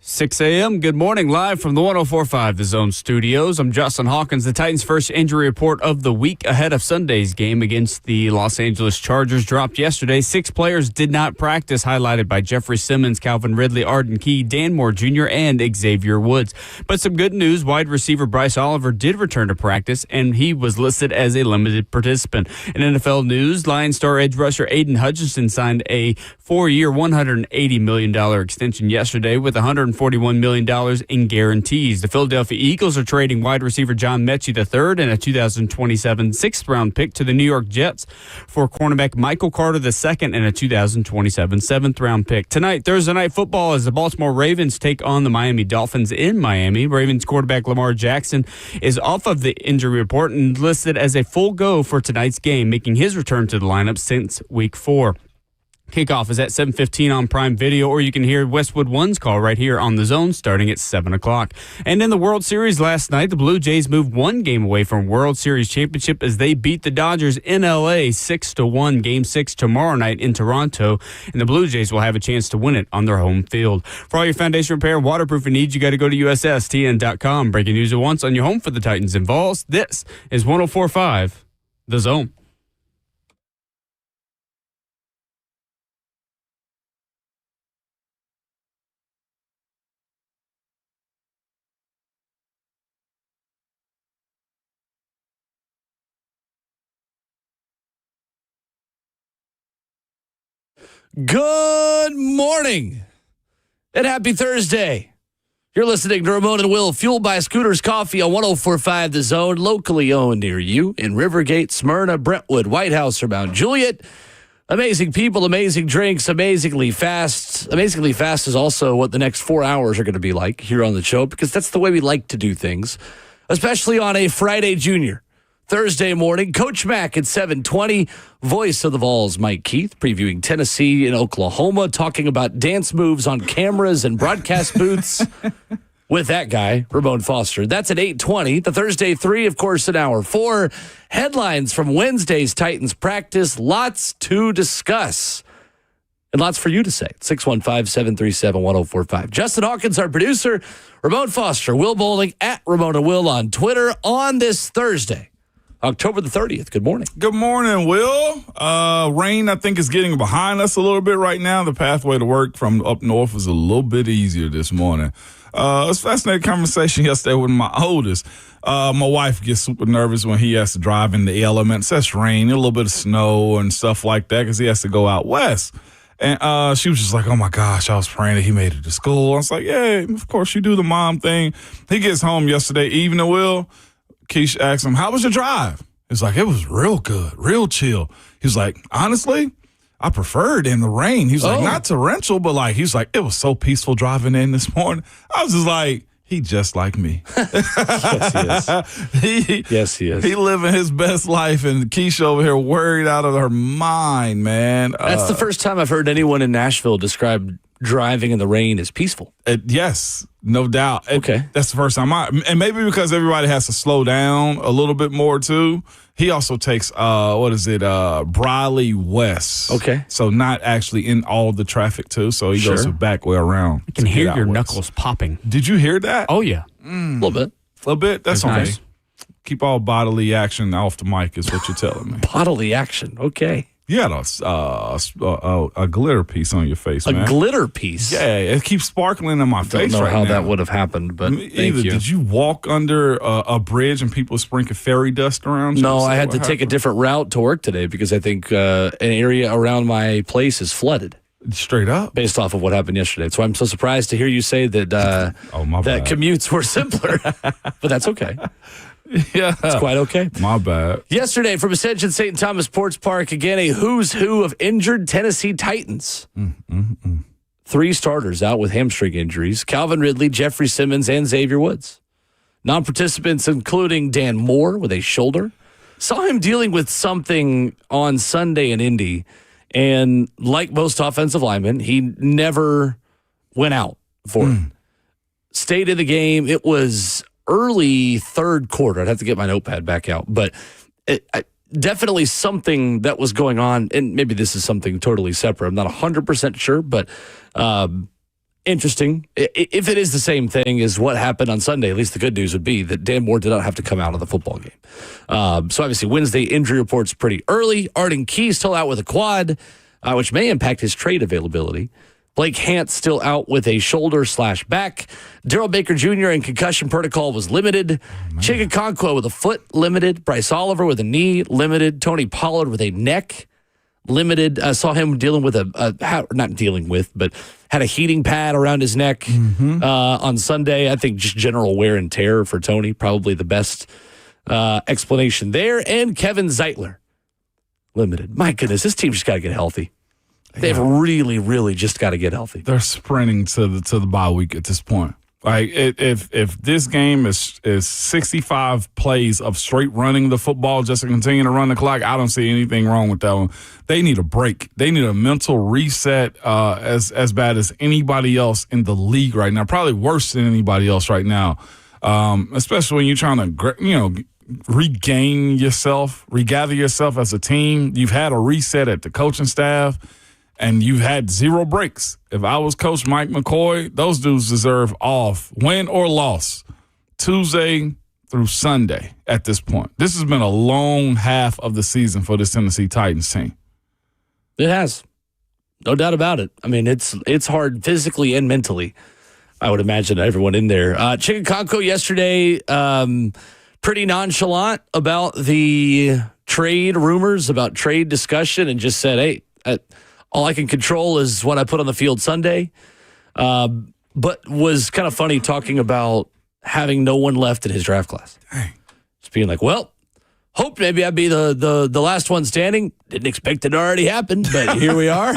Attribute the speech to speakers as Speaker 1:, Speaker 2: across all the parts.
Speaker 1: 6 a.m. Good morning, live from the 104.5 The Zone studios. I'm Justin Hawkins. The Titans' first injury report of the week ahead of Sunday's game against the Los Angeles Chargers dropped yesterday. 6 players did not practice, highlighted by Jeffrey Simmons, Calvin Ridley, Arden Key, Dan Moore Jr., and Xavier Woods. But some good news, wide receiver Bryce Oliver did return to practice, and he was listed as a limited participant. In NFL news, Lions star edge rusher Aiden Hutchinson signed a 4-year, $180 million extension yesterday with $141 million in guarantees. The Philadelphia Eagles are trading wide receiver John Mechie III and a 2027 sixth-round pick to the New York Jets for cornerback Michael Carter II and a 2027 seventh-round pick. Tonight, Thursday Night Football, as the Baltimore Ravens take on the Miami Dolphins in Miami. Ravens quarterback Lamar Jackson is off of the injury report and listed as a full go for tonight's game, making his return to the lineup since Week 4. Kickoff is at 7:15 on Prime Video, or you can hear Westwood One's call right here on The Zone starting at 7 o'clock. And in the World Series last night, the Blue Jays moved one game away from World Series championship as they beat the Dodgers in L.A. 6-1. Game 6 tomorrow night in Toronto, and the Blue Jays will have a chance to win it on their home field. For all your foundation repair, waterproofing needs, you got to go to USSTN.com. Breaking news at once on your home for the Titans and Vols. This is 104.5 The Zone.
Speaker 2: Good morning and happy Thursday. You're listening to Ramon and Will, fueled by Scooters Coffee on 104.5 The Zone, locally owned near you in Rivergate, Smyrna, Brentwood, White House, or Mount Juliet. Amazing people, amazing drinks, amazingly fast. Amazingly fast is also what the next 4 hours are going to be like here on the show, because that's the way we like to do things, especially on a Friday Junior. Thursday morning, Coach Mack at 7:20, voice of the Vols, Mike Keith, previewing Tennessee and Oklahoma, talking about dance moves on cameras and broadcast booths with that guy, Ramon Foster. That's at 8:20. The Thursday 3, of course, at hour 4. Headlines from Wednesday's Titans practice. Lots to discuss. And lots for you to say. 615-737-1045. Justin Hawkins, our producer. Ramon Foster, Will Bowling, at Ramon and Will on Twitter on this Thursday, October the 30th. Good morning.
Speaker 3: Good morning, Will. Rain, I think, is getting behind us a little bit right now. The pathway to work from up north was a little bit easier this morning. It was a fascinating conversation yesterday with my oldest. My wife gets super nervous when he has to drive in the elements. That's rain, a little bit of snow and stuff like that because he has to go out west. And she was just like, oh, my gosh, I was praying that he made it to school. I was like, yeah, of course, you do the mom thing. He gets home yesterday evening, Will. Keish asked him, how was your drive? He's like, it was real good, real chill. He's like, honestly, I preferred in the rain. He's like, not torrential, but like, he's like, it was so peaceful driving in this morning. I was just like, he just like me.
Speaker 2: Yes, he is.
Speaker 3: He living his best life, and Keisha over here worried out of her mind, man.
Speaker 2: That's the first time I've heard anyone in Nashville describe driving in the rain as peaceful.
Speaker 3: Yes, no doubt.
Speaker 2: Okay.
Speaker 3: That's the first time and maybe because everybody has to slow down a little bit more too. He also takes, Briley West.
Speaker 2: Okay.
Speaker 3: So not actually in all the traffic too. So he goes the back way around.
Speaker 1: I can hear your knuckles popping.
Speaker 3: Did you hear that?
Speaker 1: Oh, yeah.
Speaker 2: A little bit.
Speaker 3: A little bit? That's okay.
Speaker 1: Nice.
Speaker 3: Keep all bodily action off the mic is what you're telling me.
Speaker 2: Bodily action. Okay.
Speaker 3: You had a glitter piece on your face, man.
Speaker 2: A glitter piece?
Speaker 3: Yeah, it keeps sparkling in my face right now.
Speaker 2: Don't know how that would have happened, but thank you.
Speaker 3: Did you walk under a bridge and people sprinkling fairy dust around you?
Speaker 2: No, I had to take a different route to work today because I think an area around my place is flooded.
Speaker 3: Straight up?
Speaker 2: Based off of what happened yesterday. So I'm so surprised to hear you say that that commutes were simpler, but that's okay.
Speaker 3: Yeah.
Speaker 2: It's quite okay.
Speaker 3: My bad.
Speaker 2: Yesterday from Ascension St. Thomas Sports Park, again, a who's who of injured Tennessee Titans. 3 starters out with hamstring injuries: Calvin Ridley, Jeffrey Simmons, and Xavier Woods. Non-participants including Dan Moore with a shoulder. Saw him dealing with something on Sunday in Indy, and like most offensive linemen, he never went out for it. Stayed in the game. It was early third quarter. I'd have to get my notepad back out, but definitely something that was going on, and maybe this is something totally separate. I'm not 100% sure, but interesting. If it is the same thing as what happened on Sunday, at least the good news would be that Dan Moore did not have to come out of the football game. So obviously Wednesday injury reports pretty early. Arden Key still out with a quad, which may impact his trade availability. Blake Hant still out with a shoulder/back. Daryl Baker Jr. in concussion protocol was limited. Chig Okonkwo with a foot limited. Bryce Oliver with a knee limited. Tony Pollard with a neck limited. I saw him dealing with not dealing with, but had a heating pad around his neck on Sunday. I think just general wear and tear for Tony, probably the best explanation there. And Kevin Zeitler, limited. My goodness, this team just got to get healthy. They've really, really just got to get healthy.
Speaker 3: They're sprinting to the bye week at this point. Like if this game is 65 plays of straight running the football just to continue to run the clock, I don't see anything wrong with that one. They need a break. They need a mental reset as bad as anybody else in the league right now. Probably worse than anybody else right now, especially when you're trying to regather yourself as a team. You've had a reset at the coaching staff. And you've had zero breaks. If I was Coach Mike McCoy, those dudes deserve off, win or loss, Tuesday through Sunday at this point. This has been a long half of the season for this Tennessee Titans team.
Speaker 2: It has. No doubt about it. I mean, it's hard physically and mentally, I would imagine, everyone in there. Chig Okonkwo yesterday, pretty nonchalant about the trade rumors, about trade discussion, and just said, hey, all I can control is what I put on the field Sunday. But was kind of funny talking about having no one left in his draft class.
Speaker 3: Dang.
Speaker 2: Just being like, well, hoped maybe I'd be the last one standing. Didn't expect it to already happen, but here we are.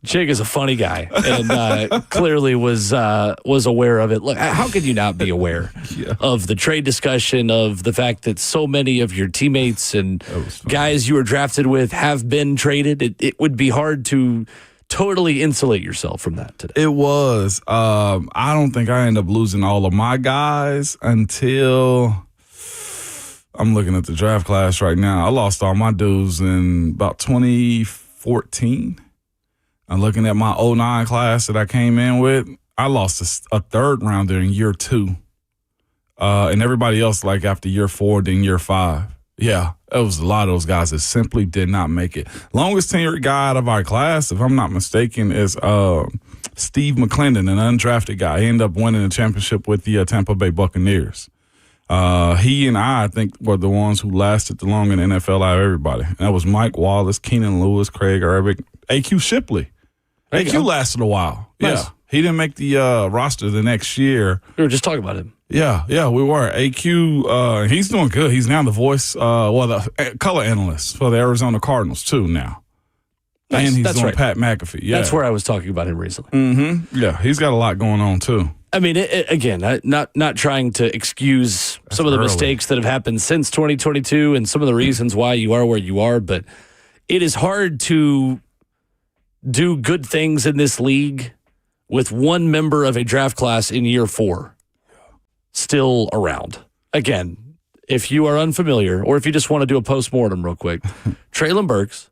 Speaker 2: Chig is a funny guy and clearly was aware of it. Look, how could you not be aware of the trade discussion, of the fact that so many of your teammates and guys you were drafted with have been traded? It would be hard to totally insulate yourself from that today.
Speaker 3: It was. I don't think I ended up losing all of my guys until I'm looking at the draft class right now. I lost all my dudes in about 2014. I'm looking at my 09 class that I came in with. I lost a third rounder in year 2. And everybody else, like after year 4, then year 5. Yeah, it was a lot of those guys that simply did not make it. Longest tenured guy out of our class, if I'm not mistaken, is Steve McClendon, an undrafted guy. He ended up winning the championship with the Tampa Bay Buccaneers. He and I think, were the ones who lasted the longest in the NFL out of everybody. And that was Mike Wallace, Keenan Lewis, Craig Urbick, AQ Shipley. AQ lasted a while.
Speaker 2: Nice.
Speaker 3: Yeah. He didn't make the roster the next year.
Speaker 2: We were just talking about him.
Speaker 3: Yeah, we were. AQ, he's doing good. He's now the voice, the color analyst for the Arizona Cardinals, too, now.
Speaker 2: Nice.
Speaker 3: And he's
Speaker 2: That's
Speaker 3: doing
Speaker 2: right.
Speaker 3: Pat McAfee. Yeah.
Speaker 2: That's where I was talking about him recently.
Speaker 3: Mm-hmm. Yeah, he's got a lot going on, too.
Speaker 2: I mean, again, not trying to excuse some of the mistakes that have happened since 2022 and some of the reasons why you are where you are, but it is hard to do good things in this league with one member of a draft class in year 4 still around. Again, if you are unfamiliar or if you just want to do a postmortem real quick, Treylon Burks,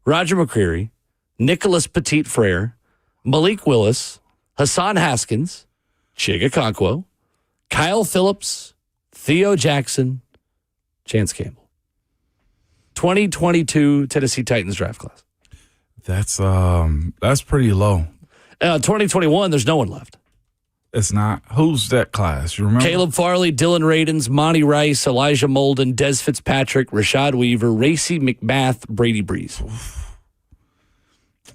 Speaker 2: Roger McCreary, Nicholas Petit-Frere, Malik Willis, Hassan Haskins, Chig Okonkwo, Kyle Phillips, Theo Jackson, Chance Campbell. 2022 Tennessee Titans draft class.
Speaker 3: That's pretty low.
Speaker 2: 2021, there's no one left.
Speaker 3: It's not. Who's that class? You remember?
Speaker 2: Caleb Farley, Dylan Radins, Monty Rice, Elijah Molden, Des Fitzpatrick, Rashad Weaver, Racy McMath, Brady Breeze.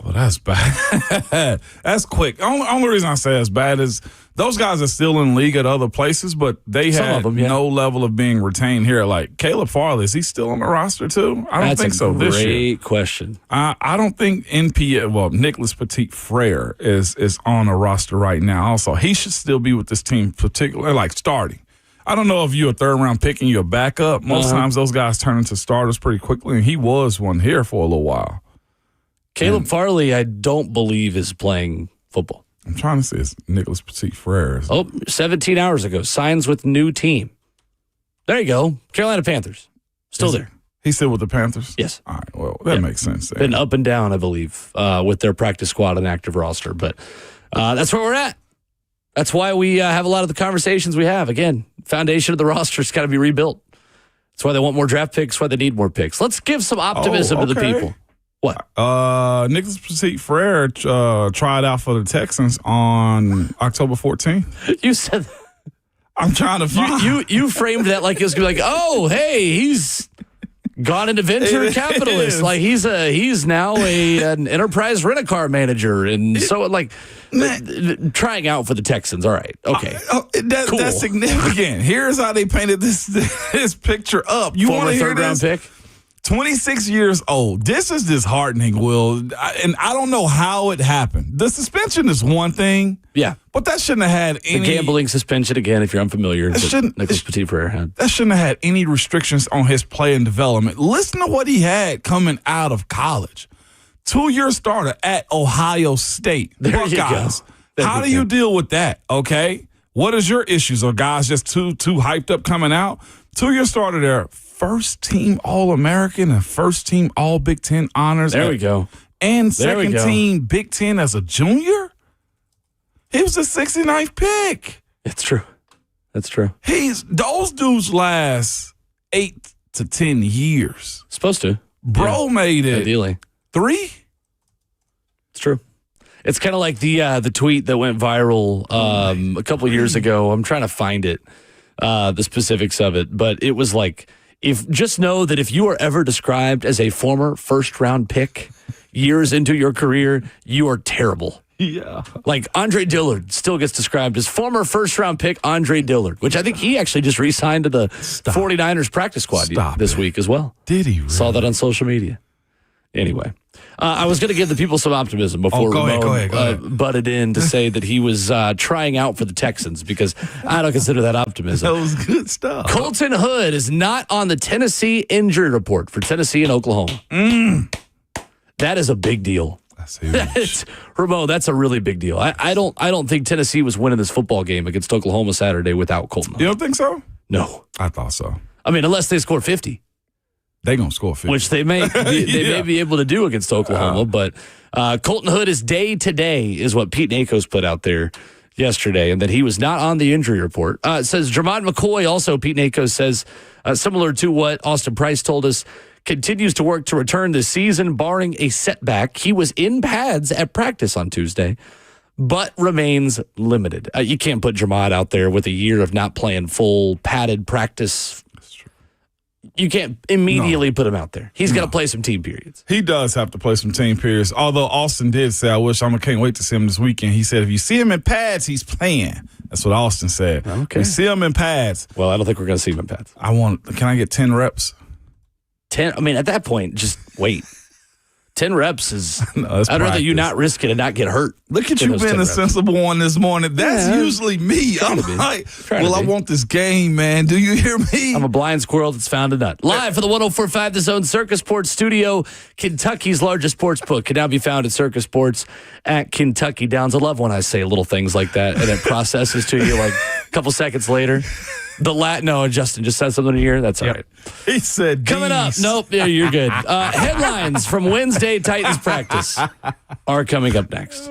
Speaker 3: Well, that's bad. That's quick. Only reason I say that's bad is those guys are still in the league at other places, but they had no level of being retained here. Like Caleb Farley, is he still on the roster too? I don't think so this year.
Speaker 2: Great question.
Speaker 3: I don't think Nicholas Petit-Frere is on a roster right now. Also, he should still be with this team, particularly like starting. I don't know if you're a third-round pick and you're a backup. Most times those guys turn into starters pretty quickly, and he was one here for a little while.
Speaker 2: Caleb Farley, I don't believe, is playing football.
Speaker 3: I'm trying to see it's Nicholas Petit-Frere.
Speaker 2: 17 hours ago, signs with new team. There you go. Carolina Panthers. Still there.
Speaker 3: He's still with the Panthers?
Speaker 2: Yes.
Speaker 3: All right. Well, that makes sense.
Speaker 2: Been up and down, I believe, with their practice squad and active roster. But That's where we're at. That's why we have a lot of the conversations we have. Again, foundation of the roster's got to be rebuilt. That's why they want more draft picks, why they need more picks. Let's give some optimism to the people. What?
Speaker 3: Nicholas Petit-Frere tried out for the Texans on October 14th.
Speaker 2: You said that.
Speaker 3: I'm trying to find.
Speaker 2: You framed that like it was going to be like, oh, hey, he's gone into venture capitalist. Like he's now an enterprise rent-a-car manager. And so like trying out for the Texans. All right. Okay.
Speaker 3: Cool. That's significant. Here's how they painted this picture up. You want to hear
Speaker 2: third-round pick?
Speaker 3: 26 years old. This is disheartening, Will. And I don't know how it happened. The suspension is one thing.
Speaker 2: Yeah.
Speaker 3: But that shouldn't have had any...
Speaker 2: The gambling suspension, again, if you're unfamiliar, that Nicholas Petit-Frere had.
Speaker 3: That shouldn't have had any restrictions on his play and development. Listen to what he had coming out of college. 2-year starter at Ohio State.
Speaker 2: There you go.
Speaker 3: How do you deal with that, okay? What is your issues? Are guys just too hyped up coming out? 2-year starter there. First team All-American and first team All-Big Ten honors.
Speaker 2: There we go.
Speaker 3: And second team Big Ten as a junior? He was the 69th pick.
Speaker 2: It's true. That's true.
Speaker 3: Those dudes last 8 to 10 years.
Speaker 2: Supposed to.
Speaker 3: Bro made it.
Speaker 2: Ideally.
Speaker 3: 3?
Speaker 2: It's true. It's kind of like the tweet that went viral a couple years ago. I'm trying to find it, the specifics of it. But it was like, just know that if you are ever described as a former first-round pick years into your career, you are terrible.
Speaker 3: Yeah.
Speaker 2: Like Andre Dillard still gets described as former first-round pick Andre Dillard, which I think he actually just re-signed to the 49ers practice squad this week as well.
Speaker 3: Did he really?
Speaker 2: Saw that on social media. Anyway, I was going to give the people some optimism before Ramon butted in to say that he was trying out for the Texans because I don't consider that optimism.
Speaker 3: That was good stuff.
Speaker 2: Colton Hood is not on the Tennessee injury report for Tennessee and Oklahoma. That is a big deal.
Speaker 3: That's huge.
Speaker 2: Ramon, that's a really big deal. I don't think Tennessee was winning this football game against Oklahoma Saturday without Colton Hood.
Speaker 3: You don't think so?
Speaker 2: No.
Speaker 3: I thought so.
Speaker 2: I mean, unless they score 50.
Speaker 3: They're going to score 50.
Speaker 2: Which they may may be able to do against Oklahoma. But Colton Hood is day-to-day is what Pete Nakos put out there yesterday, and that he was not on the injury report. It says Jermod McCoy, also Pete Nakos says, similar to what Austin Price told us, continues to work to return this season, barring a setback. He was in pads at practice on Tuesday, but remains limited. You can't put Jermod out there with a year of not playing full padded practice. You can't immediately put him out there. He's got to play some team periods.
Speaker 3: He does have to play some team periods. Although Austin did say, I can't wait to see him this weekend. He said, if you see him in pads, he's playing. That's what Austin said.
Speaker 2: Okay.
Speaker 3: You see him in pads.
Speaker 2: Well, I don't think we're going to see him in pads.
Speaker 3: Can I get 10 reps?
Speaker 2: 10? I mean, at that point, just wait. 10 reps is,
Speaker 3: no,
Speaker 2: I'd rather you not risk it and not get hurt.
Speaker 3: Look at you being a sensible one this morning. That's usually me. I'm like, I want this game, man. Do you hear me?
Speaker 2: I'm a blind squirrel that's found a nut. Live for the 104.5 The Zone Circus Sports Studio, Kentucky's largest sports book can now be found at Circus Sports at Kentucky Downs. I love when I say little things like that and it processes to you like a couple seconds later. No, Justin just said something in your ear. That's all right.
Speaker 3: He said,
Speaker 2: coming up. Nope, yeah, you're good. Headlines from Wednesday Titans practice are coming up next.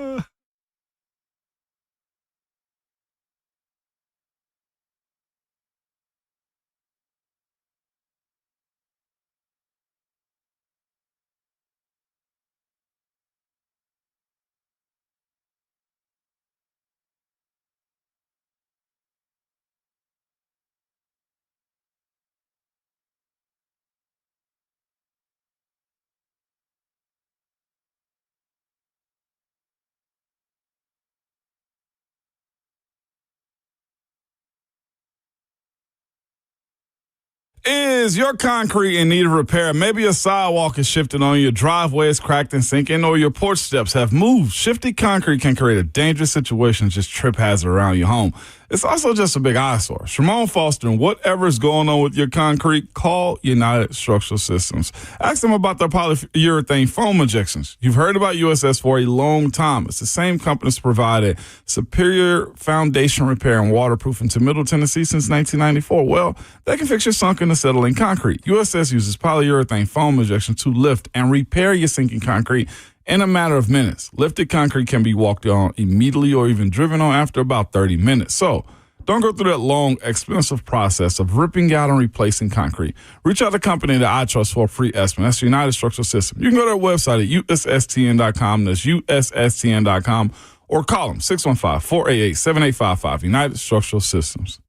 Speaker 3: Is your concrete in need of repair? Maybe your sidewalk is shifting on you, your driveway is cracked and sinking, or your porch steps have moved. Shifty concrete can create a dangerous situation, just trip hazard around your home. It's also just a big eyesore. Shimon Foster, and whatever's going on with your concrete, call United Structural Systems. Ask them about their polyurethane foam injections. You've heard about USS for a long time. It's the same company that's provided superior foundation repair and waterproofing to Middle Tennessee since 1994. Well, they can fix your sunken and settling concrete. USS uses polyurethane foam injection to lift and repair your sinking concrete in a matter of minutes. Lifted concrete can be walked on immediately or even driven on after about 30 minutes. So don't go through that long, expensive process of ripping out and replacing concrete. Reach out to a company that I trust for a free estimate. That's United Structural System. You can go to their website at USSTN.com. That's USSTN.com. Or call them 615-488-7855. United Structural Systems.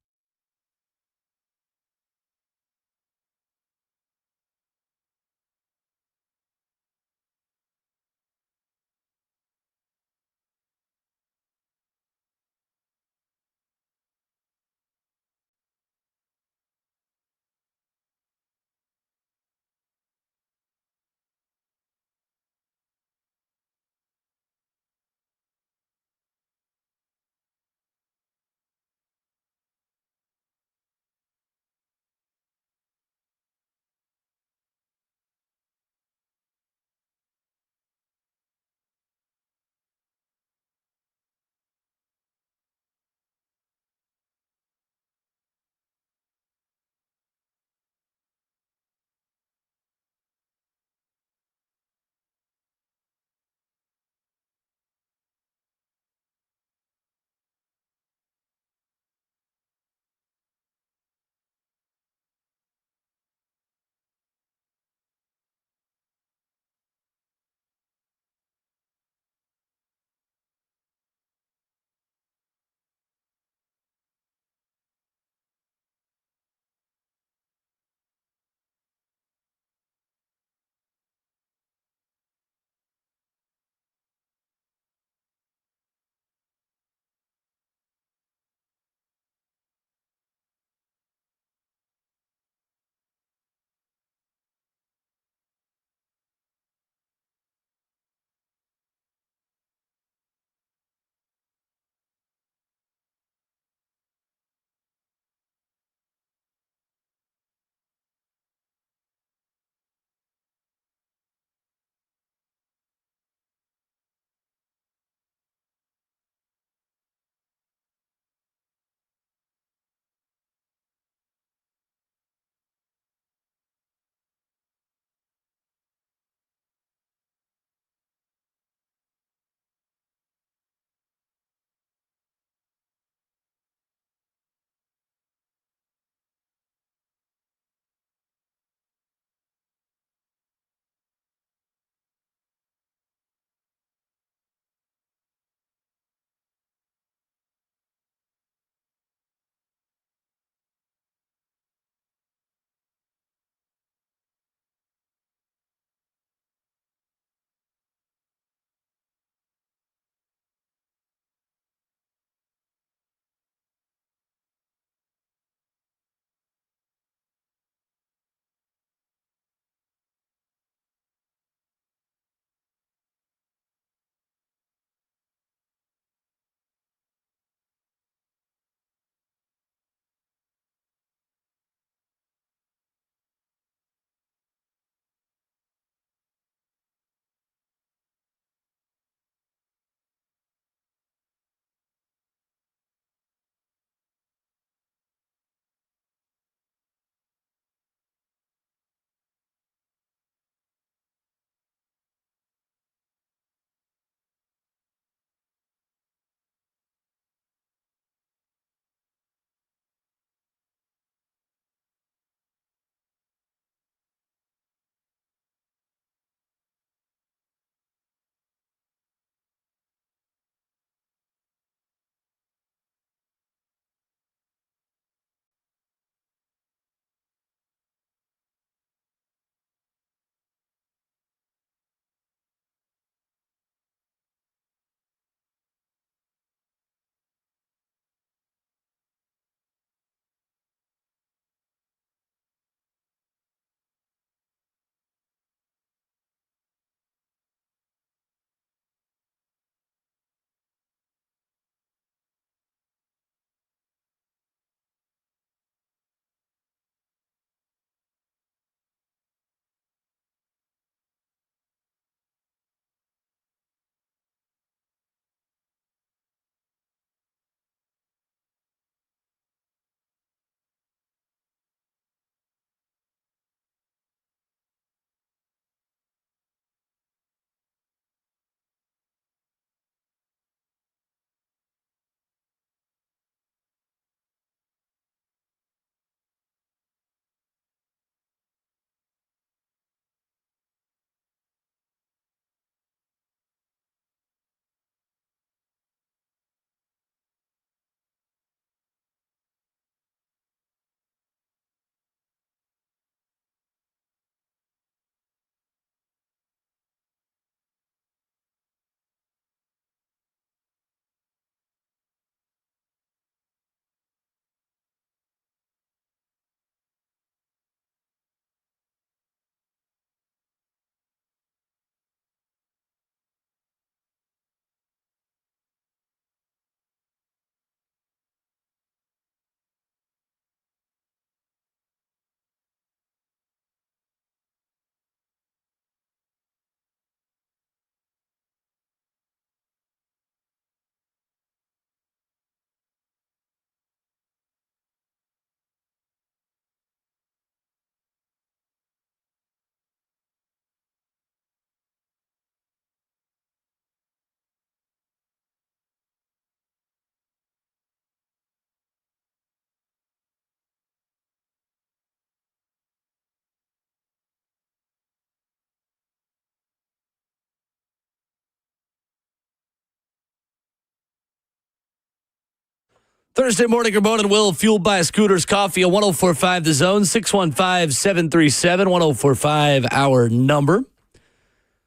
Speaker 2: Thursday morning, Ramon and Will, fueled by Scooters Coffee, a 104.5 The Zone, 615-737-1045, our number.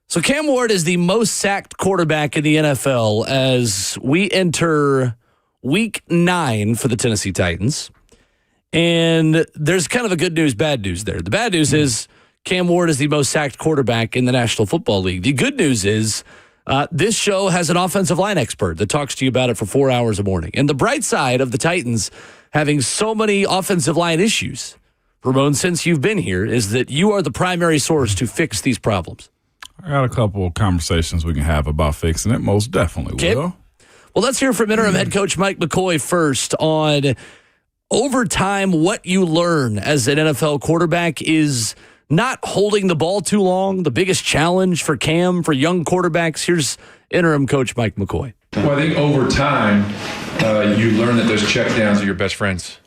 Speaker 2: So Cam Ward is the most sacked quarterback in the NFL as we enter Week 9 for the Tennessee Titans. And there's kind of a good news, bad news there. The bad news is Cam Ward is the most sacked quarterback in the National Football League. The good news is this show has an offensive line expert that talks to you about it for 4 hours a morning. And the bright side of the Titans having so many offensive line issues, Ramon, since you've been here, is that you are the primary source to fix these problems.
Speaker 3: I got a couple of conversations we can have about fixing it. Most definitely will.
Speaker 2: Well, let's hear from interim head coach Mike McCoy first on over time. What you learn as an NFL quarterback is not holding the ball too long. The biggest challenge for Cam, for young quarterbacks. Here's interim coach Mike McCoy.
Speaker 4: Well, I think over time, you learn that those checkdowns are your best friends.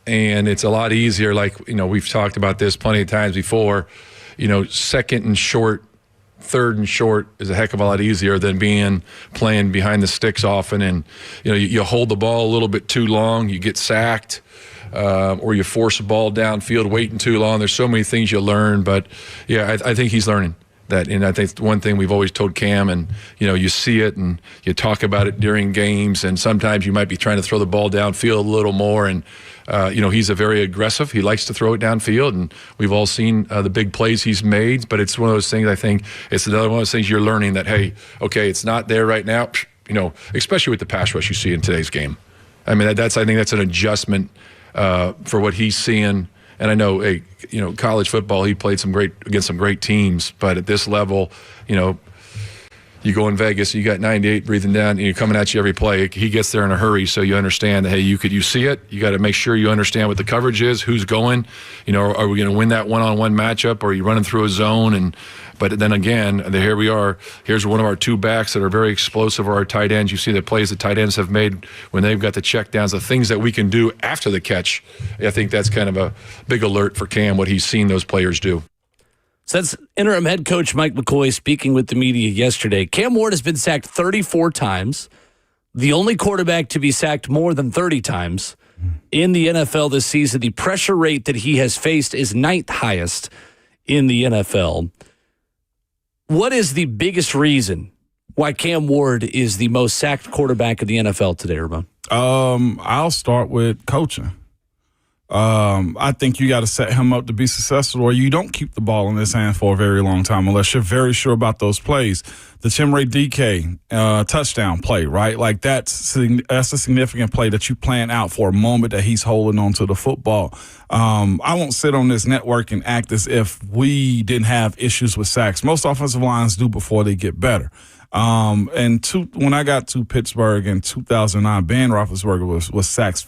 Speaker 4: And it's a lot easier. Like, we've talked about this plenty of times before. Second and short, third and short is a heck of a lot easier than playing behind the sticks often. And, you hold the ball a little bit too long, you get sacked, or you force a ball downfield waiting too long. There's so many things you learn. But, yeah, I think he's learning that. And I think one thing we've always told Cam, and, you see it and you talk about it during games, and sometimes you might be trying to throw the ball downfield a little more. And, he's a very aggressive. He likes to throw it downfield, and we've all seen the big plays he's made. But it's one of those things, I think, it's another one of those things you're learning that, hey, okay, it's not there right now, especially with the pass rush you see in today's game. I mean, I think that's an adjustment for what he's seeing. And I know, college football, he played against some great teams. But at this level, you go in Vegas, you got 98 breathing down, and you're coming at you every play. He gets there in a hurry, so you understand that, hey, you see it. You got to make sure you understand what the coverage is, who's going. Are we going to win that one-on-one matchup, or are you running through a zone? But then again, here we are. Here's one of our two backs that are very explosive, or our tight ends. You see the plays the tight ends have made when they've got the checkdowns, the things that we can do after the catch. I think that's kind of a big alert for Cam, what he's seen those players do.
Speaker 2: So that's interim head coach Mike McCoy speaking with the media yesterday. Cam Ward has been sacked 34 times, the only quarterback to be sacked more than 30 times in the NFL this season. The pressure rate that he has faced is 9th highest in the NFL. What is the biggest reason why Cam Ward is the most sacked quarterback in the NFL today, Ramon?
Speaker 3: I'll start with coaching. I think you got to set him up to be successful, or you don't keep the ball in his hand for a very long time unless you're very sure about those plays. The Chimere DK touchdown play, right? Like that's a significant play that you plan out for a moment that he's holding on to the football. I won't sit on this network and act as if we didn't have issues with sacks. Most offensive lines do before they get better. When I got to Pittsburgh in 2009, Ben Roethlisberger was sacked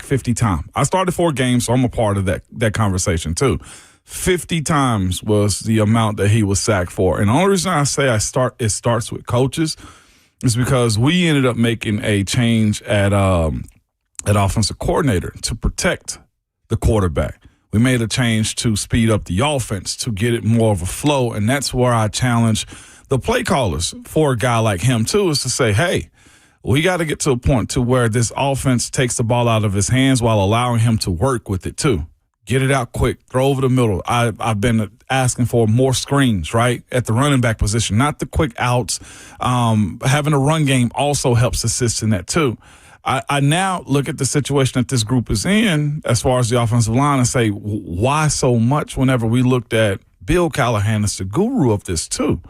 Speaker 3: 50 times. I started 4 games, so I'm a part of that conversation too. 50 times was the amount that he was sacked for. And the only reason I say it starts with coaches is because we ended up making a change at offensive coordinator to protect the quarterback. We made a change to speed up the offense, to get it more of a flow, and that's where I challenge the play callers for a guy like him too, is to say, hey, we got to get to a point to where this offense takes the ball out of his hands while allowing him to work with it too. Get it out quick, throw over the middle. I've been asking for more screens, right, at the running back position, not the quick outs. Having a run game also helps assist in that too. I now look at the situation that this group is in as far as the offensive line and say, why so much whenever we looked at Bill Callahan as the guru of this too?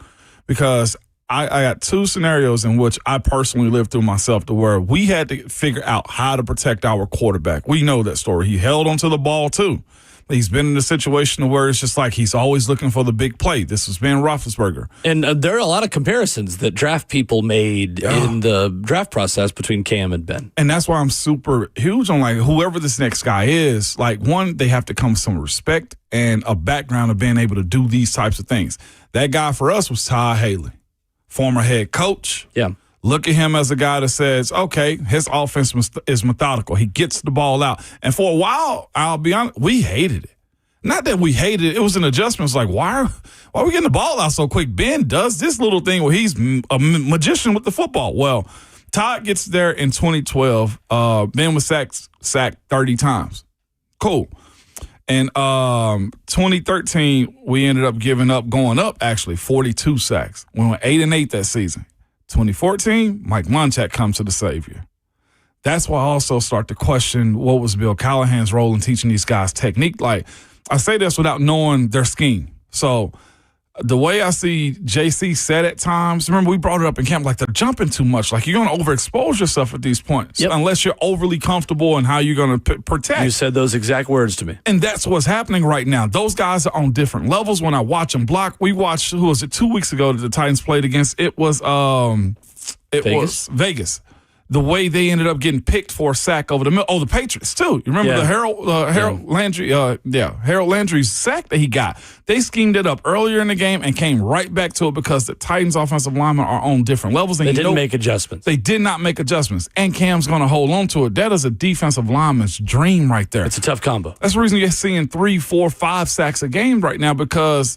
Speaker 3: Because I got 2 scenarios in which I personally lived through myself to where we had to figure out how to protect our quarterback. We know that story. He held onto the ball too. He's been in a situation where it's just like he's always looking for the big play. This has been Roethlisberger.
Speaker 2: And there are a lot of comparisons that draft people made in the draft process between Cam and Ben.
Speaker 3: And that's why I'm super huge on, like, whoever this next guy is, like, one, they have to come with some respect and a background of being able to do these types of things. That guy for us was Todd Haley, former head coach.
Speaker 2: Yeah.
Speaker 3: Look at him as a guy that says, okay, his offense is methodical. He gets the ball out. And for a while, I'll be honest, we hated it. Not that we hated it. It was an adjustment. It's like, why are we getting the ball out so quick? Ben does this little thing where he's a magician with the football. Well, Todd gets there in 2012. Ben was sacked 30 times. Cool. In 2013, we ended up going up, actually, 42 sacks. We went 8-8 that season. 2014, Mike Munchak comes to the savior. That's why I also start to question what was Bill Callahan's role in teaching these guys technique. Like, I say this without knowing their scheme. So the way I see JC set at times, remember we brought it up in camp, like they're jumping too much. Like, you're going to overexpose yourself at these points unless you're overly comfortable in how you're going to protect.
Speaker 2: You said those exact words to me.
Speaker 3: And that's what's happening right now. Those guys are on different levels. When I watch them block, we watched, who was it, 2 weeks ago that the Titans played against? It was Vegas. The way they ended up getting picked for a sack over the middle. Oh, the Patriots, too. You remember the Harold Landry, Harold Landry's sack that he got. They schemed it up earlier in the game and came right back to it because the Titans' offensive linemen are on different levels. And
Speaker 2: they didn't make adjustments.
Speaker 3: They did not make adjustments. And Cam's going to hold on to it. That is a defensive lineman's dream right there.
Speaker 2: It's a tough combo.
Speaker 3: That's the reason you're seeing 3, 4, 5 sacks a game right now, because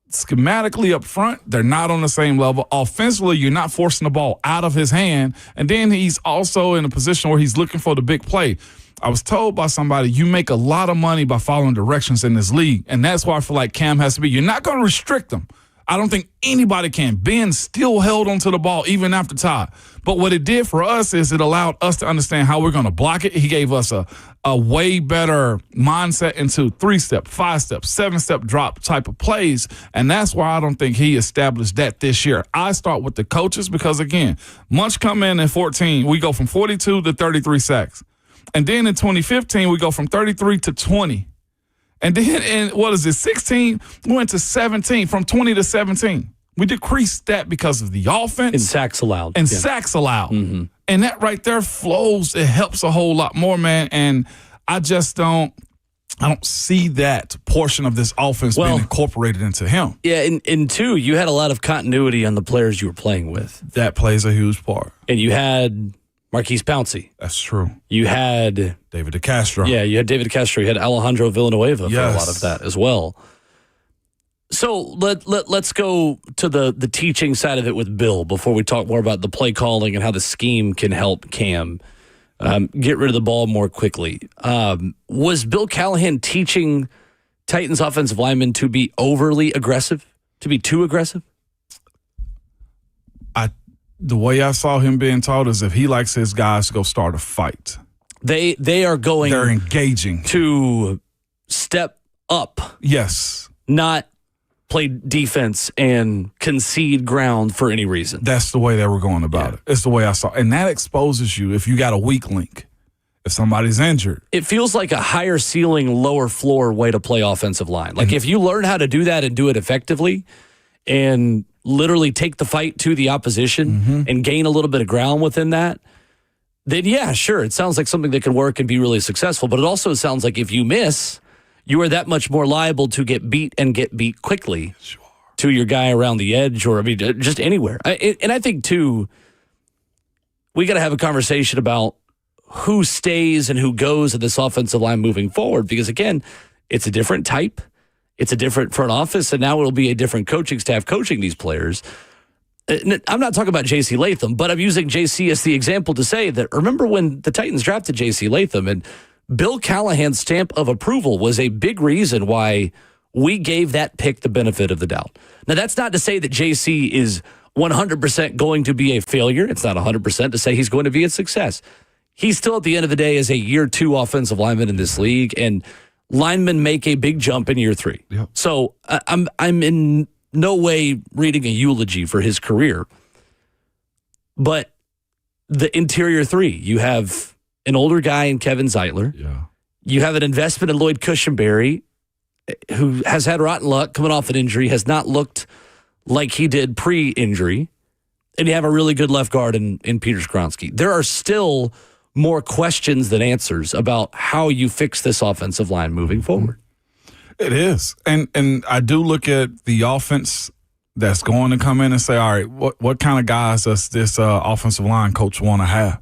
Speaker 3: schematically up front, they're not on the same level. Offensively, you're not forcing the ball out of his hand. And then he's also in a position where he's looking for the big play. I was told by somebody, you make a lot of money by following directions in this league. And that's why I feel like Cam has to be. You're not going to restrict him. I don't think anybody can. Ben still held onto the ball even after Todd. But what it did for us is it allowed us to understand how we're going to block it. He gave us a way better mindset into 3-step, 5-step, 7-step drop type of plays. And that's why I don't think he established that this year. I start with the coaches because, again, Munch come in 14. We go from 42 to 33 sacks. And then in 2015, we go from 33 to 20. And then in, 16, we went to 17, from 20 to 17. We decreased that because of the offense.
Speaker 2: And sacks allowed.
Speaker 3: Sacks allowed. Mm-hmm. And that right there flows. It helps a whole lot more, man. And I don't see that portion of this offense being incorporated into him.
Speaker 2: Yeah, and two, you had a lot of continuity on the players you were playing with.
Speaker 3: That plays a huge part.
Speaker 2: And you had Marquise Pouncey.
Speaker 3: That's true.
Speaker 2: You had
Speaker 3: David DeCastro.
Speaker 2: Yeah, you had David DeCastro. You had Alejandro Villanueva for a lot of that as well. So let's go to the teaching side of it with Bill before we talk more about the play calling and how the scheme can help Cam get rid of the ball more quickly. Was Bill Callahan teaching Titans offensive linemen to be overly aggressive, to be too aggressive?
Speaker 3: The way I saw him being taught is if he likes his guys to go start a fight.
Speaker 2: They're
Speaker 3: engaging
Speaker 2: to step up.
Speaker 3: Yes.
Speaker 2: Not play defense and concede ground for any reason.
Speaker 3: That's the way they were going about it. It's the way I saw it. And that exposes you if you got a weak link, if somebody's injured.
Speaker 2: It feels like a higher ceiling, lower floor way to play offensive line. Like if you learn how to do that and do it effectively and literally take the fight to the opposition and gain a little bit of ground within that, then yeah, sure, it sounds like something that can work and be really successful. But it also sounds like if you miss, you are that much more liable to get beat and get beat quickly to your guy around the edge or, just anywhere. And I think, too, we got to have a conversation about who stays and who goes in this offensive line moving forward because, again, it's a different type. It's a different front office, and now it'll be a different coaching staff coaching these players. I'm not talking about J.C. Latham, but I'm using J.C. as the example to say that remember when the Titans drafted J.C. Latham and Bill Callahan's stamp of approval was a big reason why we gave that pick the benefit of the doubt. Now, that's not to say that J.C. is 100% going to be a failure. It's not 100% to say he's going to be a success. He still, at the end of the day, is a year 2 offensive lineman in this league, and linemen make a big jump in year 3. Yep. So I'm in no way reading a eulogy for his career. But the interior 3, you have an older guy in Kevin Zeitler.
Speaker 3: Yeah.
Speaker 2: You have an investment in Lloyd Cushenberry, who has had rotten luck coming off an injury, has not looked like he did pre-injury. And you have a really good left guard in Peter Skronsky. There are still more questions than answers about how you fix this offensive line moving forward.
Speaker 3: It is. And I do look at the offense that's going to come in and say, all right, what kind of guys does this offensive line coach want to have?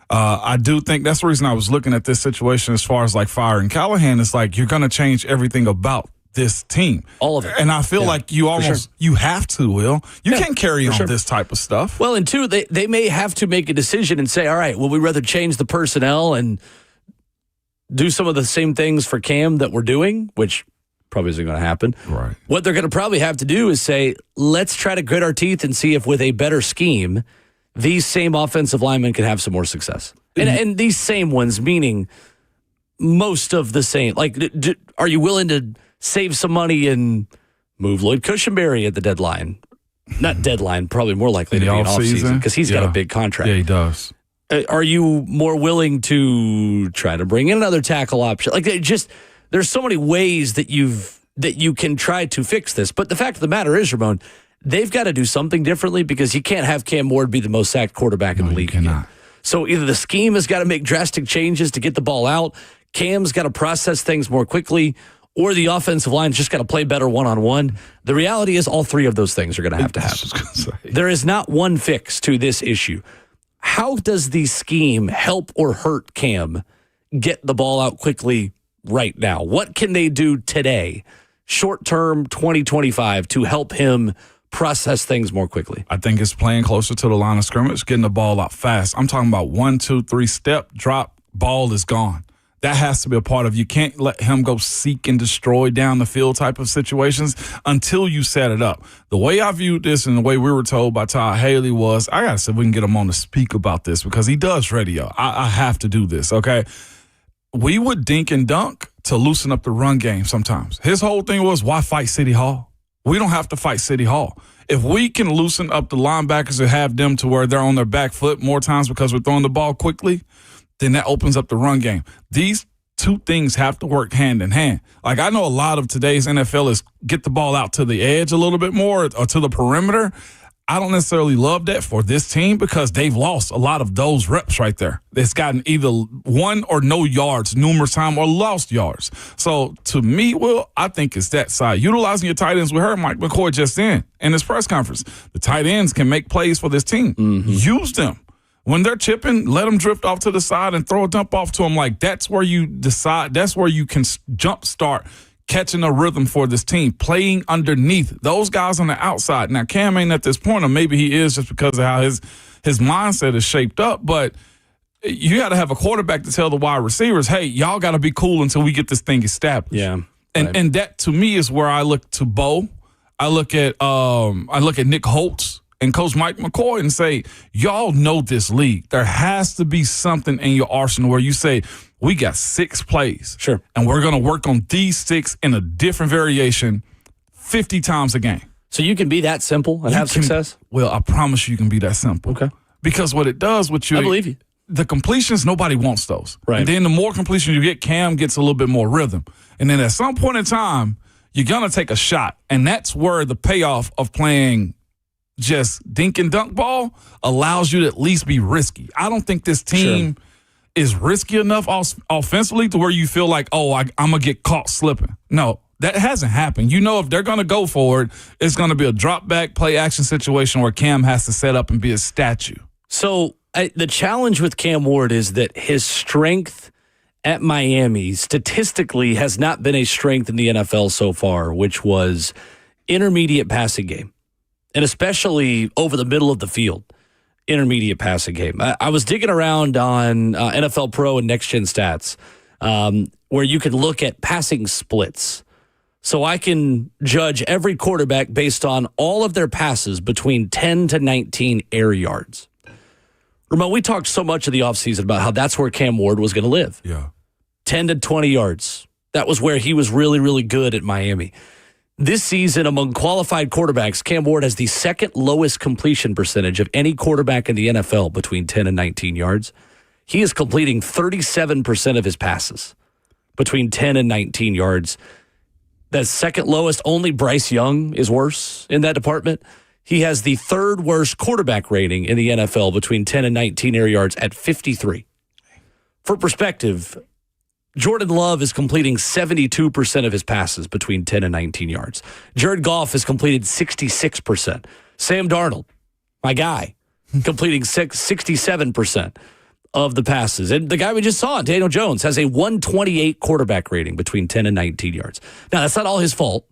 Speaker 3: I do think that's the reason I was looking at this situation as far as like firing Callahan. It's like you're going to change everything about this team.
Speaker 2: All of it.
Speaker 3: And I feel like you have to, Will. You can't carry on this type of stuff.
Speaker 2: Well, and two, they may have to make a decision and say, all right, well, we'd rather change the personnel and do some of the same things for Cam that we're doing, which probably isn't going to happen.
Speaker 3: Right.
Speaker 2: What they're going to probably have to do is say, let's try to grit our teeth and see if with a better scheme, these same offensive linemen can have some more success. And these same ones, meaning most of the same. Like, are you willing to save some money and move Lloyd Cushenberry at the deadline? Not deadline, probably more likely to be an off-season because he's got a big contract.
Speaker 3: Yeah, he does.
Speaker 2: Are you more willing to try to bring in another tackle option? Like, there's so many ways that you can try to fix this. But the fact of the matter is, Ramon, they've got to do something differently because you can't have Cam Ward be the most sacked quarterback in the league. Again. So either the scheme has got to make drastic changes to get the ball out, Cam's got to process things more quickly, or the offensive line's just got to play better one-on-one. The reality is all three of those things are going to have to happen. There is not one fix to this issue. How does the scheme help or hurt Cam get the ball out quickly right now? What can they do today, short-term 2025, to help him process things more quickly?
Speaker 3: I think it's playing closer to the line of scrimmage, getting the ball out fast. I'm talking about 1, 2, 3 step, drop, ball is gone. That has to be a part of. You can't let him go seek and destroy down the field type of situations until you set it up. The way I viewed this and the way we were told by Todd Haley was, I got to see if we can get him on to speak about this because he does radio. I have to do this, okay? We would dink and dunk to loosen up the run game sometimes. His whole thing was, why fight City Hall? We don't have to fight City Hall. If we can loosen up the linebackers and have them to where they're on their back foot more times because we're throwing the ball quickly, then that opens up the run game. These two things have to work hand in hand. Like, I know a lot of today's NFL is get the ball out to the edge a little bit more or to the perimeter. I don't necessarily love that for this team because they've lost a lot of those reps right there. It's gotten either one or no yards numerous times or lost yards. So to me, Will, I think it's that side. Utilizing your tight ends. We heard Mike McCoy just in his press conference. The tight ends can make plays for this team. Mm-hmm. Use them. When they're chipping, let them drift off to the side and throw a dump off to them. Like, that's where you decide. That's where you can jump start catching a rhythm for this team, playing underneath those guys on the outside. Now, Cam ain't at this point, or maybe he is just because of how his mindset is shaped up. But you got to have a quarterback to tell the wide receivers, hey, y'all got to be cool until we get this thing established.
Speaker 2: Yeah.
Speaker 3: And that, to me, is where I look to Bo. I look at Nick Holtz and Coach Mike McCoy and say, y'all know this league. There has to be something in your arsenal where you say, we got 6 plays.
Speaker 2: Sure.
Speaker 3: And we're going to work on these 6 in a different variation 50 times a game.
Speaker 2: So you can be that simple and have success?
Speaker 3: Well, I promise you can be that simple.
Speaker 2: Okay.
Speaker 3: Because what it does with you,
Speaker 2: I believe you.
Speaker 3: The completions, nobody wants those.
Speaker 2: Right.
Speaker 3: And then the more completion you get, Cam gets a little bit more rhythm. And then at some point in time, you're going to take a shot. And that's where the payoff of playing just dink and dunk ball allows you to at least be risky. I don't think this team is risky enough offensively to where you feel like, oh, I'm going to get caught slipping. No, that hasn't happened. You know, if they're going to go for it, it's going to be a drop back play action situation where Cam has to set up and be a statue.
Speaker 2: So the challenge with Cam Ward is that his strength at Miami statistically has not been a strength in the NFL so far, which was intermediate passing game. And especially over the middle of the field, intermediate passing game. I was digging around on NFL Pro and Next Gen Stats where you can look at passing splits. So I can judge every quarterback based on all of their passes between 10 to 19 air yards. Ramon, we talked so much of the offseason about how that's where Cam Ward was going to live.
Speaker 3: Yeah.
Speaker 2: 10 to 20 yards. That was where he was really, really good at Miami. This season, among qualified quarterbacks, Cam Ward has the second lowest completion percentage of any quarterback in the NFL between 10 and 19 yards. He is completing 37% of his passes between 10 and 19 yards. That's second lowest. Only Bryce Young is worse in that department. He has the third worst quarterback rating in the NFL between 10 and 19 air yards at 53. For perspective, Jordan Love is completing 72% of his passes between 10 and 19 yards. Jared Goff has completed 66%. Sam Darnold, my guy, completing 67%. of the passes. And the guy we just saw, Daniel Jones, has a 128 quarterback rating between 10 and 19 yards. Now, that's not all his fault.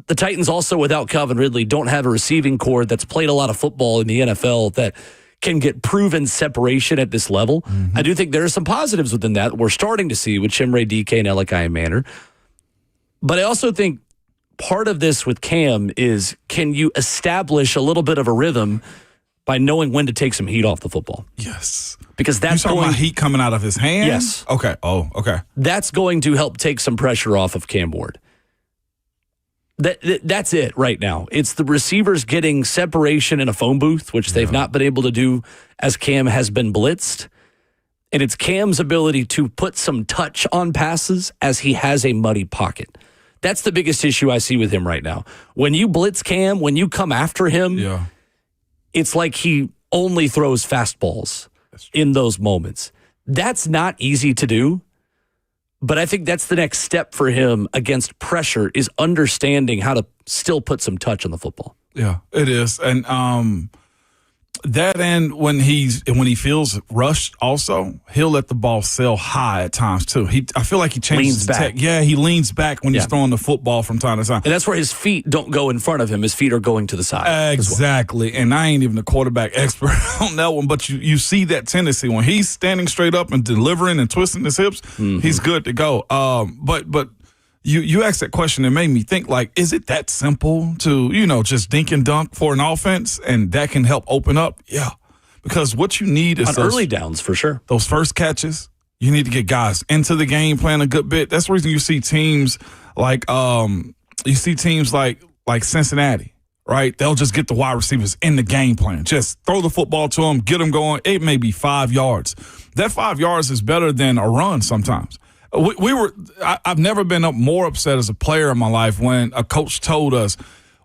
Speaker 2: The Titans also, without Calvin Ridley, don't have a receiving core that's played a lot of football in the NFL that can get proven separation at this level. I do think there are some positives within that we're starting to see with Chimere DK and Elikai Manor. But I also think part of this with Cam is, can you establish a little bit of a rhythm by knowing when to take some heat off the football?
Speaker 3: Yes.
Speaker 2: Because that's
Speaker 3: you talking about heat coming out of his hands?
Speaker 2: Yes.
Speaker 3: Okay. Oh, okay.
Speaker 2: That's going to help take some pressure off of Cam Ward. That's it right now. It's the receivers getting separation in a phone booth, which they've not been able to do as Cam has been blitzed. And it's Cam's ability to put some touch on passes as he has a muddy pocket. That's the biggest issue I see with him right now. When you blitz Cam, when you come after him, it's like he only throws fastballs in those moments. That's not easy to do. But I think that's the next step for him against pressure, is understanding how to still put some touch on the football.
Speaker 3: Yeah, it is. And that end, when he feels rushed also, he'll let the ball sail high at times too. I feel like he changes
Speaker 2: Leans
Speaker 3: his
Speaker 2: back.
Speaker 3: Yeah, he leans back when he's throwing the football from time to time.
Speaker 2: And that's where his feet don't go in front of him. His feet are going to the side.
Speaker 3: Exactly. Well. And I ain't even a quarterback expert on that one, but you see that tendency. When he's standing straight up and delivering and twisting his hips, he's good to go. But you asked that question and made me think, like, is it that simple to, just dink and dunk for an offense, and that can help open up? Yeah. Because what you need is
Speaker 2: on early downs, for sure.
Speaker 3: Those first catches. You need to get guys into the game plan a good bit. That's the reason you see teams like Cincinnati, right? They'll just get the wide receivers in the game plan. Just throw the football to them, get them going. It may be 5 yards. That 5 yards is better than a run sometimes. I've never been more upset as a player in my life when a coach told us,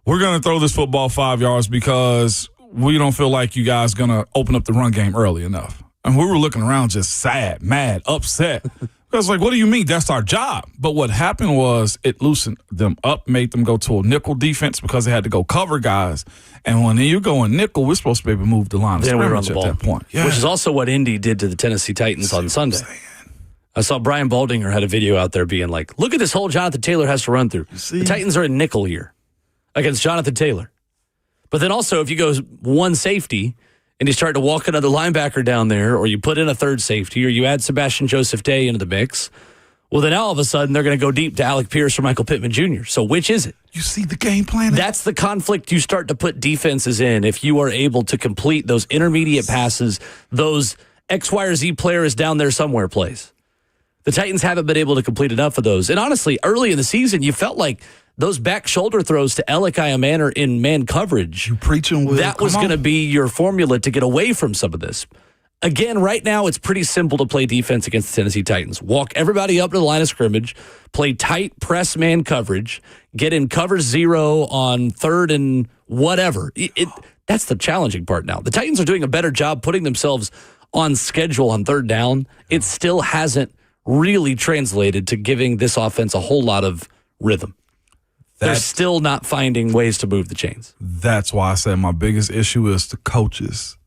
Speaker 3: we're going to throw this football 5 yards because we don't feel like you guys going to open up the run game early enough. And we were looking around just sad, mad, upset. I was like, what do you mean? That's our job. But what happened was it loosened them up, made them go to a nickel defense because they had to go cover guys. And when you're going nickel, we're supposed to be able to move the line of scrimmage at that point. Yeah.
Speaker 2: Which is also what Indy did to the Tennessee Titans on Sunday. I saw Brian Baldinger had a video out there being like, look at this hole Jonathan Taylor has to run through. The Titans are in nickel here against Jonathan Taylor. But then also, if you go one safety and you start to walk another linebacker down there, or you put in a third safety, or you add Sebastian Joseph Day into the mix, well, then all of a sudden they're going to go deep to Alec Pierce or Michael Pittman Jr. So which is it?
Speaker 3: You see the game plan?
Speaker 2: That's the conflict you start to put defenses in if you are able to complete those intermediate passes, those X, Y, or Z player is down there somewhere plays. The Titans haven't been able to complete enough of those. And honestly, early in the season, you felt like those back shoulder throws to Elikai Manor in man coverage.
Speaker 3: You preaching with
Speaker 2: that was going to be your formula to get away from some of this. Again, right now, it's pretty simple to play defense against the Tennessee Titans. Walk everybody up to the line of scrimmage, play tight press man coverage, get in cover 0 on third and whatever. That's the challenging part now. The Titans are doing a better job putting themselves on schedule on third down. It still hasn't really translated to giving this offense a whole lot of rhythm. They're still not finding ways to move the chains.
Speaker 3: That's why I said my biggest issue is the coaches.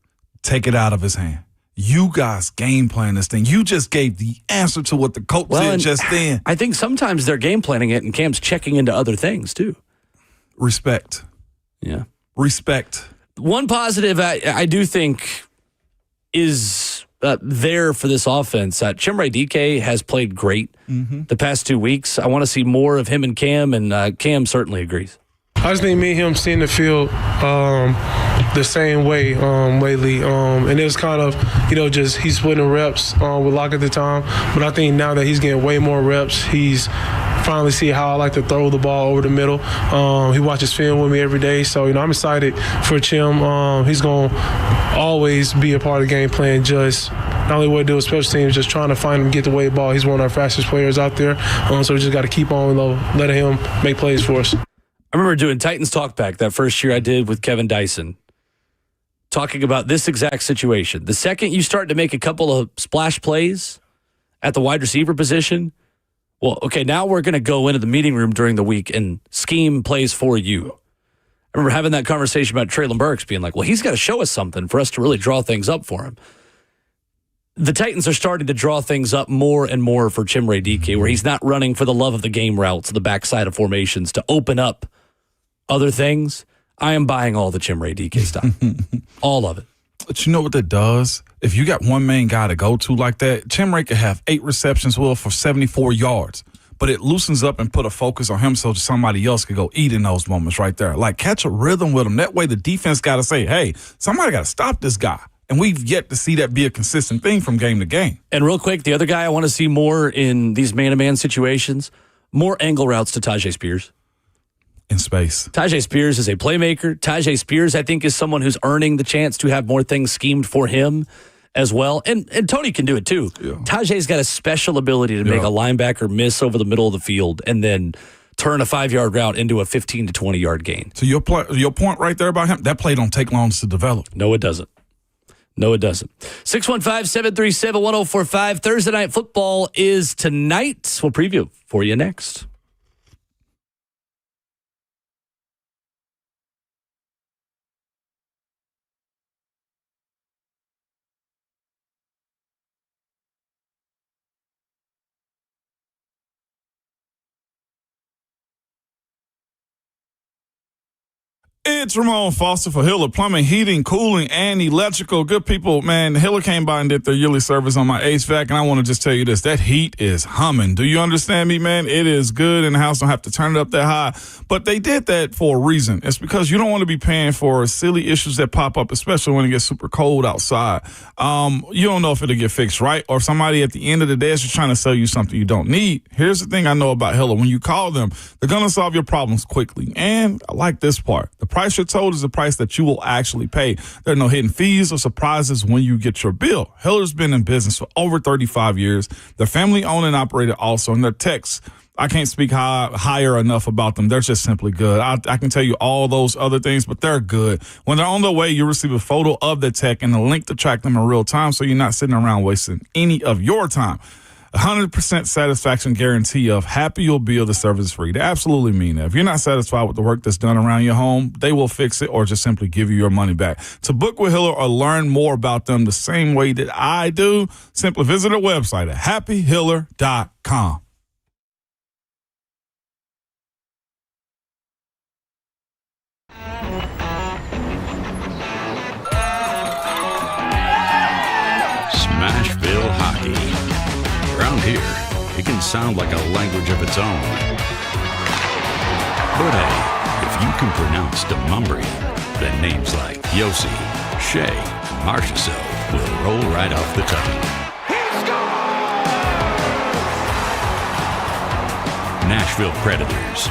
Speaker 3: Take it out of his hand. You guys game plan this thing. You just gave the answer to what the coach did just then.
Speaker 2: I think sometimes they're game planning it and Cam's checking into other things too.
Speaker 3: Respect.
Speaker 2: Yeah.
Speaker 3: Respect.
Speaker 2: One positive I do think is there for this offense. Chimere DK has played great the past 2 weeks. I want to see more of him and Cam, and Cam certainly agrees.
Speaker 5: I just think me and him seeing the field the same way lately. And it was kind of, just he's splitting reps with Locke at the time. But I think now that he's getting way more reps, he's finally see how I like to throw the ball over the middle. He watches film with me every day. So, I'm excited for Chim. He's going to always be a part of the game plan, just not only what to do with special teams, just trying to find him, get the way ball. He's one of our fastest players out there. So we just got to keep on letting him make plays for us.
Speaker 2: I remember doing Titans Talk Back that first year I did with Kevin Dyson, talking about this exact situation. The second you start to make a couple of splash plays at the wide receiver position, well, okay, now we're going to go into the meeting room during the week and scheme plays for you. I remember having that conversation about Treylon Burks being like, well, he's got to show us something for us to really draw things up for him. the Titans are starting to draw things up more and more for Chimere Dike, where he's not running for the love of the game routes, the backside of formations to open up other things. I am buying all the Chimere Dike stuff. All of it.
Speaker 3: But you know what that does? If you got one main guy to go to like that, Chimere could have 8 receptions for 74 yards. But it loosens up and put a focus on him so somebody else could go eat in those moments right there. Like, catch a rhythm with him. That way the defense got to say, hey, somebody got to stop this guy. And we've yet to see that be a consistent thing from game to game.
Speaker 2: And real quick, the other guy I want to see more in these man-to-man situations, more angle routes to Tajay Spears.
Speaker 3: In space.
Speaker 2: Tajay Spears is a playmaker. Tajay Spears, I think, is someone who's earning the chance to have more things schemed for him as well. And Tony can do it too. Yeah. Tajay's got a special ability to make a linebacker miss over the middle of the field and then turn a 5-yard route into a 15 to 20-yard gain.
Speaker 3: So your point right there about him, that play don't take long to develop.
Speaker 2: No, it doesn't. No, it doesn't. 615-737-1045. Thursday Night Football is tonight. We'll preview for you next.
Speaker 3: It's Ramon Foster for Hiller Plumbing, Heating, Cooling, and Electrical. Good people, man, Hiller came by and did their yearly service on my HVAC, and I want to just tell you this. That heat is humming. Do you understand me, man? It is good, and the house don't have to turn it up that high. But they did that for a reason. It's because you don't want to be paying for silly issues that pop up, especially when it gets super cold outside. You don't know if it'll get fixed right, or if somebody at the end of the day is just trying to sell you something you don't need. Here's the thing I know about Hiller. When you call them, they're going to solve your problems quickly. And I like this part. The price you're told is the price that you will actually pay. There are no hidden fees or surprises when you get your bill. Hiller's been in business for over 35 years. They're family owned and operated also, and their techs, I can't speak higher enough about them. They're just simply good. I can tell you all those other things, but they're good. When they're on their way, you receive a photo of the tech and a link to track them in real time so you're not sitting around wasting any of your time. 100% satisfaction guarantee of happy you'll be, the service is free. They absolutely mean that. If you're not satisfied with the work that's done around your home, they will fix it or just simply give you your money back. To book with Hiller or learn more about them the same way that I do, simply visit their website at happyhiller.com.
Speaker 6: Smashville hockey. Around here, it can sound like a language of its own. But hey, if you can pronounce Demumbrian, then names like Yossi, Shea, and Marchessault will roll right off the tongue. Nashville Predators,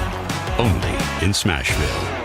Speaker 6: only in Smashville.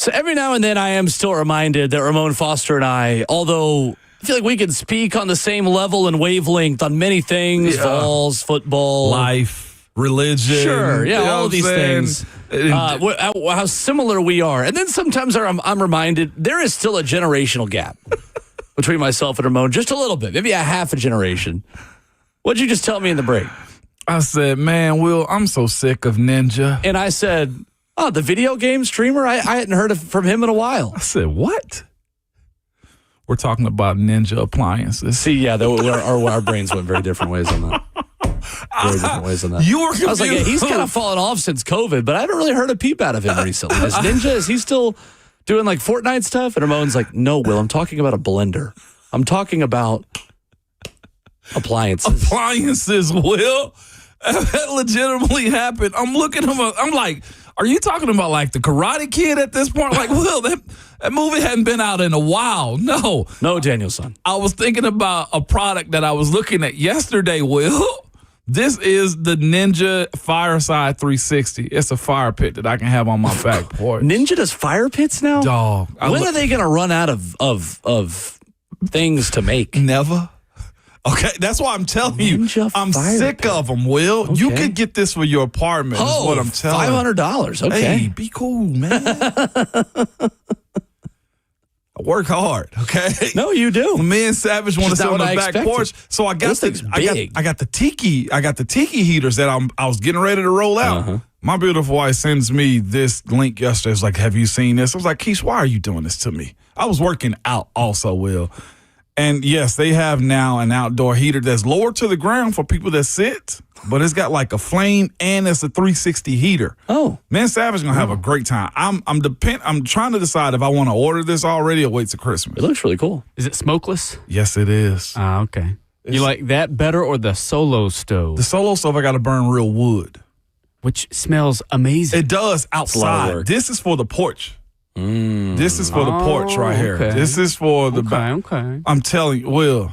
Speaker 2: So every now and then I am still reminded that Ramon Foster and I, although I feel like we can speak on the same level and wavelength on many things, balls, football,
Speaker 3: life, religion.
Speaker 2: Sure, yeah,
Speaker 3: you know
Speaker 2: all of these things. How similar we are. And then sometimes I'm reminded there is still a generational gap between myself and Ramon, just a little bit, maybe a half a generation. What'd you just tell me in the break?
Speaker 3: I said, man, Will, I'm so sick of Ninja.
Speaker 2: And I said, oh, the video game streamer? I hadn't heard from him in a while.
Speaker 3: I said, what? We're talking about Ninja appliances.
Speaker 2: See, yeah, our brains went very different ways on that. Very different ways on that.
Speaker 3: You were confused.
Speaker 2: I was like, yeah, he's kind of fallen off since COVID, but I haven't really heard a peep out of him recently. Is Ninja, is he still doing like Fortnite stuff? And Ramon's like, no, Will, I'm talking about a blender. I'm talking about appliances.
Speaker 3: Appliances, Will. That legitimately happened. I'm looking him up. I'm like, are you talking about like the Karate Kid at this point? Like, Will, that movie hadn't been out in a while. No,
Speaker 2: Danielson.
Speaker 3: I was thinking about a product that I was looking at yesterday, Will. This is the Ninja Fireside 360. It's a fire pit that I can have on my back porch.
Speaker 2: Ninja does fire pits now?
Speaker 3: Dog.
Speaker 2: When are they going to run out of things to make?
Speaker 3: Never. Okay, that's why I'm telling you. I'm sick of them, Will. Okay. You could get this for your apartment, is what I'm telling you.
Speaker 2: $500. Okay.
Speaker 3: Hey, be cool, man. I work hard, okay?
Speaker 2: No, you do.
Speaker 3: Me and Savage want to sit on the back porch. So I got the tiki heaters that I was getting ready to roll out. Uh-huh. My beautiful wife sends me this link yesterday. It's like, have you seen this? I was like, Keish, why are you doing this to me? I was working out also, Will. And yes, they have now an outdoor heater that's lower to the ground for people that sit, but it's got like a flame and it's a 360 heater.
Speaker 2: Oh,
Speaker 3: man, Savage gonna have a great time. I'm trying to decide if I want to order this already or wait till Christmas.
Speaker 2: It looks really cool.
Speaker 1: Is it smokeless?
Speaker 3: Yes, it is.
Speaker 1: Okay. You like that better or the Solo stove?
Speaker 3: The Solo stove, I got to burn real wood,
Speaker 1: which smells amazing.
Speaker 3: It does outside. This is for the porch. This is for the porch right here.
Speaker 1: Okay.
Speaker 3: This is for the back.
Speaker 1: Okay.
Speaker 3: I'm telling you, Will,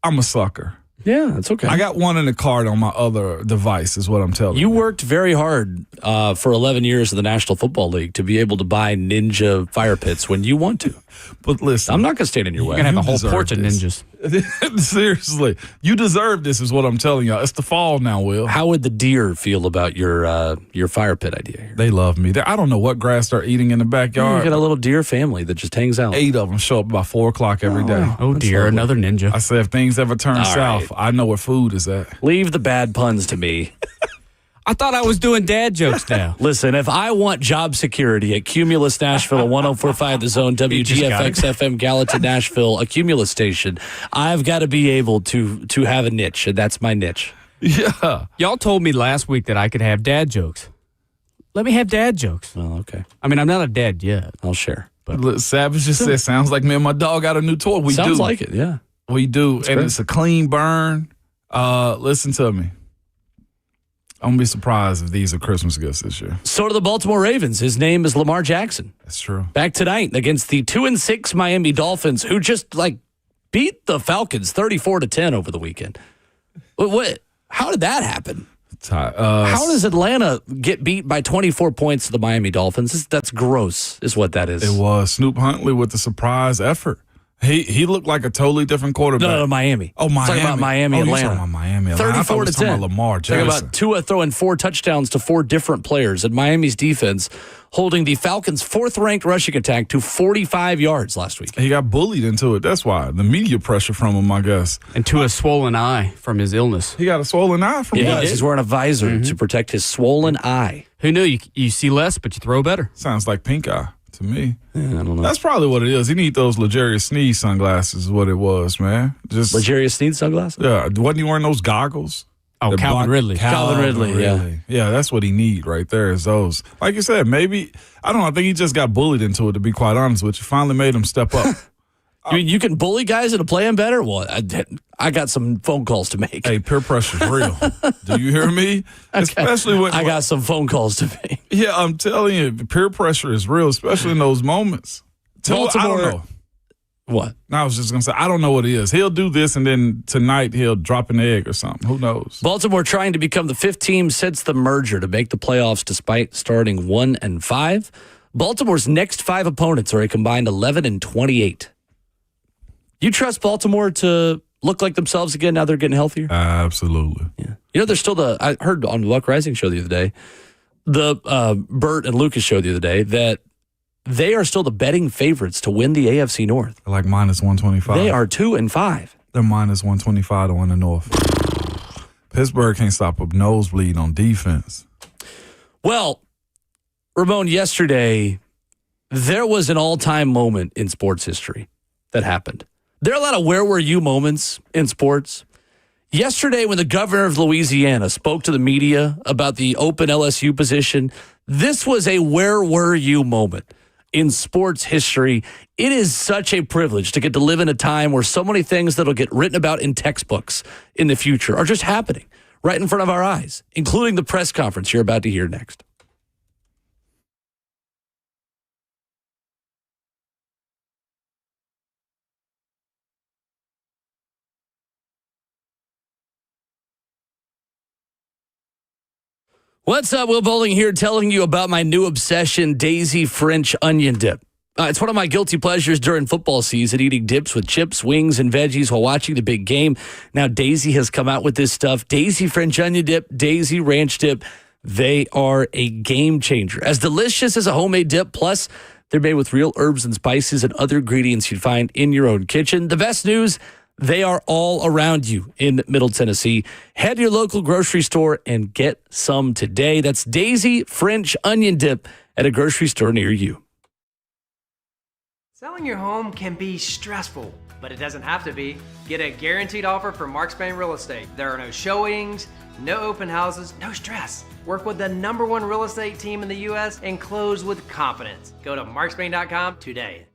Speaker 3: I'm a sucker.
Speaker 2: Yeah, that's okay.
Speaker 3: I got one in the card on my other device is what I'm telling you.
Speaker 2: You worked very hard for 11 years in the National Football League to be able to buy Ninja fire pits when you want to.
Speaker 3: But listen.
Speaker 2: I'm not going to stand in your way.
Speaker 1: You're going to have a whole porch of Ninjas.
Speaker 3: Seriously. You deserve this is what I'm telling y'all. It's the fall now, Will.
Speaker 2: How would the deer feel about your fire pit idea here?
Speaker 3: They love me. I don't know what grass they're eating in the backyard.
Speaker 2: You got a little deer family that just hangs out.
Speaker 3: 8 of them show up by 4 o'clock every day.
Speaker 1: Oh dear, another ninja.
Speaker 3: I said if things ever turn south, I know where food is at.
Speaker 2: Leave the bad puns to me.
Speaker 1: I thought I was doing dad jokes now.
Speaker 2: Listen, if I want job security at Cumulus Nashville, 104.5 The Zone, WGFX FM, Gallatin, Nashville, a Cumulus station, I've got to be able to have a niche, and that's my niche.
Speaker 3: Yeah.
Speaker 1: Y'all told me last week that I could have dad jokes. Let me have dad jokes.
Speaker 2: Oh, okay.
Speaker 1: I mean, I'm not a dad yet.
Speaker 2: I'll share.
Speaker 3: But look, Savage just said, sounds like me and my dog got a new toy. We
Speaker 2: Sounds
Speaker 3: do.
Speaker 2: like it, yeah.
Speaker 3: We do,
Speaker 2: That's
Speaker 3: and
Speaker 2: great.
Speaker 3: It's a clean burn. Listen to me. I'm going to be surprised if these are Christmas gifts this year.
Speaker 2: So do the Baltimore Ravens. His name is Lamar Jackson.
Speaker 3: That's true.
Speaker 2: Back tonight against the 2-6 Miami Dolphins, who just beat the Falcons 34-10 over the weekend. What? How did that happen? How does Atlanta get beat by 24 points to the Miami Dolphins? That's gross, is what that is.
Speaker 3: It was Snoop Huntley with the surprise effort. He looked like a totally different quarterback.
Speaker 2: No, Miami.
Speaker 3: Oh, Miami.
Speaker 2: Talking about Miami, Atlanta.
Speaker 3: You're talking about Miami, Atlanta.
Speaker 2: 34-10.
Speaker 3: Lamar Jackson.
Speaker 2: Talking about Tua throwing 4 touchdowns to 4 different players, and Miami's defense holding the Falcons' 4th-ranked rushing attack to 45 yards last week.
Speaker 3: He got bullied into it. That's why. The media pressure from him, I guess.
Speaker 1: And to a swollen eye from his illness.
Speaker 3: He got a swollen eye from
Speaker 2: Yeah,
Speaker 3: that.
Speaker 2: he's wearing a visor to protect his swollen eye.
Speaker 1: Who knew? You see less, but you throw better.
Speaker 3: Sounds like pink eye to me.
Speaker 2: Yeah, I don't know.
Speaker 3: That's probably what it is. He need those L'Jarius Sneed sunglasses is what it was, man. Just
Speaker 2: L'Jarius Sneed sunglasses?
Speaker 3: Yeah. Wasn't he wearing those goggles?
Speaker 1: Oh, Calvin Ridley.
Speaker 2: Calvin Ridley, yeah.
Speaker 3: Yeah, that's what he need right there is those. Like you said, maybe, I don't know, I think he just got bullied into it, to be quite honest with you. Finally made him step up.
Speaker 2: You mean you can bully guys into playing better? Well, I got some phone calls to make.
Speaker 3: Hey, peer pressure's real. Do you hear me?
Speaker 2: Okay.
Speaker 3: Especially when
Speaker 2: I got some phone calls to make.
Speaker 3: Yeah, I'm telling you, peer pressure is real, especially in those moments.
Speaker 2: Baltimore,
Speaker 3: I don't know.
Speaker 2: What?
Speaker 3: No, I was just going to say, I don't know what it is. He'll do this, and then tonight he'll drop an egg or something. Who knows?
Speaker 2: Baltimore trying to become the 5th team since the merger to make the playoffs despite starting 1-5. Baltimore's next 5 opponents are a combined 11-28. You trust Baltimore to look like themselves again now they're getting healthier?
Speaker 3: Absolutely.
Speaker 2: Yeah. They're still I heard on the Luck Rising show the other day, the Bert and Lucas show the other day, that they are still the betting favorites to win the AFC North.
Speaker 3: They're like -125.
Speaker 2: They are 2-5.
Speaker 3: They're -125 to win the North. Pittsburgh can't stop a nosebleed on defense.
Speaker 2: Well, Ramon, yesterday, there was an all-time moment in sports history that happened. There are a lot of where were you moments in sports. Yesterday, when the governor of Louisiana spoke to the media about the open LSU position, this was a where were you moment in sports history. It is such a privilege to get to live in a time where so many things that will get written about in textbooks in the future are just happening right in front of our eyes, including the press conference you're about to hear next. What's up, Will Bowling here, telling you about my new obsession, Daisy French Onion Dip. It's one of my guilty pleasures during football season, eating dips with chips, wings, and veggies while watching the big game. Now Daisy has come out with this stuff, Daisy French Onion Dip, Daisy Ranch Dip. They are a game changer. As delicious as a homemade dip, plus they're made with real herbs and spices and other ingredients you'd find in your own kitchen. The best news, they are all around you in Middle Tennessee. Head to your local grocery store and get some today. That's Daisy French Onion Dip at a grocery store near you.
Speaker 7: Selling your home can be stressful, but it doesn't have to be. Get a guaranteed offer from Mark Spain Real Estate. There are no showings, no open houses, no stress. Work with the #1 real estate team in the U.S. and close with confidence. Go to markspain.com today.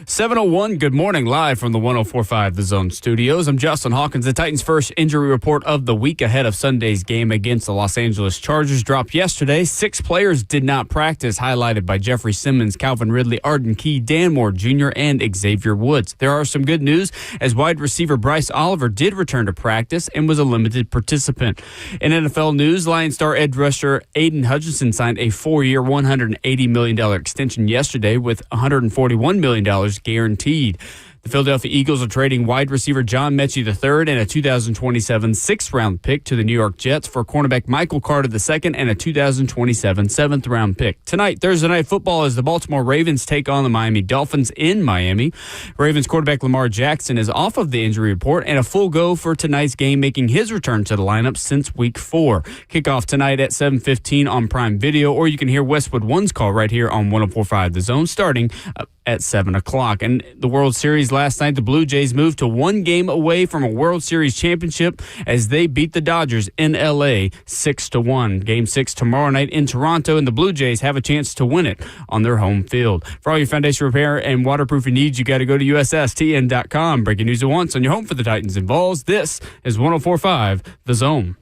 Speaker 1: 7:01, good morning, live from the 104.5 The Zone studios. I'm Justin Hawkins. The Titans' first injury report of the week ahead of Sunday's game against the Los Angeles Chargers dropped yesterday. 6 players did not practice, highlighted by Jeffrey Simmons, Calvin Ridley, Arden Key, Dan Moore Jr., and Xavier Woods. There are some good news, as wide receiver Bryce Oliver did return to practice and was a limited participant. In NFL news, Lions star edge rusher Aiden Hutchinson signed a 4-year, $180 million extension yesterday with $141 million guaranteed. The Philadelphia Eagles are trading wide receiver John Mechie III and a 2027 6th-round pick to the New York Jets for cornerback Michael Carter II and a 2027 7th-round pick. Tonight, Thursday Night Football, as the Baltimore Ravens take on the Miami Dolphins in Miami. Ravens quarterback Lamar Jackson is off of the injury report and a full go for tonight's game, making his return to the lineup since Week 4. Kickoff tonight at 7:15 on Prime Video, or you can hear Westwood One's call right here on 104.5 The Zone starting at 7 o'clock. And the World Series last night, the Blue Jays moved to 1 game away from a World Series championship as they beat the Dodgers in L.A. 6-1. Game 6 tomorrow night in Toronto, and the Blue Jays have a chance to win it on their home field. For all your foundation repair and waterproofing needs, you got to go to USSTN.com. Breaking news at once on your home for the Titans and Vols. This is 104.5 The Zone.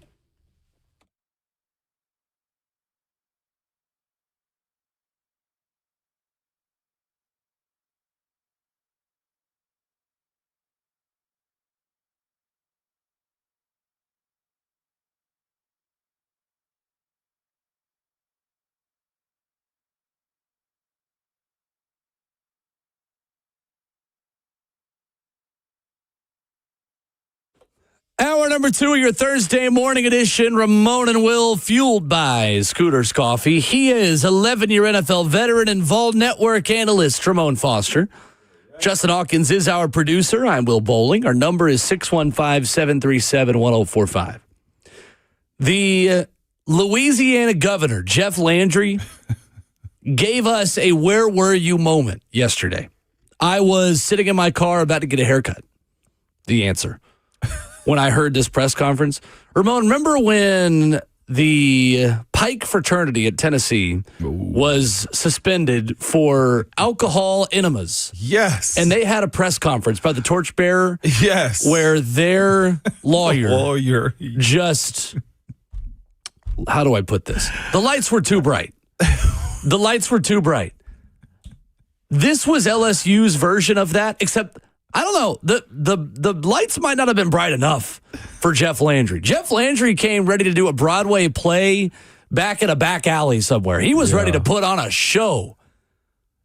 Speaker 2: Hour number 2 of your Thursday morning edition, Ramon and Will, fueled by Scooter's Coffee. He is 11-year NFL veteran and Vol Network analyst, Ramon Foster. Justin Hawkins is our producer. I'm Will Bowling. Our number is 615-737-1045. The Louisiana Governor, Jeff Landry, gave us a where were you moment yesterday. I was sitting in my car about to get a haircut. The answer. When I heard this press conference. Ramon, remember when the Pike fraternity at Tennessee was suspended for alcohol enemas?
Speaker 3: Yes.
Speaker 2: And they had a press conference by the torchbearer.
Speaker 3: Yes.
Speaker 2: Where their lawyer just, how do I put this? The lights were too bright. The lights were too bright. This was LSU's version of that, except I don't know. The lights might not have been bright enough for Jeff Landry. Jeff Landry came ready to do a Broadway play back in a back alley somewhere. He was ready to put on a show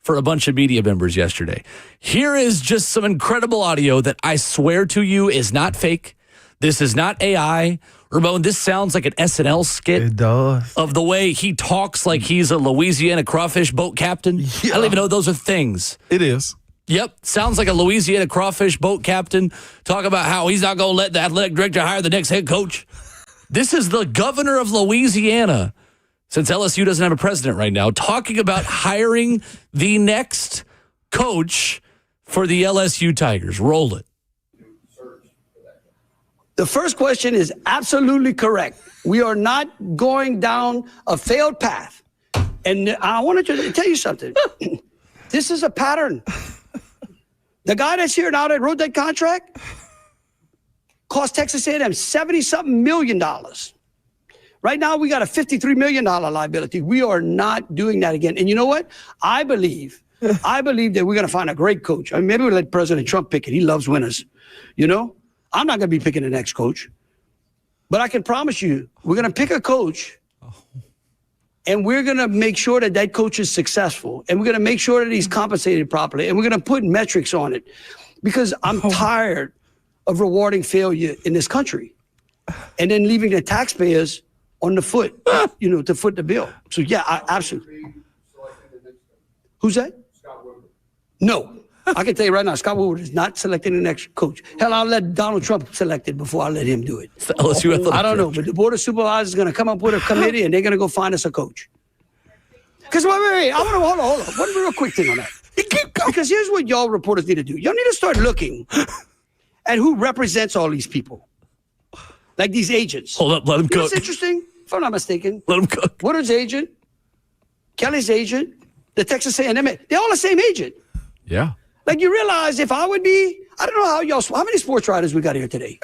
Speaker 2: for a bunch of media members yesterday. Here is just some incredible audio that I swear to you is not fake. This is not AI. Ramon, this sounds like an SNL skit.
Speaker 3: It does.
Speaker 2: Of the way he talks like he's a Louisiana crawfish boat captain. Yeah. I don't even know those are things.
Speaker 3: It is.
Speaker 2: Yep. Sounds like a Louisiana crawfish boat captain. Talk about how he's not going to let the athletic director hire the next head coach. This is the governor of Louisiana, since LSU doesn't have a president right now, talking about hiring the next coach for the LSU Tigers. Roll it.
Speaker 8: The first question is absolutely correct. We are not going down a failed path. And I wanted to tell you something. This is a pattern. The guy that's here now that wrote that contract cost Texas A&M $70-something million. Right now, we got a $53 million liability. We are not doing that again. And you know what? I believe that we're going to find a great coach. I mean, maybe we'll let President Trump pick it. He loves winners. You know? I'm not going to be picking the next coach. But I can promise you, we're going to pick a coach, and we're going to make sure that that coach is successful, and we're going to make sure that he's compensated properly, and we're going to put metrics on it, because I'm tired of rewarding failure in this country and then leaving the taxpayers on the foot, to foot the bill. So, yeah, I absolutely. Who's that? No. I can tell you right now, Scott Woodward is not selecting the next coach. Hell, I'll let Donald Trump select it before I let him do it. I don't know, but the Board of Supervisors is going to come up with a committee, and they're going to go find us a coach. Because, wait. I want to hold on. One real quick thing on that. Because here's what y'all reporters need to do. Y'all need to start looking at who represents all these people. Like these agents.
Speaker 2: Hold up, let him cook.
Speaker 8: It's interesting, if I'm not mistaken.
Speaker 2: Let him cook.
Speaker 8: Woodward's agent, Kelly's agent, the Texas A&M, they're all the same agent.
Speaker 3: Yeah.
Speaker 8: Like, you realize if I would be, I don't know how many sports writers we got here today?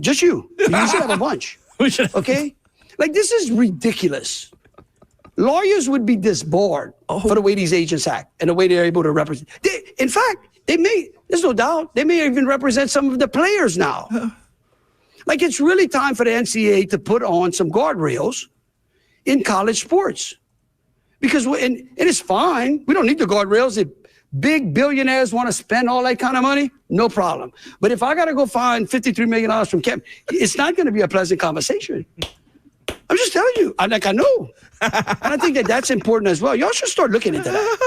Speaker 8: Just you. You should have a bunch. Okay? Like, this is ridiculous. Lawyers would be disbarred for the way these agents act and the way they're able to represent. In fact, there's no doubt, they may even represent some of the players now. Like, it's really time for the NCAA to put on some guardrails in college sports. Because, and it's fine. We don't need the guardrails. If big billionaires want to spend all that kind of money, no problem. But if I got to go find $53 million from Kemp, it's not going to be a pleasant conversation. I'm just telling you. I know. And I think that's important as well. Y'all should start looking into that.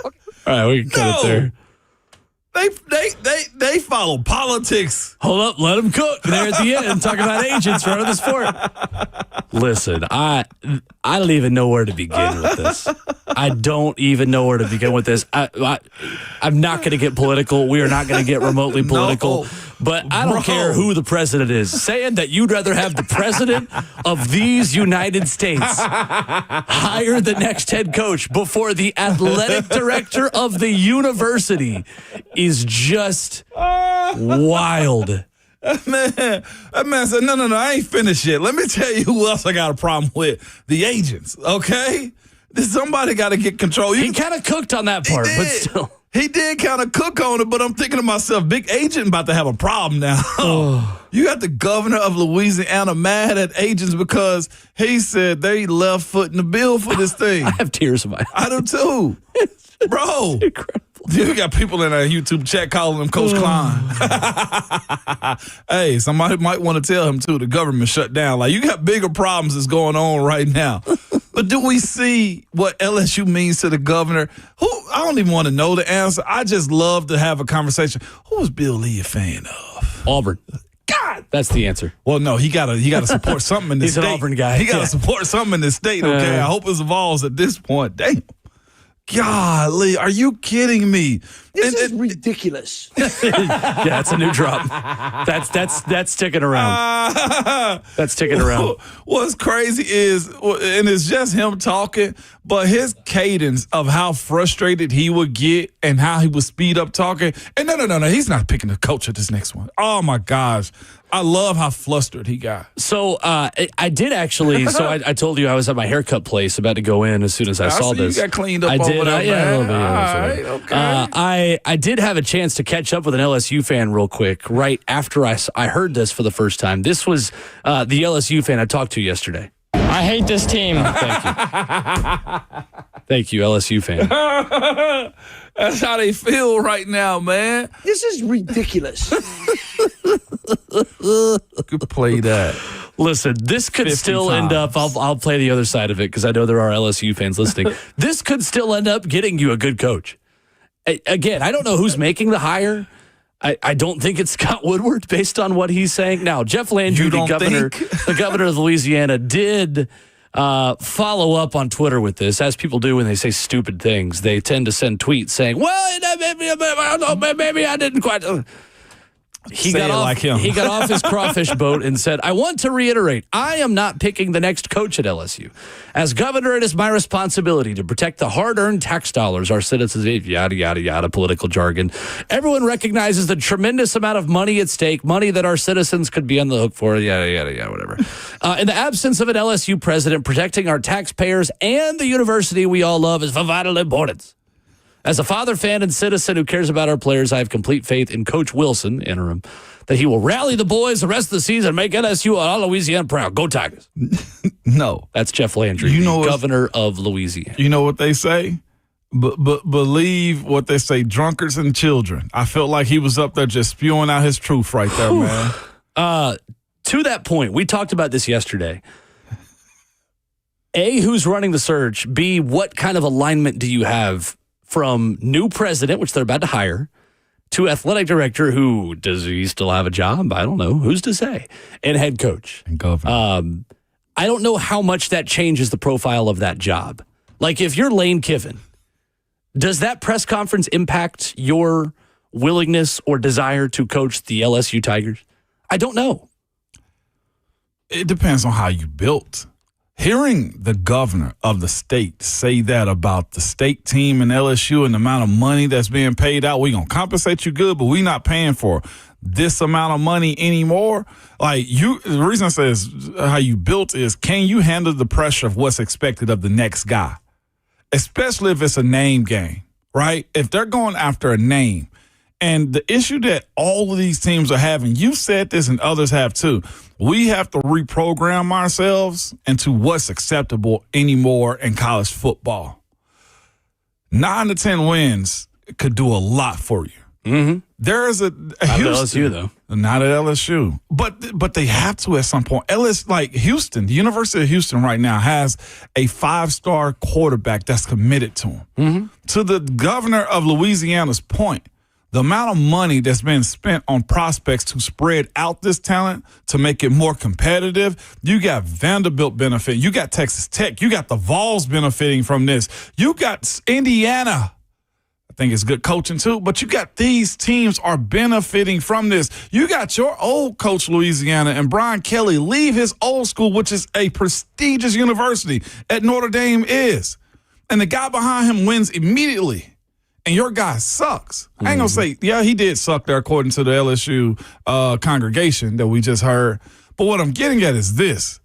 Speaker 8: Okay.
Speaker 2: All right, we can cut it there.
Speaker 3: They follow politics.
Speaker 2: Hold up, let them cook. There at the end, talking about agents running the sport. Listen, I don't even know where to begin with this. I don't even know where to begin with this. I'm not going to get political. We are not going to get remotely political. No. But I don't care who the president is. Saying that you'd rather have the president of these United States hire the next head coach before the athletic director of the university is just wild.
Speaker 3: That man said, no, I ain't finished yet. Let me tell you who else I got a problem with. The agents, okay? Somebody got to get control.
Speaker 2: He kind of cooked on that part, but still.
Speaker 3: He did kind of cook on it, but I'm thinking to myself, big agent about to have a problem now. You got the governor of Louisiana mad at agents because he said they left footing the bill for this thing.
Speaker 2: I have tears in my eyes.
Speaker 3: I do too. Bro.
Speaker 2: Incredible.
Speaker 3: You got people in our YouTube chat calling him Coach Klein. Hey, somebody might want to tell him, too, the government shut down. Like, you got bigger problems that's going on right now. But do we see what LSU means to the governor? I don't even want to know the answer. I just love to have a conversation. Who is Bill Lee a fan of?
Speaker 2: Auburn.
Speaker 3: God,
Speaker 2: that's the answer.
Speaker 3: Well, no, he gotta support something in this state.
Speaker 2: He's an Auburn guy.
Speaker 3: He gotta support something in this state. Okay, I hope it evolves at this point. Damn. Golly, are you kidding me?
Speaker 8: This is ridiculous.
Speaker 2: Yeah, that's a new drop. That's sticking around. That's sticking around.
Speaker 3: What's crazy is, and it's just him talking, but his cadence of how frustrated he would get and how he would speed up talking. And no, he's not picking the coach at this next one. Oh my gosh. I love how flustered he got.
Speaker 2: So I did actually. So I told you I was at my haircut place, about to go in as soon as I saw this.
Speaker 3: You got cleaned up. I did. There,
Speaker 2: yeah, a little bit.
Speaker 3: Yeah,
Speaker 2: all right, okay. I did have a chance to catch up with an LSU fan real quick right after I heard this for the first time. This was the LSU fan I talked to yesterday.
Speaker 9: I hate this team.
Speaker 2: Thank you. Thank you, LSU fan.
Speaker 3: That's how they feel right now, man.
Speaker 8: This is ridiculous.
Speaker 3: Could play that.
Speaker 2: Listen, this could still end up, I'll play the other side of it because I know there are LSU fans listening. This could still end up getting you a good coach. Again, I don't know who's making the hire. I don't think it's Scott Woodward based on what he's saying. Now, Jeff Landry, the governor of Louisiana, did follow up on Twitter with this, as people do when they say stupid things. They tend to send tweets saying, well, maybe I didn't quite. He got off his crawfish boat and said, I want to reiterate, I am not picking the next coach at LSU. As governor, it is my responsibility to protect the hard-earned tax dollars our citizens, yada, yada, yada, political jargon. Everyone recognizes the tremendous amount of money at stake, money that our citizens could be on the hook for, yada, yada, yada, whatever. In the absence of an LSU president, protecting our taxpayers and the university we all love is of vital importance. As a father, fan, and citizen who cares about our players, I have complete faith in Coach Wilson, interim, that he will rally the boys the rest of the season and make LSU and all Louisiana proud. Go Tigers.
Speaker 3: No.
Speaker 2: That's Jeff Landry, governor of Louisiana.
Speaker 3: You know what they say? But believe what they say, drunkards and children. I felt like he was up there just spewing out his truth right there, man.
Speaker 2: To that point, we talked about this yesterday. A, who's running the search? B, what kind of alignment do you have from new president, which they're about to hire, to athletic director, who does he still have a job? I don't know. Who's to say? And head coach.
Speaker 3: And governor.
Speaker 2: I don't know how much that changes the profile of that job. Like, if you're Lane Kiffin, does that press conference impact your willingness or desire to coach the LSU Tigers? I don't know.
Speaker 3: It depends on how you built. Hearing the governor of the state say that about the state team and LSU and the amount of money that's being paid out, we're going to compensate you good, but we're not paying for this amount of money anymore. The reason I say is how you built is, can you handle the pressure of what's expected of the next guy? Especially if it's a name game, right? If they're going after a name. And the issue that all of these teams are having, you said this and others have too, we have to reprogram ourselves into what's acceptable anymore in college football. 9 to 10 wins could do a lot for you.
Speaker 2: Mm-hmm.
Speaker 3: There is a
Speaker 2: not at LSU, though.
Speaker 3: Not at LSU. But they have to at some point. Houston, the University of Houston right now has a 5-star quarterback that's committed to him.
Speaker 2: Mm-hmm.
Speaker 3: To the governor of Louisiana's point, the amount of money that's been spent on prospects to spread out this talent to make it more competitive, you got Vanderbilt benefiting. You got Texas Tech. You got the Vols benefiting from this. You got Indiana. I think it's good coaching too, but you got these teams are benefiting from this. You got your old coach, Louisiana, and Brian Kelly leave his old school, which is a prestigious university at Notre Dame is. And the guy behind him wins immediately. And your guy sucks. I ain't going to say, yeah, he did suck there according to the LSU congregation that we just heard. But what I'm getting at is this.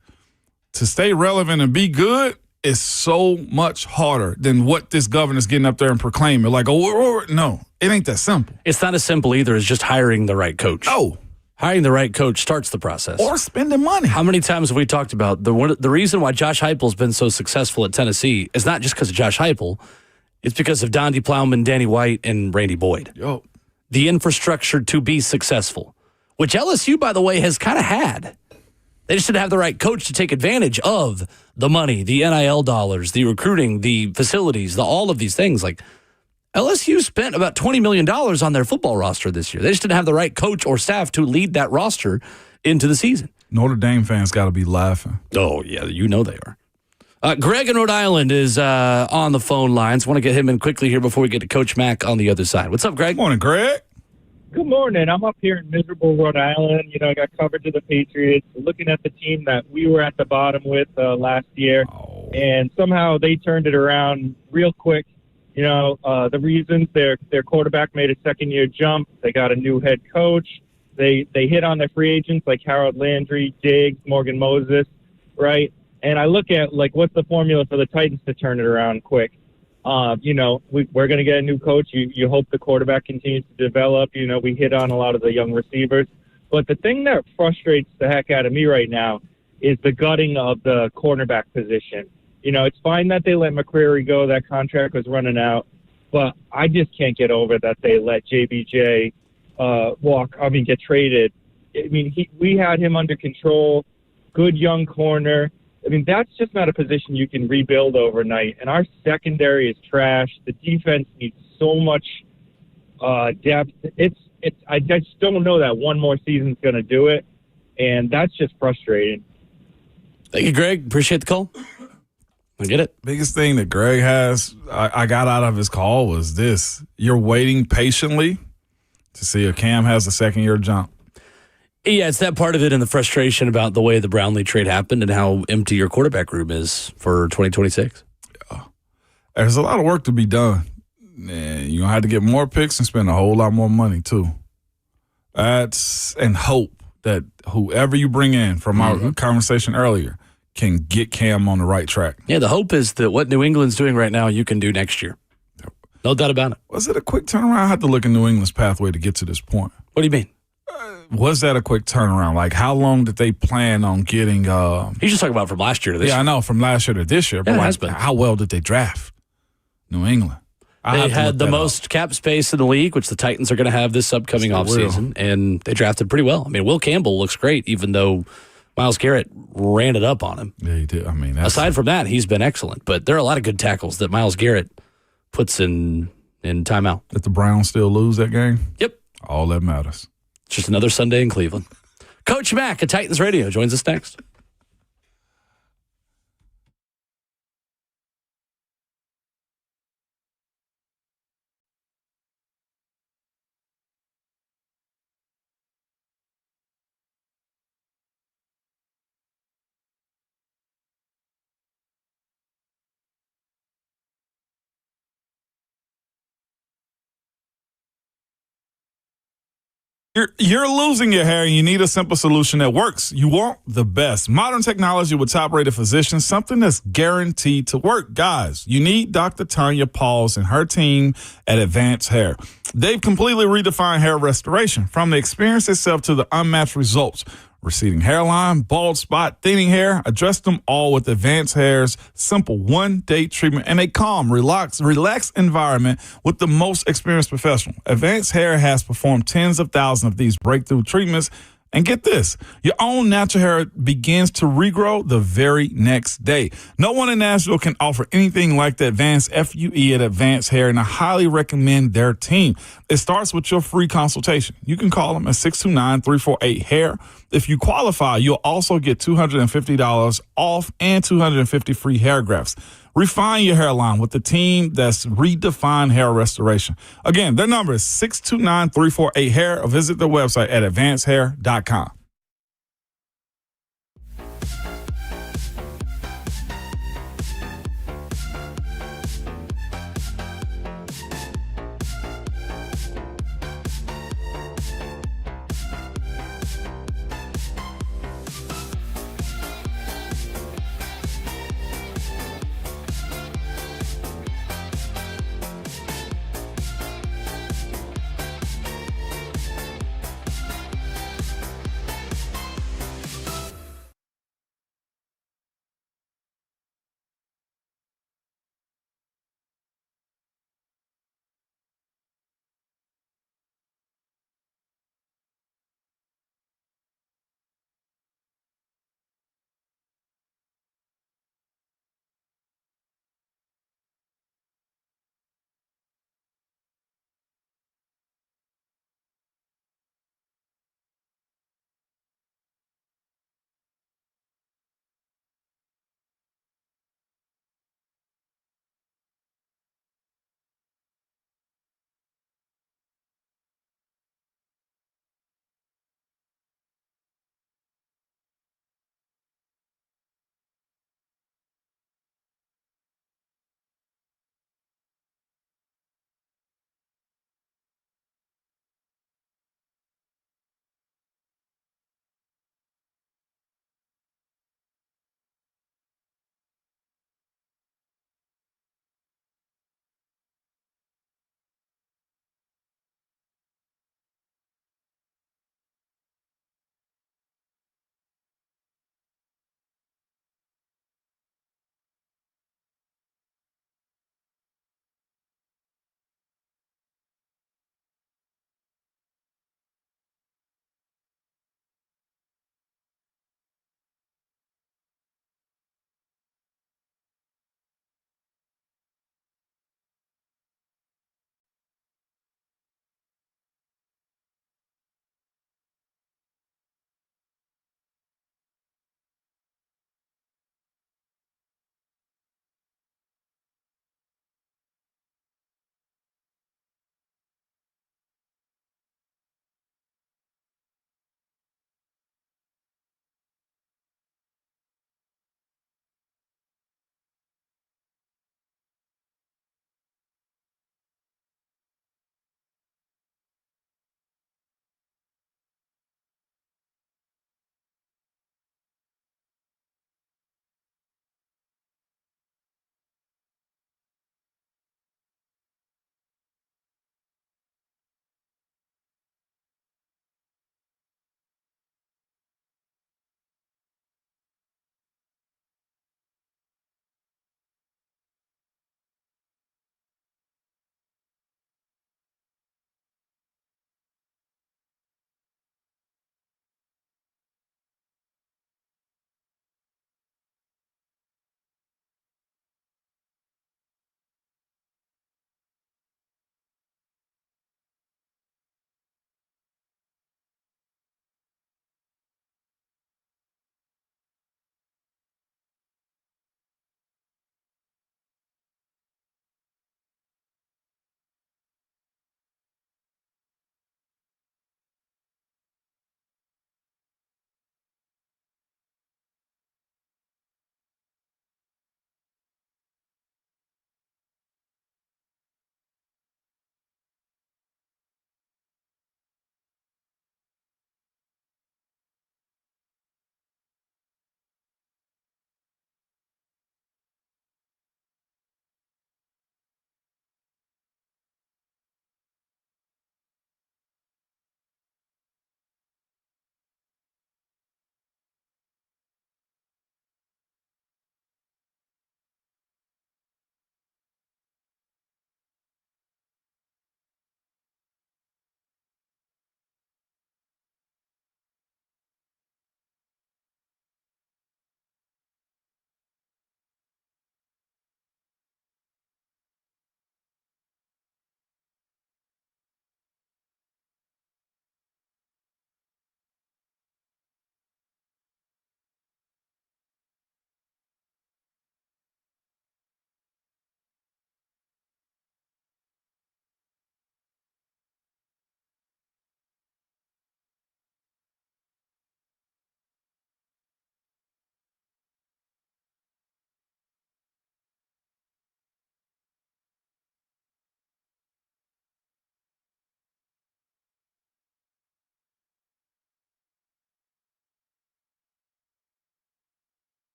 Speaker 3: To stay relevant and be good is so much harder than what this governor's getting up there and proclaiming. No, it ain't that simple.
Speaker 2: It's not as simple either as just hiring the right coach.
Speaker 3: No.
Speaker 2: Hiring the right coach starts the process.
Speaker 3: Or spending money.
Speaker 2: How many times have we talked about the reason why Josh Heupel's been so successful at Tennessee is not just because of Josh Heupel. It's because of Donde Plowman, Danny White, and Randy Boyd.
Speaker 3: Yo.
Speaker 2: The infrastructure to be successful, which LSU, by the way, has kind of had. They just didn't have the right coach to take advantage of the money, the NIL dollars, the recruiting, the facilities, all of these things. Like LSU spent about $20 million on their football roster this year. They just didn't have the right coach or staff to lead that roster into the season.
Speaker 3: Notre Dame fans got to be laughing.
Speaker 2: Oh, yeah, you know they are. Greg in Rhode Island is on the phone lines. Want to get him in quickly here before we get to Coach Mack on the other side. What's up, Greg?
Speaker 3: Morning, Greg.
Speaker 9: Good morning. I'm up here in miserable Rhode Island. I got coverage of the Patriots, looking at the team that we were at the bottom with last year, and somehow they turned it around real quick. The reasons their quarterback made a second-year jump. They got a new head coach. They hit on their free agents like Harold Landry, Diggs, Morgan Moses, right? And I look at, what's the formula for the Titans to turn it around quick? We're going to get a new coach. You hope the quarterback continues to develop. We hit on a lot of the young receivers. But the thing that frustrates the heck out of me right now is the gutting of the cornerback position. It's fine that they let McCreary go. That contract was running out. But I just can't get over that they let JBJ get traded. We had him under control, good young corner. That's just not a position you can rebuild overnight. And our secondary is trash. The defense needs so much depth. I just don't know that one more season's going to do it. And that's just frustrating.
Speaker 2: Thank you, Greg. Appreciate the call. I get it.
Speaker 3: Biggest thing that Greg has, I got out of his call was this. You're waiting patiently to see if Cam has a second-year jump.
Speaker 2: Yeah, it's that part of it and the frustration about the way the Brownlee trade happened and how empty your quarterback room is for 2026.
Speaker 3: Yeah. There's a lot of work to be done. And you're going to have to get more picks and spend a whole lot more money, too. And hope that whoever you bring in from our conversation earlier can get Cam on the right track.
Speaker 2: Yeah, the hope is that what New England's doing right now, you can do next year. No doubt about it.
Speaker 3: Was it a quick turnaround? I had to look at New England's pathway to get to this point.
Speaker 2: What do you mean?
Speaker 3: Was that a quick turnaround? How long did they plan on getting?
Speaker 2: He's just talking about from last year to this year.
Speaker 3: Yeah, I know, from last year to this year. But
Speaker 2: it has been.
Speaker 3: How well did they draft New England?
Speaker 2: They had the most cap space in the league, which the Titans are going to have this upcoming offseason, and they drafted pretty well. Will Campbell looks great, even though Myles Garrett ran it up on him.
Speaker 3: Yeah, he did.
Speaker 2: Aside from that, he's been excellent. But there are a lot of good tackles that Myles Garrett puts in timeout.
Speaker 3: Did the Browns still lose that game?
Speaker 2: Yep.
Speaker 3: All that matters.
Speaker 2: It's just another Sunday in Cleveland. Coach Mack at Titans Radio joins us next.
Speaker 3: You're losing your hair and you need a simple solution that works. You want the best. Modern technology with top-rated physicians, something that's guaranteed to work. Guys, you need Dr. Tanya Pauls and her team at Advanced Hair. They've completely redefined hair restoration, from the experience itself to the unmatched results. Receding hairline, bald spot, thinning hair, address them all with Advanced Hair's simple one-day treatment and a calm, relaxed environment with the most experienced professional. Advanced Hair has performed tens of thousands of these breakthrough treatments. And get this, your own natural hair begins to regrow the very next day. No one in Nashville can offer anything like the Advanced FUE at Advanced Hair, and I highly recommend their team. It starts with your free consultation. You can call them at 629-348-HAIR. If you qualify, you'll also get $250 off and 250 free hair grafts. Refine your hairline with the team that's redefined hair restoration. Again, their number is 629-348-HAIR or visit their website at advancedhair.com.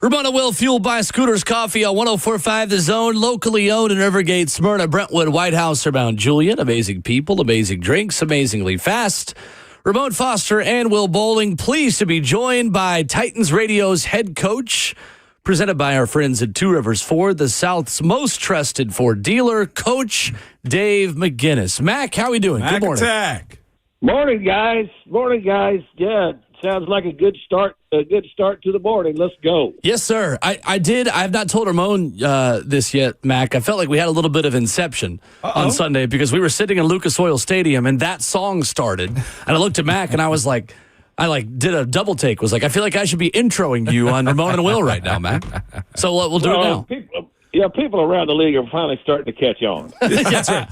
Speaker 2: Ramona Will, fueled by Scooters Coffee on 104.5 The Zone, locally owned in Rivergate, Smyrna, Brentwood, White House, or Mount Juliet. Amazing people, amazing drinks, amazingly fast. Ramon Foster and Will Bowling, pleased to be joined by Titans Radio's head coach, presented by our friends at Two Rivers Ford, the South's most trusted Ford dealer, Coach Dave McGinnis. Mack, how are we doing?
Speaker 3: Mack
Speaker 2: Good morning.
Speaker 3: Attack.
Speaker 10: Morning, guys. Morning, guys. Yeah, sounds like a good start. A good start to the morning. Let's go.
Speaker 2: Yes, sir. I have not told Ramon this yet, Mac. I felt like we had a little bit of inception on Sunday because we were sitting in Lucas Oil Stadium and that song started. And I looked at Mac and I was like, did a double take. Was like, I feel like I should be introing you on Ramon and Will right now, Mac. So we'll do it now.
Speaker 10: People around the league are finally starting to catch on.
Speaker 2: That's right.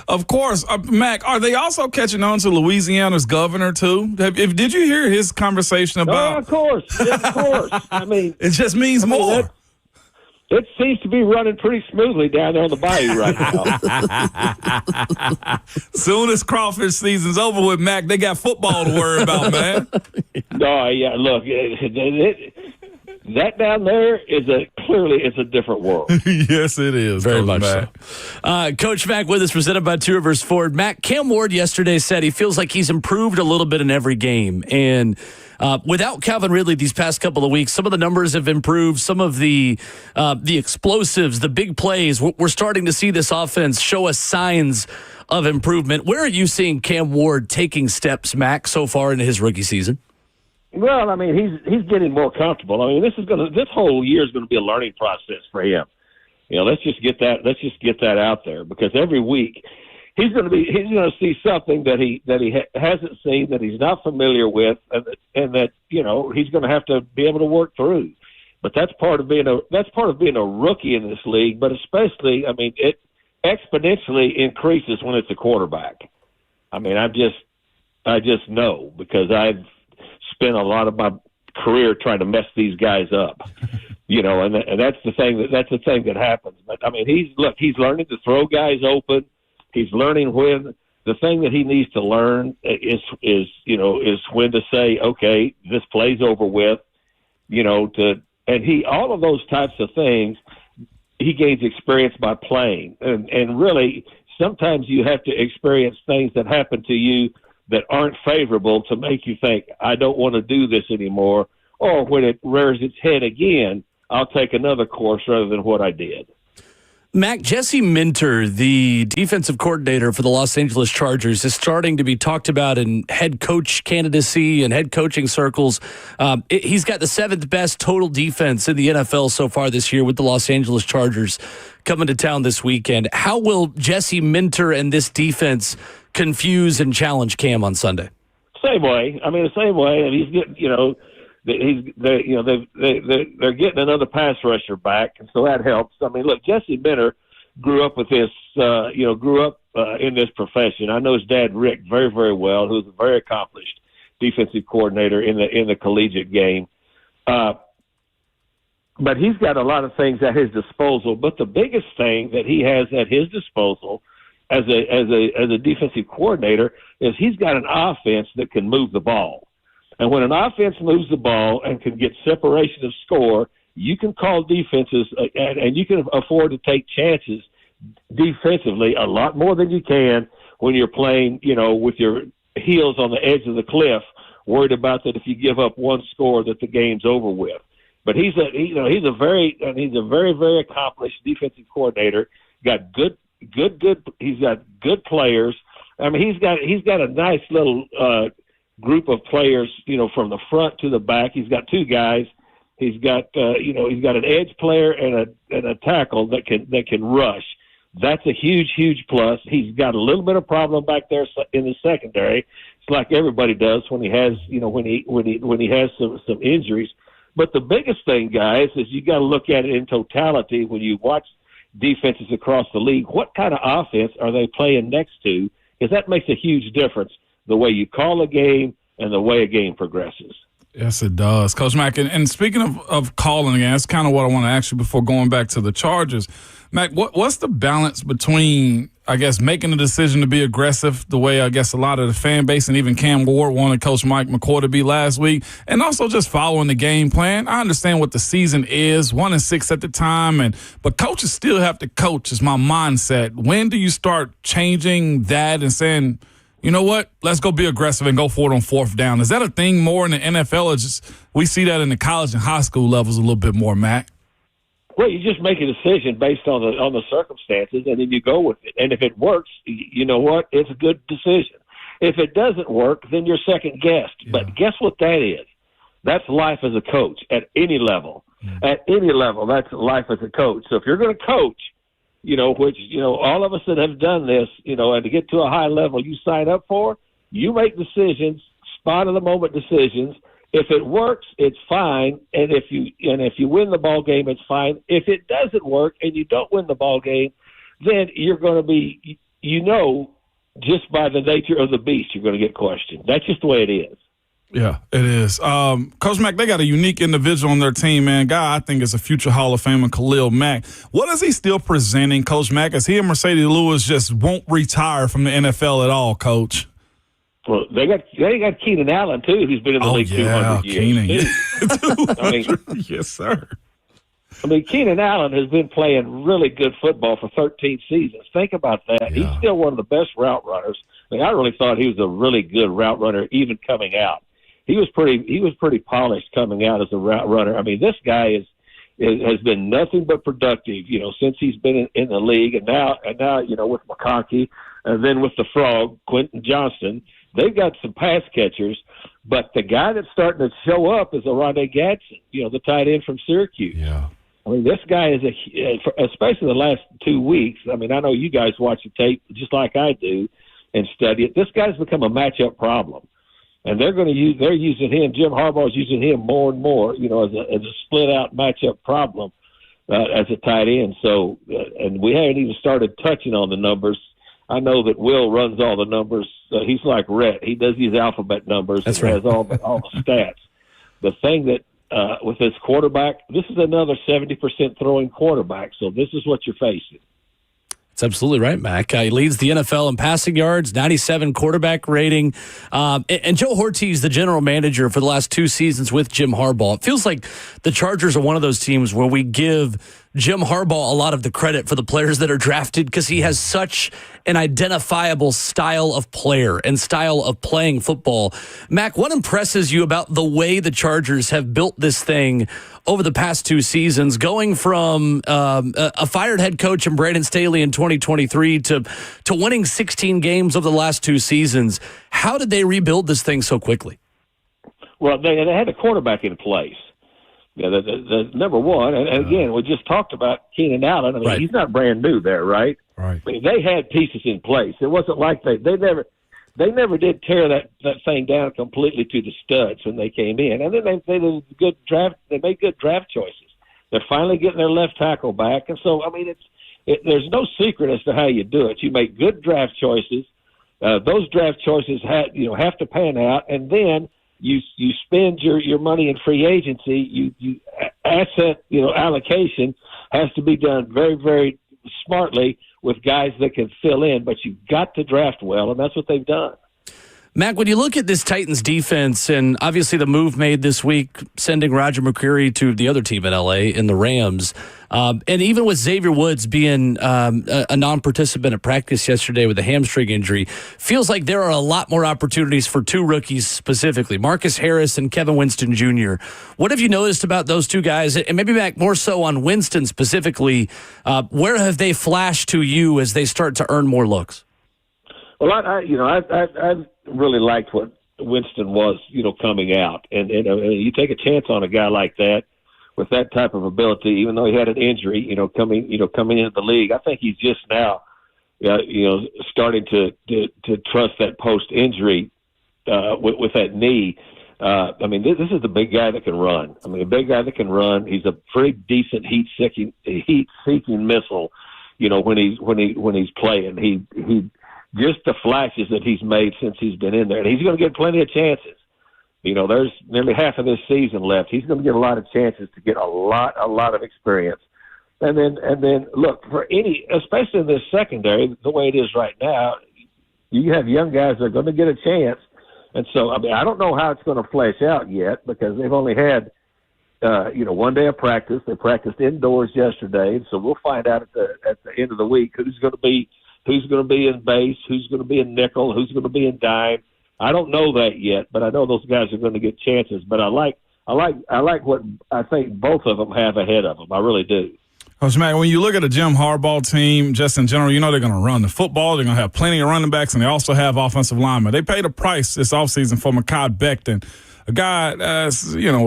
Speaker 3: Of course, Mac. Are they also catching on to Louisiana's governor too? Did you hear his conversation about?
Speaker 10: Of course, of course. I mean,
Speaker 3: it just means more.
Speaker 10: It seems to be running pretty smoothly down there on the bayou right now.
Speaker 3: Soon as crawfish season's over with, Mac, they got football to worry about, man.
Speaker 10: No, yeah. Look, that down there is clearly a different world.
Speaker 3: Yes, it is.
Speaker 2: Very much so. Coach Mack with us, presented by Two Rivers Ford. Mac, Cam Ward yesterday said he feels like he's improved a little bit in every game. And without Calvin Ridley these past couple of weeks, some of the numbers have improved. Some of the explosives, the big plays, we're starting to see this offense show us signs of improvement. Where are you seeing Cam Ward taking steps, Mac, so far in his rookie season?
Speaker 10: Well, I mean, he's getting more comfortable. I mean, this whole year is going to be a learning process for him. You know, let's just get that out there, because every week he's going to see something that he hasn't seen, that he's not familiar with, and that he's going to have to be able to work through. But that's part of being a rookie in this league. But especially, I mean, it exponentially increases when it's a quarterback. I mean, I just know, because I've spent a lot of my career trying to mess these guys up, and that's the thing that happens. But I mean, he's learning to throw guys open. He's learning when the thing that he needs to learn is when to say, okay, this play's over with, all of those types of things, he gains experience by playing. And really, sometimes you have to experience things that happen to you that aren't favorable to make you think, I don't want to do this anymore. Or when it rears its head again, I'll take another course rather than what I did.
Speaker 2: Mac, Jesse Minter, the defensive coordinator for the Los Angeles Chargers, is starting to be talked about in head coach candidacy and head coaching circles. He's got the 7th best total defense in the NFL so far this year with the Los Angeles Chargers coming to town this weekend. How will Jesse Minter and this defense confuse and challenge Cam on Sunday?
Speaker 10: Same way. I mean, the same way. And he's getting, they're getting another pass rusher back, and so that helps. I mean, look, Jesse Minter grew up with this, in this profession. I know his dad, Rick, very, very well, who's a very accomplished defensive coordinator in the collegiate game. But he's got a lot of things at his disposal. But the biggest thing that he has at his disposal as a defensive coordinator is he's got an offense that can move the ball. And when an offense moves the ball and can get separation of score, you can call defenses and you can afford to take chances defensively a lot more than you can when you're playing, with your heels on the edge of the cliff, worried about that if you give up one score that the game's over with. But he's a very, very accomplished defensive coordinator. Got good. He's got good players. I mean, he's got a nice little group of players, from the front to the back. He's got 2 guys. He's got he's got an edge player and a tackle that can rush. That's a huge plus. He's got a little bit of problem back there in the secondary. It's like everybody does when he has when he has some injuries. But the biggest thing, guys, is you got to look at it in totality when you watch defenses across the league. What kind of offense are they playing next to? Because that makes a huge difference, the way you call a game and the way a game progresses.
Speaker 3: Yes, it does. Coach Mack, and speaking of calling again, that's kind of what I want to ask you before going back to the Chargers. Mac, what's the balance between, I guess, making the decision to be aggressive the way I guess a lot of the fan base and even Cam Ward wanted Coach Mike McCoy to be last week, and also just following the game plan? I understand what the season is, 1-6 at the time, but coaches still have to coach is my mindset. When do you start changing that and saying, you know what, let's go be aggressive and go for it on fourth down? Is that a thing more in the NFL, or just we see that in the college and high school levels a little bit more, Mac?
Speaker 10: Well, you just make a decision based on the circumstances, and then you go with it. And if it works, you know what? It's a good decision. If it doesn't work, then you're second guessed. Yeah. But guess what that is? That's life as a coach at any level. At any level, that's life as a coach. So if you're going to coach, which all of us that have done this, and to get to a high level you sign up for, you make decisions, spot of the moment decisions. If it works, it's fine, and if you win the ball game, it's fine. If it doesn't work and you don't win the ball game, then you're going to be, just by the nature of the beast, you're going to get questioned. That's just the way it is.
Speaker 3: Yeah, it is. Coach Mack, they got a unique individual on their team, man. Guy I think is a future Hall of Famer, Khalil Mack. What is he still presenting, Coach Mack, as he and Mercedes Lewis just won't retire from the NFL at all, Coach?
Speaker 10: Well, they got Keenan Allen too, who's been in the league 200 years.
Speaker 3: Keenan.
Speaker 10: I mean,
Speaker 3: yes, sir.
Speaker 10: I mean, Keenan Allen has been playing really good football for 13 seasons. Think about that. Yeah. He's still one of the best route runners. I mean, I really thought he was a really good route runner, even coming out. He was pretty polished coming out as a route runner. I mean, this guy has been nothing but productive, since he's been in the league, and now, with McConkey, and then with the Frog, Quentin Johnston. They've got some pass catchers, but the guy that's starting to show up is Oronde Gadsden, the tight end from Syracuse.
Speaker 3: Yeah.
Speaker 10: I mean, this guy is especially the last 2 weeks. I mean, I know you guys watch the tape just like I do and study it. This guy's become a matchup problem, and they're using him. Jim Harbaugh's using him more and more, as a split out matchup problem as a tight end. So, and we haven't even started touching on the numbers. I know that Will runs all the numbers. He's like Rhett. He does these alphabet numbers.
Speaker 2: That's
Speaker 10: and
Speaker 2: right.
Speaker 10: Has all the stats. The thing that with this quarterback, this is another 70% throwing quarterback. So this is what you're facing.
Speaker 2: That's absolutely right, Mac. He leads the NFL in passing yards, 97 quarterback rating. And Joe Hortiz, the general manager for the last 2 seasons with Jim Harbaugh. It feels like the Chargers are one of those teams where we give Jim Harbaugh a lot of the credit for the players that are drafted because he has such an identifiable style of player and style of playing football. Mac, what impresses you about the way the Chargers have built this thing over the past 2 seasons, going from a fired head coach in Brandon Staley in 2023 to winning 16 games over the last 2 seasons? How did they rebuild this thing so quickly?
Speaker 10: Well, they had a quarterback in place. Yeah, the number one, and again, we just talked about Keenan Allen. I mean,
Speaker 2: right.
Speaker 10: He's not brand new there, right?
Speaker 3: Right.
Speaker 10: I mean, they had pieces in place. It wasn't like they never did tear that thing down completely to the studs when they came in. And then they did good draft. They made good draft choices. They're finally getting their left tackle back, and so I mean, there's no secret as to how you do it. You make good draft choices. Those draft choices have to pan out, and then you spend your money in free agency. You asset allocation has to be done very, very smartly with guys that can fill in, but you've got to draft well, and that's what they've done.
Speaker 2: Mac, when you look at this Titans defense, and obviously the move made this week, sending Roger McCreary to the other team in L.A. in the Rams, and even with Xavier Woods being a non-participant at practice yesterday with a hamstring injury, feels like there are a lot more opportunities for 2 rookies specifically, Marcus Harris and Kevin Winston Jr. What have you noticed about those 2 guys? And maybe Mac, more so on Winston specifically, where have they flashed to you as they start to earn more looks?
Speaker 10: Well, I really liked what Winston was, coming out, and you take a chance on a guy like that with that type of ability, even though he had an injury, coming into the league. I think he's just now, starting to trust that post injury with that knee. I mean, this is the big guy that can run. I mean, a big guy that can run. He's a pretty decent heat-seeking missile. When he's playing, he just the flashes that he's made since he's been in there, and he's going to get plenty of chances. There's nearly half of this season left. He's going to get a lot of chances to get a lot of experience. And then look, for any, especially in this secondary, the way it is right now, you have young guys that are going to get a chance. And so, I mean, I don't know how it's going to flesh out yet because they've only had, 1 day of practice. They practiced indoors yesterday. So we'll find out at the end of the week who's going to be in base, who's going to be in nickel, who's going to be in dime. I don't know that yet, but I know those guys are going to get chances. But I like what I think both of them have ahead of them. I really do.
Speaker 3: Coach Mack, when you look at a Jim Harbaugh team, just in general, they're going to run the football. They're going to have plenty of running backs, and they also have offensive linemen. They paid a price this offseason for Mekhi Becton, a guy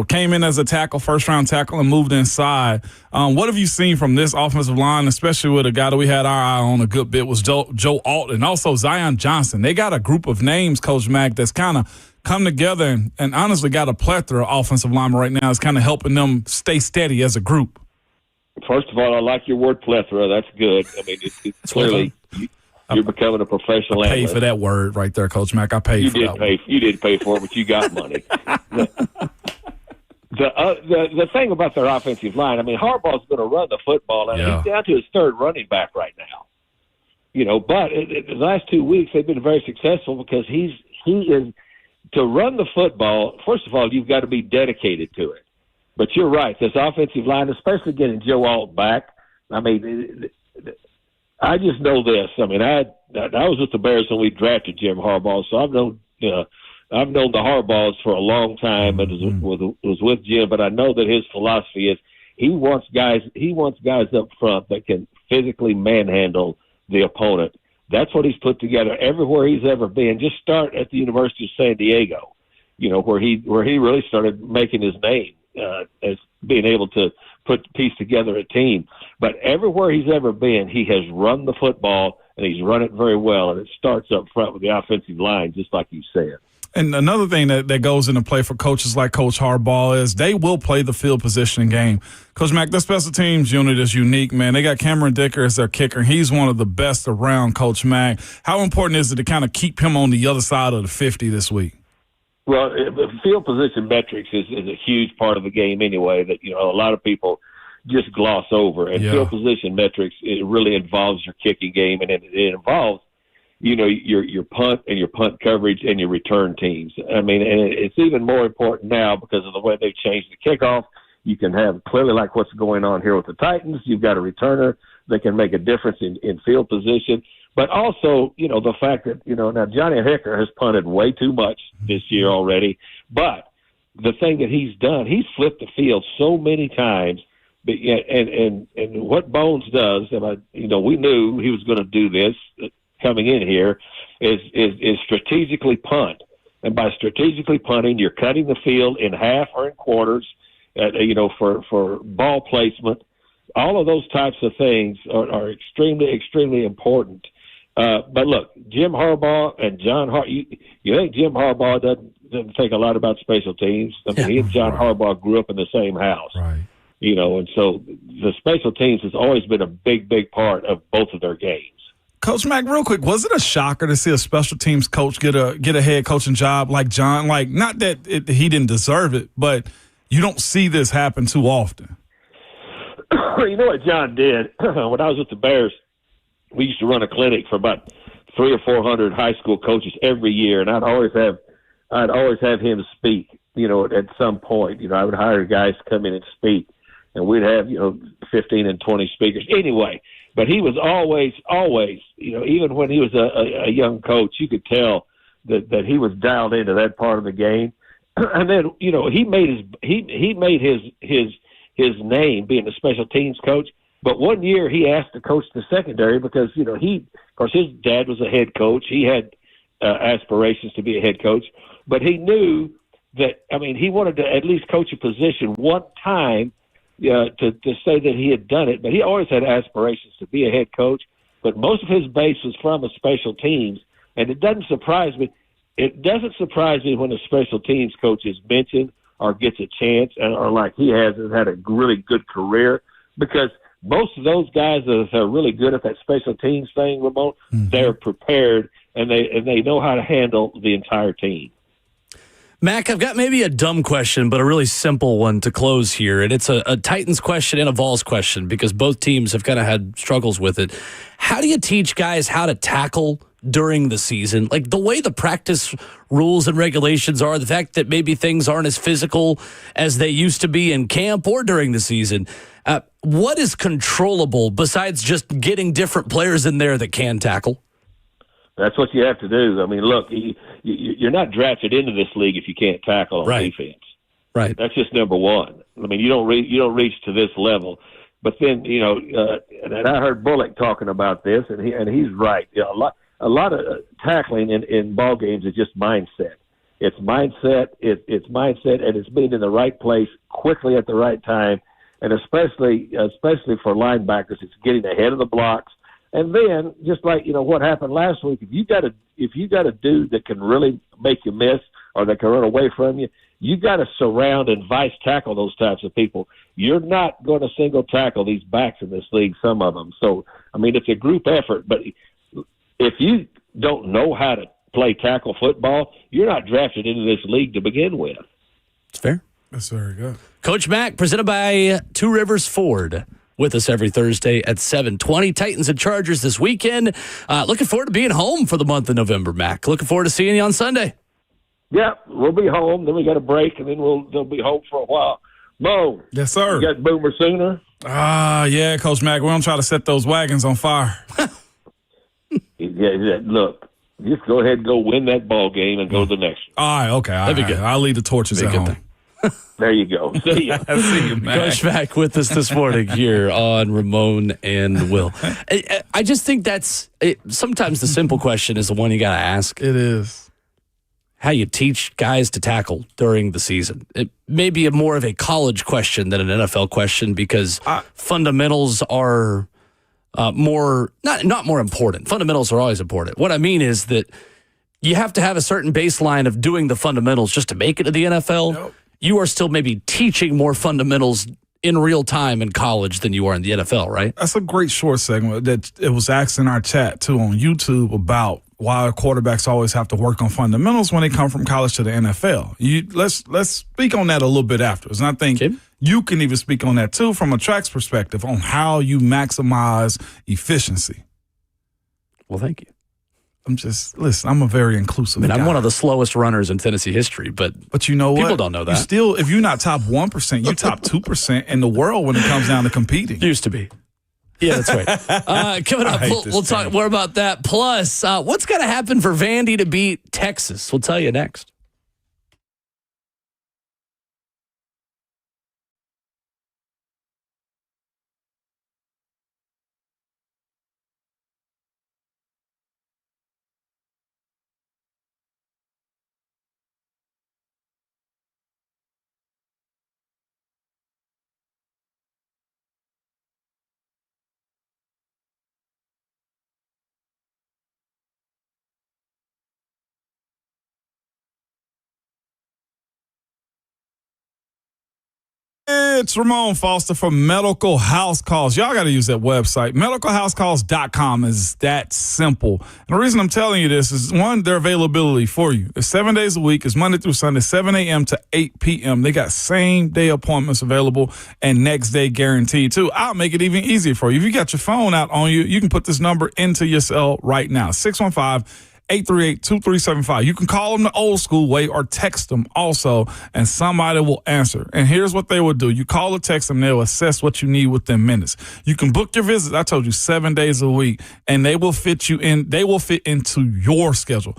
Speaker 3: came in as a tackle, first-round tackle, and moved inside. What have you seen from this offensive line, especially with a guy that we had our eye on a good bit was Joe Alton, also Zion Johnson. They got a group of names, Coach Mack, that's kind of come together and honestly got a plethora of offensive linemen right now. It's kind of helping them stay steady as a group.
Speaker 10: First of all, I like your word plethora. That's good. I mean, it's clearly you're becoming a professional
Speaker 3: I paid
Speaker 10: analyst.
Speaker 3: for that word right there, Coach Mack. I paid for that.
Speaker 10: You did pay for it, but you got money. The thing about their offensive line, I mean, Harbaugh's going to run the football, and he's down to his third running back right now. But the last 2 weeks they've been very successful because he is to run the football. First of all, you've got to be dedicated to it. But you're right. This offensive line, especially getting Joe Alt back, I mean, I just know this. I mean, I was with the Bears when we drafted Jim Harbaugh, so I've known the Harbaughs for a long time and was with Jim. But I know that his philosophy is he wants guys up front that can physically manhandle the opponent. That's what he's put together everywhere he's ever been. Just start at the University of San Diego, where he really started making his name. As being able to piece together a team. But everywhere he's ever been, he has run the football, and he's run it very well, and it starts up front with the offensive line, just like you said.
Speaker 3: And another thing that goes into play for coaches like Coach Harbaugh is they will play the field positioning game. Coach Mack, their special teams unit is unique, man. They got Cameron Dicker as their kicker. He's one of the best around, Coach Mack. How important is it to kind of keep him on the other side of the 50 this week?
Speaker 10: Well, the field position metrics is a huge part of the game anyway that, a lot of people just gloss over. And field position metrics, it really involves your kicking game, and it involves, your punt and your punt coverage and your return teams. I mean, and it's even more important now because of the way they've changed the kickoff. You can have clearly like what's going on here with the Titans. You've got a returner that can make a difference in field position. But also, the fact that, now Johnny Hecker has punted way too much this year already. But the thing that he's done, he's flipped the field so many times. And what Bones does, and we knew he was going to do this coming in here, is strategically punt. And by strategically punting, you're cutting the field in half or in quarters, for ball placement. All of those types of things are extremely, extremely important. But look, Jim Harbaugh and John you think Jim Harbaugh doesn't think a lot about special teams? I mean, he and John Harbaugh grew up in the same house.
Speaker 3: Right.
Speaker 10: And so the special teams has always been a big, big part of both of their games.
Speaker 3: Coach Mack, real quick, was it a shocker to see a special teams coach get a head coaching job like John? Like, not that he didn't deserve it, but you don't see this happen too often.
Speaker 10: You know what John did? When I was with the Bears, we used to run a clinic for about 300 or 400 high school coaches every year, and I'd always have him speak. At some point, I would hire guys to come in and speak, and we'd have 15 and 20 speakers anyway. But he was always, even when he was a young coach, you could tell that he was dialed into that part of the game. And then he made his name being a special teams coach. But one year he asked to coach the secondary because, of course, his dad was a head coach. He had aspirations to be a head coach. But he knew that, he wanted to at least coach a position one time to say that he had done it. But he always had aspirations to be a head coach. But most of his base was from a special teams. And it doesn't surprise me. It doesn't surprise me when a special teams coach is mentioned or gets a chance or like he has had a really good career because – most of those guys that are really good at that special teams thing, Ramon, they're prepared and they know how to handle the entire team.
Speaker 2: Mac, I've got maybe a dumb question, but a really simple one to close here. And it's a Titans question and a Vols question because both teams have kind of had struggles with it. How do you teach guys how to tackle during the season? Like the way the practice rules and regulations are, the fact that maybe things aren't as physical as they used to be in camp or during the season. What is controllable besides just getting different players in there that can tackle?
Speaker 10: That's what you have to do. I mean, look, you're not drafted into this league if you can't tackle on defense.
Speaker 2: Right.
Speaker 10: That's just number one. I mean, you don't reach to this level. But then, and I heard Bullock talking about this, and he's right. A lot of tackling in ball games is just mindset. It's mindset. It's mindset, and it's being in the right place quickly at the right time, and especially for linebackers, it's getting ahead of the blocks. And then, just like what happened last week, if you got a dude that can really make you miss or that can run away from you, you got to surround and vice tackle those types of people. You're not going to single tackle these backs in this league, some of them. So, I mean, it's a group effort. But if you don't know how to play tackle football, you're not drafted into this league to begin with.
Speaker 2: It's fair.
Speaker 3: That's very good.
Speaker 2: Coach Mack, presented by Two Rivers Ford, with us every Thursday at 7:20. Titans and Chargers this weekend. Looking forward to being home for the month of November, Mac. Looking forward to seeing you on Sunday.
Speaker 10: Yeah, we'll be home. Then we got a break, and then they'll be home for a while. Mo.
Speaker 3: Yes, sir.
Speaker 10: You got Boomer Sooner?
Speaker 3: Yeah, Coach Mack. We're going to try to set those wagons on fire.
Speaker 10: Yeah, look, just go ahead and go win that ball game and go to the next one.
Speaker 3: All right, okay.
Speaker 2: That'd be good.
Speaker 3: I'll leave the torches at home.
Speaker 10: There you go. See ya.
Speaker 3: See you, man.
Speaker 2: Coach Mack with us this morning here on Ramon and Will. I just think sometimes the simple question is the one you got to ask.
Speaker 3: It is.
Speaker 2: How you teach guys to tackle during the season. It may be more of a college question than an NFL question because fundamentals are not more important. Fundamentals are always important. What I mean is that you have to have a certain baseline of doing the fundamentals just to make it to the NFL. Nope. You are still maybe teaching more fundamentals in real time in college than you are in the NFL, right?
Speaker 3: That's a great short segment that it was asked in our chat, too, on YouTube about why quarterbacks always have to work on fundamentals when they come from college to the NFL. Let's speak on that a little bit afterwards. And I think you can even speak on that, too, from a track's perspective on how you maximize efficiency.
Speaker 2: Well, thank you.
Speaker 3: I'm a very inclusive guy.
Speaker 2: I'm one of the slowest runners in Tennessee history, but
Speaker 3: you know what?
Speaker 2: People don't know that.
Speaker 3: You still, if you're not top 1%, you're top 2% in the world when it comes down to competing.
Speaker 2: Used to be. Yeah, that's right. Coming up, we'll talk more about that. Plus, what's got to happen for Vandy to beat Texas? We'll tell you next.
Speaker 3: It's Ramon Foster from Medical House Calls. Y'all got to use that website. MedicalHouseCalls.com is that simple. And the reason I'm telling you this is, one, their availability for you. It's 7 days a week. It's Monday through Sunday, 7 a.m. to 8 p.m. They got same-day appointments available and next-day guaranteed, too. I'll make it even easier for you. If you got your phone out on you, you can put this number into your cell right now, 615-838-2375. You can call them the old school way or text them also, and somebody will answer. And here's what they will do. You call or text them, they'll assess what you need within minutes. You can book your visit, I told you, 7 days a week, and they will fit you in. They will fit into your schedule.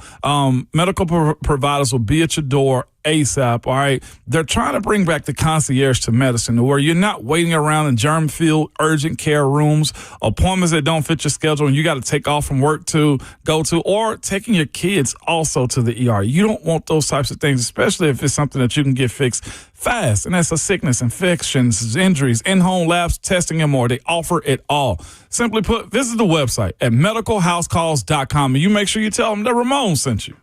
Speaker 3: Medical providers will be at your door ASAP, all right? They're trying to bring back the concierge to medicine where you're not waiting around in germ-filled urgent care rooms, appointments that don't fit your schedule, and you got to take off from work to go to, or taking your kids also to the ER. You don't want those types of things, especially if it's something that you can get fixed fast, and that's a sickness, infections, injuries, in-home labs, testing, and more. They offer it all. Simply put, visit the website at medicalhousecalls.com, and you make sure you tell them that Ramon sent you.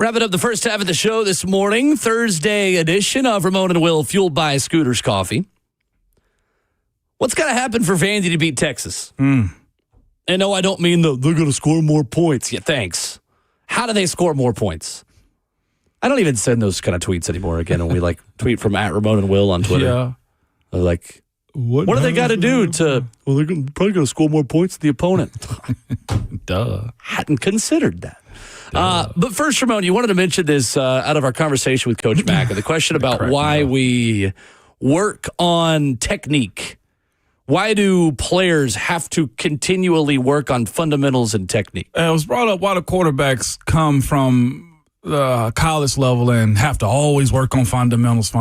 Speaker 2: Wrapping up the first half of the show this morning, Thursday edition of Ramon and Will, fueled by Scooter's Coffee. What's got to happen for Vandy to beat Texas? And no, I don't mean they're going to score more points. Yeah, thanks. How do they score more points? I don't even send those kind of tweets anymore again when we tweet from @Ramon and Will on Twitter. Yeah. What do they got to do to... Well, they're probably going to score more points than the opponent. Duh. Hadn't considered that. But first, Ramon, you wanted to mention this out of our conversation with Coach Mack, and the question about why we work on technique. Why do players have to continually work on fundamentals and technique?
Speaker 3: It was brought up why the quarterbacks come from the college level and have to always work on fundamentals.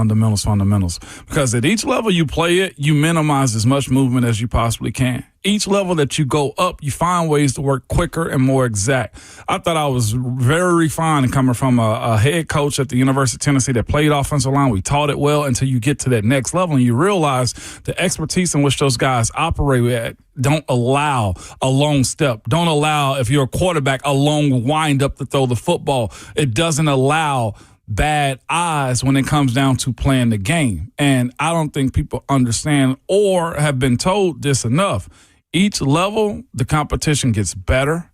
Speaker 3: Because at each level you play it, you minimize as much movement as you possibly can. Each level that you go up, you find ways to work quicker and more exact. I thought I was very refined coming from a head coach at the University of Tennessee that played offensive line. We taught it well until you get to that next level and you realize the expertise in which those guys operate at don't allow a long step. Don't allow, if you're a quarterback, a long wind up to throw the football. It doesn't allow bad eyes when it comes down to playing the game. And I don't think people understand or have been told this enough. Each level, the competition gets better.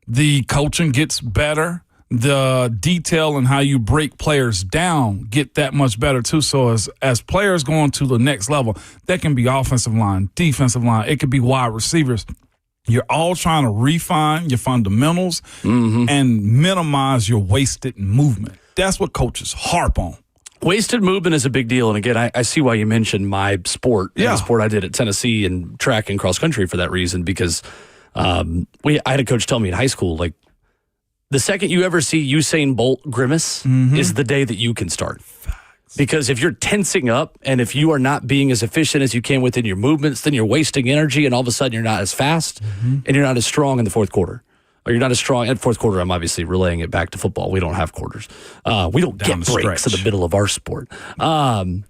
Speaker 3: The coaching gets better. The detail and how you break players down get that much better too. So as players going to the next level, that can be offensive line, defensive line. It could be wide receivers. You're all trying to refine your fundamentals and minimize your wasted movement. That's what coaches harp on.
Speaker 2: Wasted movement is a big deal. And again, I see why you mentioned my sport. Yeah. The sport I did at Tennessee and track and cross country for that reason, because I had a coach tell me in high school, the second you ever see Usain Bolt grimace is the day that you can start. Because if you're tensing up and if you are not being as efficient as you can within your movements, then you're wasting energy and all of a sudden you're not as fast and you're not as strong in the fourth quarter. Or you're not as strong at fourth quarter. I'm obviously relaying it back to football. We don't have quarters. We don't get breaks in the middle of our sport. I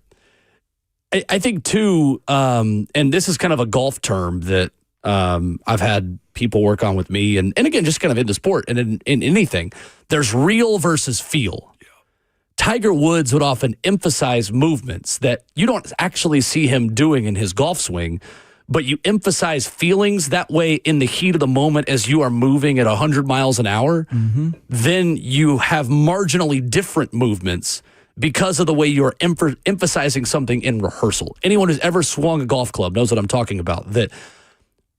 Speaker 2: think too, and this is kind of a golf term that I've had people work on with me, and again, just kind of in the sport and in anything, there's real versus feel. Yeah. Tiger Woods would often emphasize movements that you don't actually see him doing in his golf swing, but you emphasize feelings that way in the heat of the moment as you are moving at 100 miles an hour, then you have marginally different movements because of the way you're emphasizing something in rehearsal. Anyone who's ever swung a golf club knows what I'm talking about, that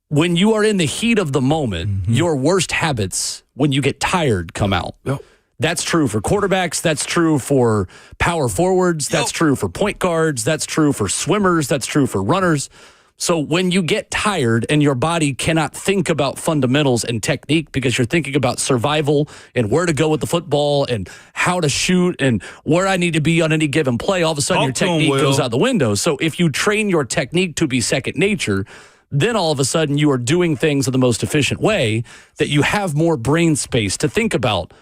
Speaker 2: when you are in the heat of the moment, your worst habits, when you get tired, come out. Yep. That's true for quarterbacks. That's true for power forwards. That's true for point guards. That's true for swimmers. That's true for runners. So when you get tired and your body cannot think about fundamentals and technique because you're thinking about survival and where to go with the football and how to shoot and where I need to be on any given play, all of a sudden your technique goes out the window. So if you train your technique to be second nature, then all of a sudden you are doing things in the most efficient way, that you have more brain space to think about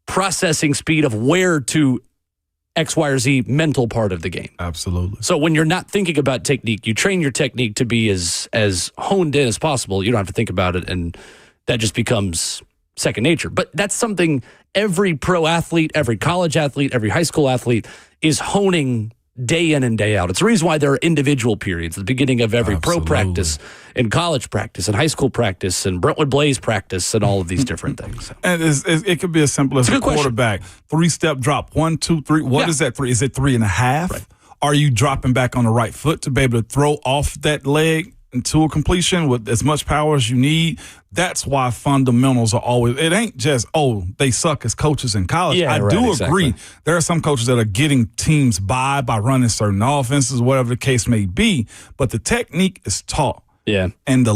Speaker 2: processing speed of where to X, Y, or Z mental part of the game.
Speaker 3: Absolutely.
Speaker 2: So when you're not thinking about technique, you train your technique to be as honed in as possible. You don't have to think about it, and that just becomes second nature. But that's something every pro athlete, every college athlete, every high school athlete is honing day in and day out. It's the reason why there are individual periods at the beginning of every pro practice and college practice and high school practice and Brentwood Blaze practice and all of these different things.
Speaker 3: And it could be as simple as a quarterback. 3-step drop. 1, 2, 3. What is that 3? Is it 3.5? Right. Are you dropping back on the right foot to be able to throw off that leg into a completion with as much power as you need? That's why fundamentals are always, it ain't just, they suck as coaches in college.
Speaker 2: Yeah,
Speaker 3: I do agree. There are some coaches that are getting teams by running certain offenses, whatever the case may be, but the technique is taught.
Speaker 2: Yeah.
Speaker 3: And the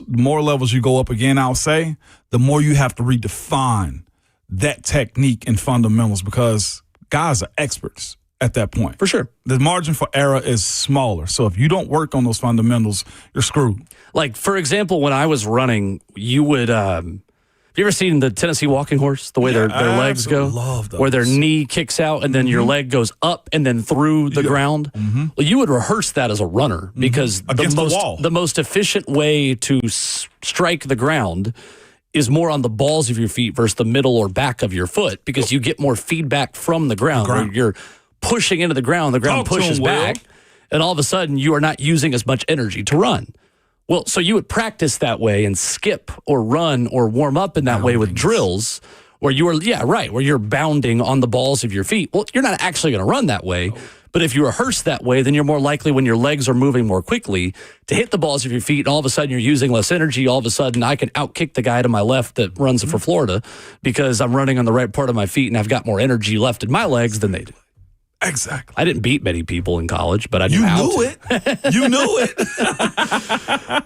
Speaker 3: more levels you go up again, I'll say, the more you have to redefine that technique and fundamentals, because guys are experts at that point.
Speaker 2: For sure.
Speaker 3: The margin for error is smaller. So if you don't work on those fundamentals, you're screwed.
Speaker 2: Like, for example, when I was running, you would, have you ever seen the Tennessee walking horse, the way their legs go?
Speaker 3: Love those.
Speaker 2: Where their knee kicks out and then your leg goes up and then through the ground? Well, you would rehearse that as a runner, because the most efficient way to strike the ground is more on the balls of your feet versus the middle or back of your foot because you get more feedback from the ground. Where you're pushing into the ground pushes back, and all of a sudden you are not using as much energy to run. Well, so you would practice that way and skip or run or warm up in that way with drills where you are, where you're bounding on the balls of your feet. Well, you're not actually going to run that way. But if you rehearse that way, then you're more likely when your legs are moving more quickly to hit the balls of your feet. And all of a sudden you're using less energy. All of a sudden I can outkick the guy to my left that runs for Florida because I'm running on the right part of my feet and I've got more energy left in my legs than they do.
Speaker 3: Exactly.
Speaker 2: I didn't beat many people in college, but I knew how
Speaker 3: to. You knew it.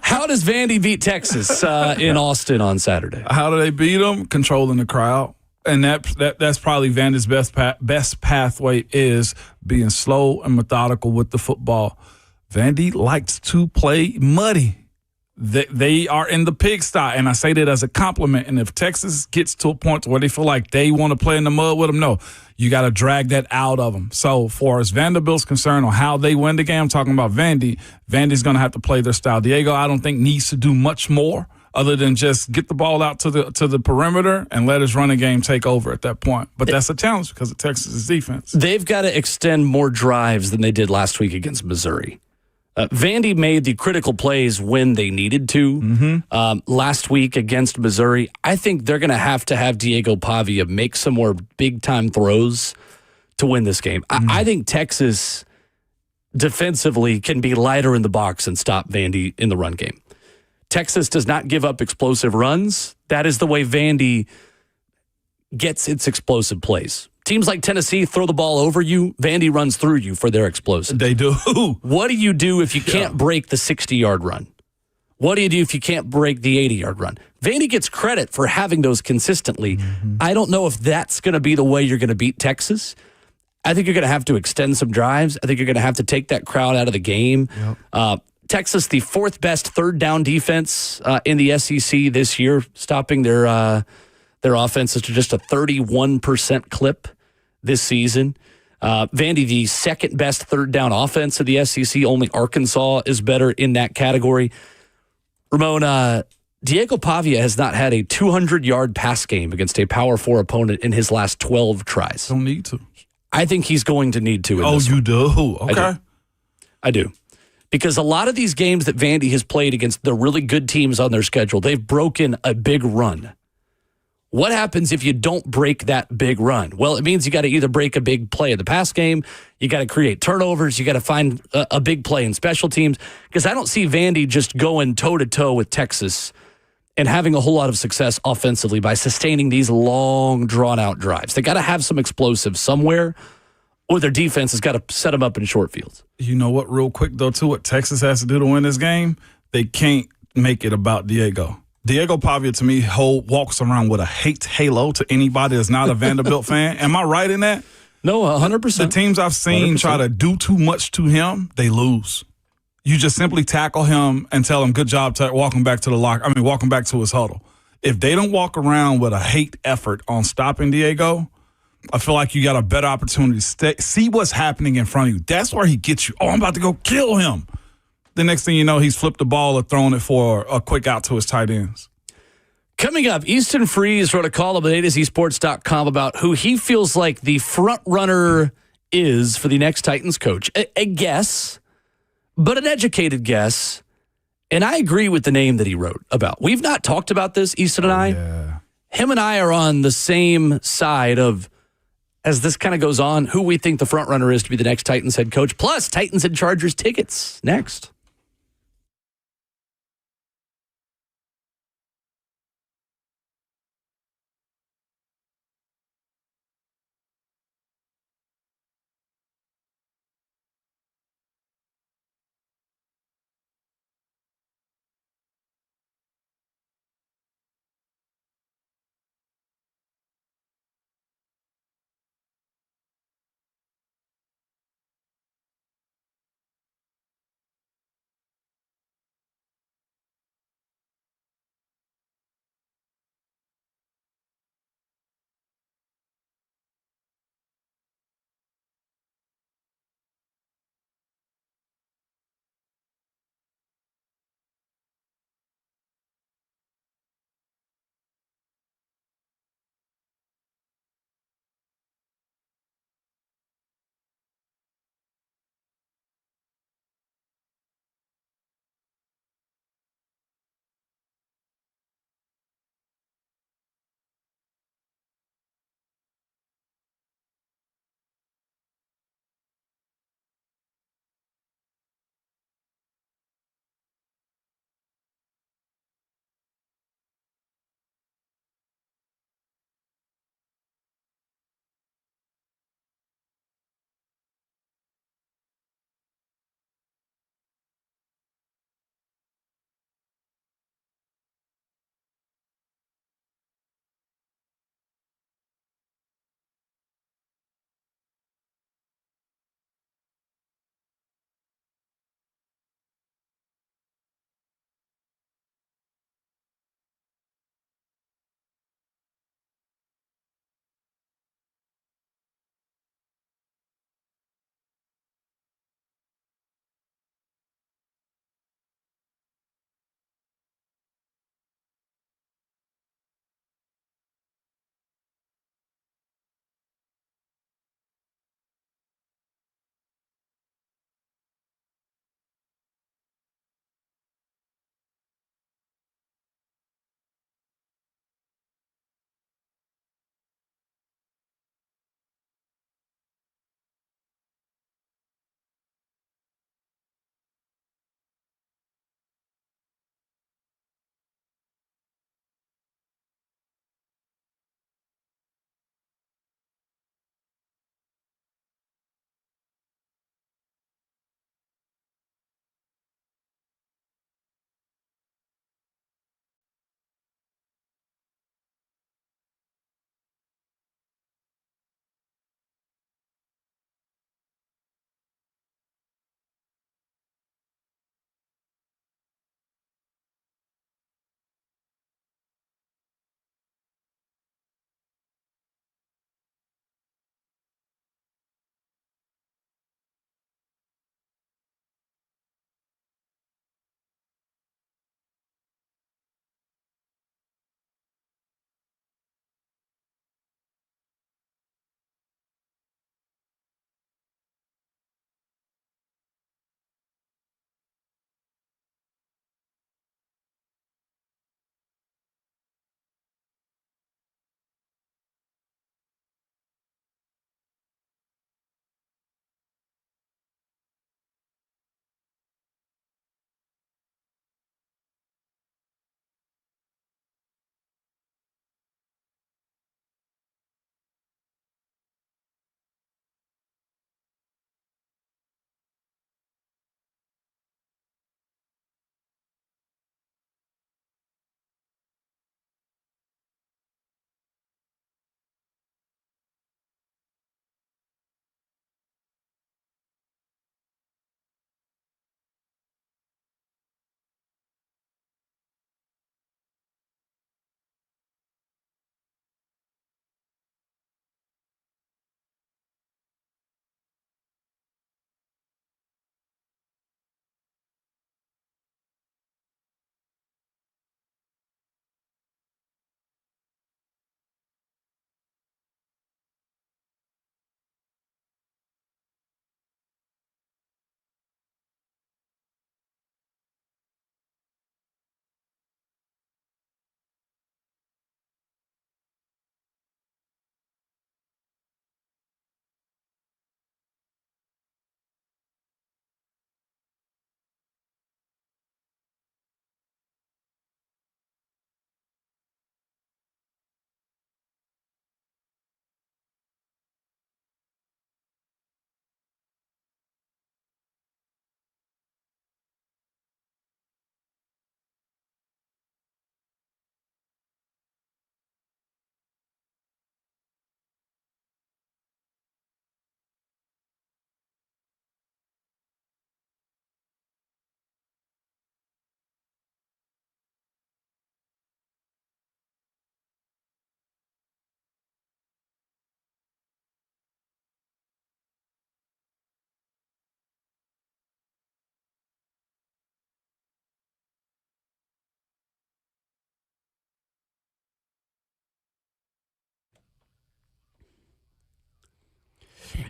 Speaker 2: How does Vandy beat Texas in Austin on Saturday?
Speaker 3: How do they beat them? Controlling the crowd. And that's probably Vandy's best pathway is being slow and methodical with the football. Vandy likes to play muddy. They are in the pigsty, and I say that as a compliment. And if Texas gets to a point where they feel like they want to play in the mud with them, no, you got to drag that out of them. So far as Vanderbilt's concerned on how they win the game, I'm talking about Vandy. Vandy's going to have to play their style. Diego, I don't think, needs to do much more other than just get the ball out to the perimeter and let his running game take over at that point. But that's a challenge because of Texas's defense.
Speaker 2: They've got to extend more drives than they did last week against Missouri. Vandy made the critical plays when they needed to. Last week against Missouri, I think they're going to have Diego Pavia make some more big-time throws to win this game. I think Texas defensively can be lighter in the box and stop Vandy in the run game. Texas does not give up explosive runs. That is the way Vandy gets its explosive plays. Teams like Tennessee throw the ball over you. Vandy runs through you for their explosive.
Speaker 3: They do.
Speaker 2: What do you do if you can't break the 60-yard run? What do you do if you can't break the 80-yard run? Vandy gets credit for having those consistently. I don't know if that's going to be the way you're going to beat Texas. I think you're going to have to extend some drives. I think you're going to have to take that crowd out of the game. Texas, the fourth best third down defense in the SEC this year, stopping their offenses to just a 31% clip this season. Vandy, the second best third down offense of the SEC. Only Arkansas is better in that category. Ramon, Diego Pavia has not had a 200-yard pass game against a Power 4 opponent in his last 12 tries.
Speaker 3: Don't need to.
Speaker 2: I think he's going to need to.
Speaker 3: You do? Okay.
Speaker 2: I do. Because a lot of these games that Vandy has played against the really good teams on their schedule, they've broken a big run. What happens if you don't break that big run? Well, it means you got to either break a big play in the pass game, you got to create turnovers, you got to find a big play in special teams. Because I don't see Vandy just going toe-to-toe with Texas and having a whole lot of success offensively by sustaining these long, drawn-out drives. They got to have some explosives somewhere, or their defense has got to set them up in short fields.
Speaker 3: You know what, real quick, though, too, what Texas has to do to win this game? They can't make it about Diego. Diego Pavia, to me, walks around with a hate halo to anybody that's not a Vanderbilt fan. Am I right in that?
Speaker 2: No, 100%.
Speaker 3: The teams I've seen 100%. Try to do too much to him, they lose. You just simply tackle him and tell him, good job walking back to walking back to his huddle. If they don't walk around with a hate effort on stopping Diego, I feel like you got a better opportunity to see what's happening in front of you. That's where he gets you. Oh, I'm about to go kill him. The next thing you know, he's flipped the ball or thrown it for a quick out to his tight ends.
Speaker 2: Coming up, Easton Freeze wrote a column at AtoZSports.com about who he feels like the front runner is for the next Titans coach. A guess, but an educated guess. And I agree with the name that he wrote about. We've not talked about this, Easton and I.
Speaker 3: Yeah.
Speaker 2: Him and I are on the same side of, as this kind of goes on, who we think the front runner is to be the next Titans head coach. Plus, Titans and Chargers tickets next.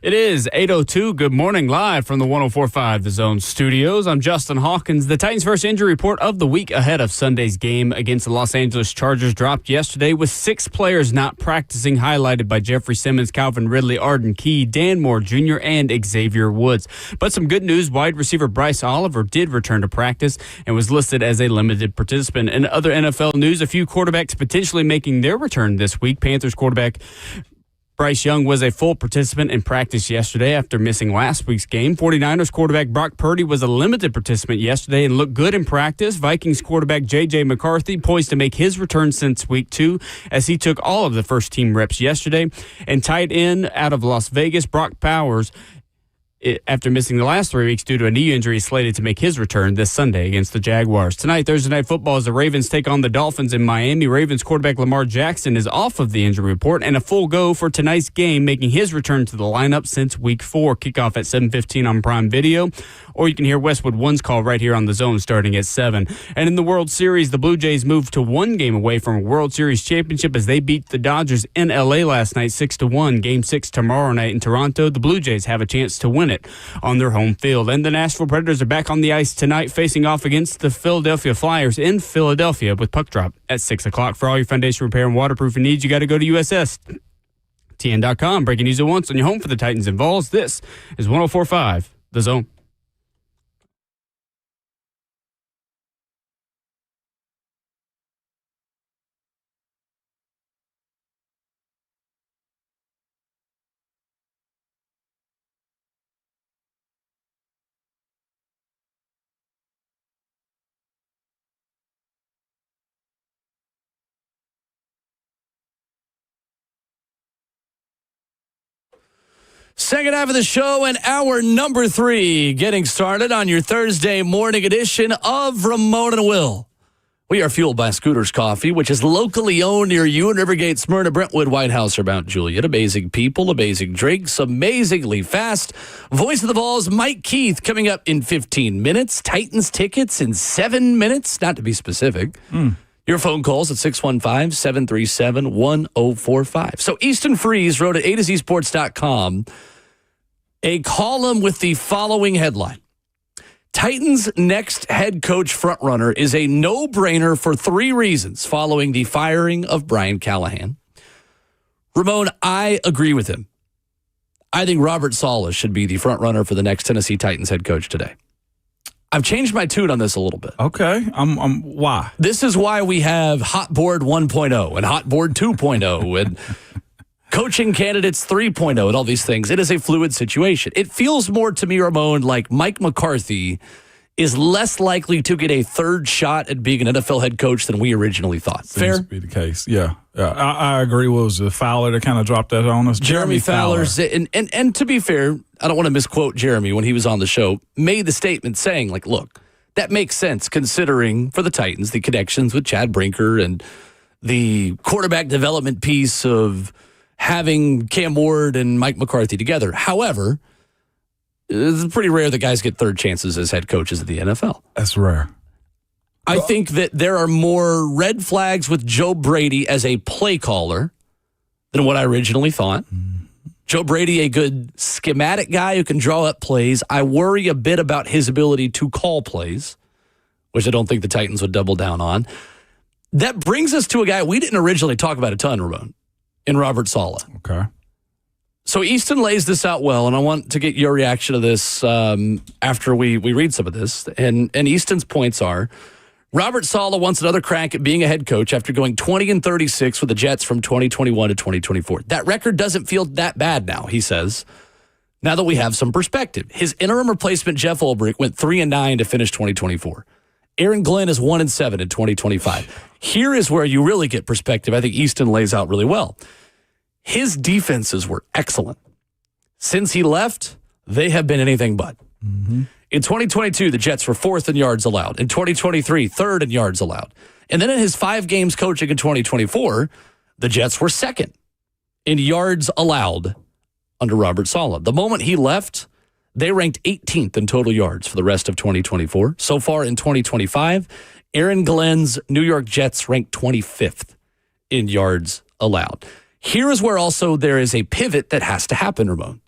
Speaker 1: It is 8:02. Good morning, live from the 104.5 The Zone studios. I'm Justin Hawkins. The Titans' first injury report of the week ahead of Sunday's game against the Los Angeles Chargers dropped yesterday with 6 players not practicing, highlighted by Jeffrey Simmons, Calvin Ridley, Arden Key, Dan Moore Jr., and Xavier Woods. But some good news, wide receiver Bryce Oliver did return to practice and was listed as a limited participant. In other NFL news, a few quarterbacks potentially making their return this week. Panthers quarterback Bryce Young was a full participant in practice yesterday after missing last week's game. 49ers quarterback Brock Purdy was a limited participant yesterday and looked good in practice. Vikings quarterback J.J. McCarthy poised to make his return since week 2 as he took all of the first-team reps yesterday. And tight end out of Las Vegas, Brock Powers, after missing the last 3 weeks due to a knee injury, is slated to make his return this Sunday against the Jaguars. Tonight, Thursday Night Football, as the Ravens take on the Dolphins in Miami. Ravens quarterback Lamar Jackson is off of the injury report and a full go for tonight's game, making his return to the lineup since week 4. Kickoff at 7:15 on Prime Video, or you can hear Westwood One's call right here on The Zone starting at 7. And in the World Series, the Blue Jays moved to 1 game away from a World Series championship as they beat the Dodgers in L.A. last night 6-1. Game 6 tomorrow night in Toronto. The Blue Jays have a chance to win it on their home field. And the Nashville Predators are back on the ice tonight, facing off against the Philadelphia Flyers in Philadelphia with puck drop at 6 o'clock. For all your foundation repair and waterproofing needs, you got to go to USSTN.com. Breaking news at once on your home for the Titans and Vols. This is 104.5 The Zone.
Speaker 2: Second half of the show and hour number 3 getting started on your Thursday morning edition of Ramon and Will. We are fueled by Scooters Coffee, which is locally owned near you in Rivergate, Smyrna, Brentwood, White House, or Mount Juliet. Amazing people, amazing drinks, amazingly fast. Voice of the Vols, Mike Keith, coming up in 15 minutes. Titans tickets in 7 minutes, not to be specific. Your phone calls at 615-737-1045. So Easton Freeze wrote at A2ZSports.com a column with the following headline. Titans' next head coach frontrunner is a no-brainer for 3 reasons following the firing of Brian Callahan. Ramon, I agree with him. I think Robert Saleh should be the frontrunner for the next Tennessee Titans head coach today. I've changed my tune on this a little bit.
Speaker 3: Okay. Why?
Speaker 2: This is why we have Hot Board 1.0 and Hot Board 2.0 and coaching candidates 3.0 and all these things. It is a fluid situation. It feels more to me, Ramon, like Mike McCarthy is less likely to get a third shot at being an NFL head coach than we originally thought.
Speaker 3: Seems
Speaker 2: Fair?
Speaker 3: to be the case. Yeah. I agree. What was it, Fowler that kind of dropped that on us?
Speaker 2: Jeremy Fowler's, and to be fair, I don't want to misquote Jeremy when he was on the show, made the statement saying, like, look, that makes sense considering for the Titans the connections with Chad Brinker and the quarterback development piece of having Cam Ward and Mike McCarthy together. However, it's pretty rare that guys get third chances as head coaches of the NFL.
Speaker 3: That's rare.
Speaker 2: I think that there are more red flags with Joe Brady as a play caller than what I originally thought. Joe Brady, a good schematic guy who can draw up plays. I worry a bit about his ability to call plays, which I don't think the Titans would double down on. That brings us to a guy we didn't originally talk about a ton, Ramon, in Robert Saleh.
Speaker 3: Okay.
Speaker 2: So Easton lays this out well, and I want to get your reaction to this after we read some of this. And Easton's points are, Robert Saleh wants another crack at being a head coach after going 20-36 with the Jets from 2021 to 2024. That record doesn't feel that bad now, he says, now that we have some perspective. His interim replacement, Jeff Ulbrich, went 3-9 to finish 2024. Aaron Glenn is 1-7 in 2025. Here is where you really get perspective. I think Easton lays out really well. His defenses were excellent. Since he left, they have been anything but. In 2022, the Jets were 4th in yards allowed. In 2023, 3rd in yards allowed. And then in his 5 games coaching in 2024, the Jets were 2nd in yards allowed under Robert Saleh. The moment he left, they ranked 18th in total yards for the rest of 2024. So far in 2025, Aaron Glenn's New York Jets ranked 25th in yards allowed. Here is where also there is a pivot that has to happen, Ramon.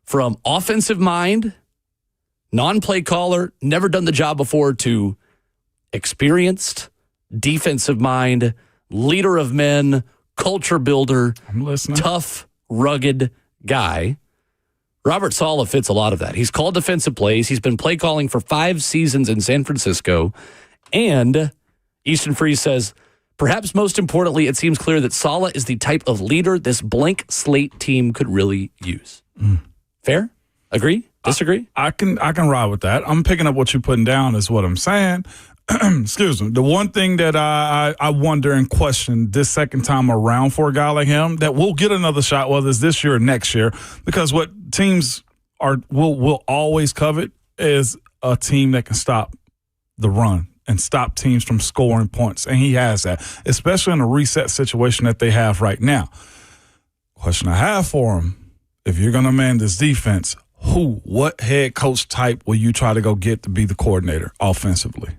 Speaker 2: from offensive mind, non-play caller, never done the job before, to experienced, defensive mind, leader of men, culture builder, tough, rugged guy. Robert Saleh fits a lot of that. He's called defensive plays. He's been play calling for 5 seasons in San Francisco. And Easton Freeze says, perhaps most importantly, it seems clear that Saleh is the type of leader this blank slate team could really use. Fair? Agree? Disagree?
Speaker 3: I can ride with that. I'm picking up what you're putting down is what I'm saying. Excuse me. The one thing that I wonder and question this second time around for a guy like him, that we'll get another shot, whether it's this year or next year, because what teams will always covet is a team that can stop the run and stop teams from scoring points. And he has that, especially in a reset situation that they have right now. Question I have for him, if you're going to man this defense, what head coach type will you try to go get to be the coordinator offensively?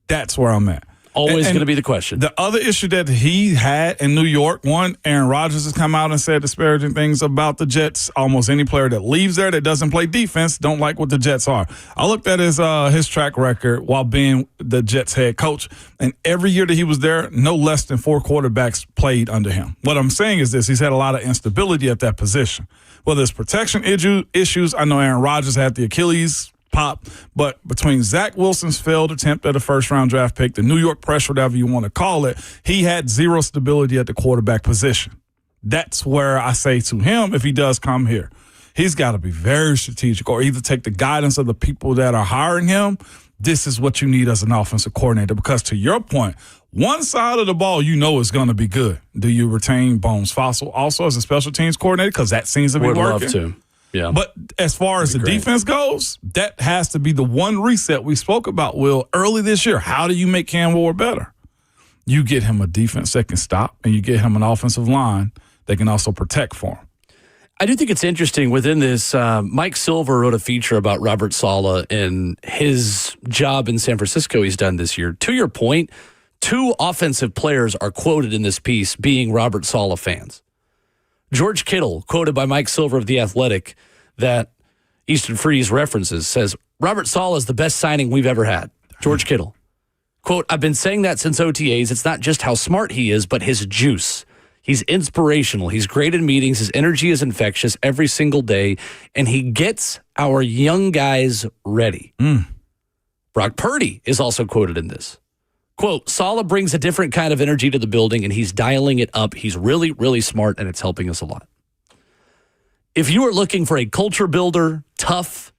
Speaker 3: That's where I'm at.
Speaker 2: Always going to be the question.
Speaker 3: The other issue that he had in New York, one, Aaron Rodgers has come out and said disparaging things about the Jets. Almost any player that leaves there that doesn't play defense don't like what the Jets are. I looked at his track record while being the Jets head coach, and every year that he was there, no less than 4 quarterbacks played under him. What I'm saying is this: he's had a lot of instability at that position. Whether it's protection issues, I know Aaron Rodgers had the Achilles pop, but between Zach Wilson's failed attempt at a first-round draft pick, the New York pressure, whatever you want to call it, he had zero stability at the quarterback position. That's where I say to him, if he does come here, he's got to be very strategic, or either take the guidance of the people that are hiring him. This is what you need as an offensive coordinator, because to your point, one side of the ball you know is going to be good. Do you retain Bones Fossil also as a special teams coordinator? Because that seems to be working.
Speaker 2: Would love to. Yeah.
Speaker 3: But as far as the defense goes, that has to be the one reset we spoke about, Will, early this year. How do you make Cam Ward better? You get him a defense that can stop, and you get him an offensive line that can also protect for him.
Speaker 2: I do think it's interesting within this. Mike Silver wrote a feature about Robert Saleh and his job in San Francisco he's done this year. To your point, 2 offensive players are quoted in this piece being Robert Saleh fans. George Kittle, quoted by Mike Silver of The Athletic, that Easton Freeze references, says, Robert Saleh is the best signing we've ever had. George Kittle. Quote, I've been saying that since OTAs. It's not just how smart he is, but his juice. He's inspirational. He's great in meetings. His energy is infectious every single day, and he gets our young guys ready. Brock Purdy is also quoted in this. Quote, Saleh brings a different kind of energy to the building, and he's dialing it up. He's really, really smart, and it's helping us a lot. If you are looking for a culture builder, tough,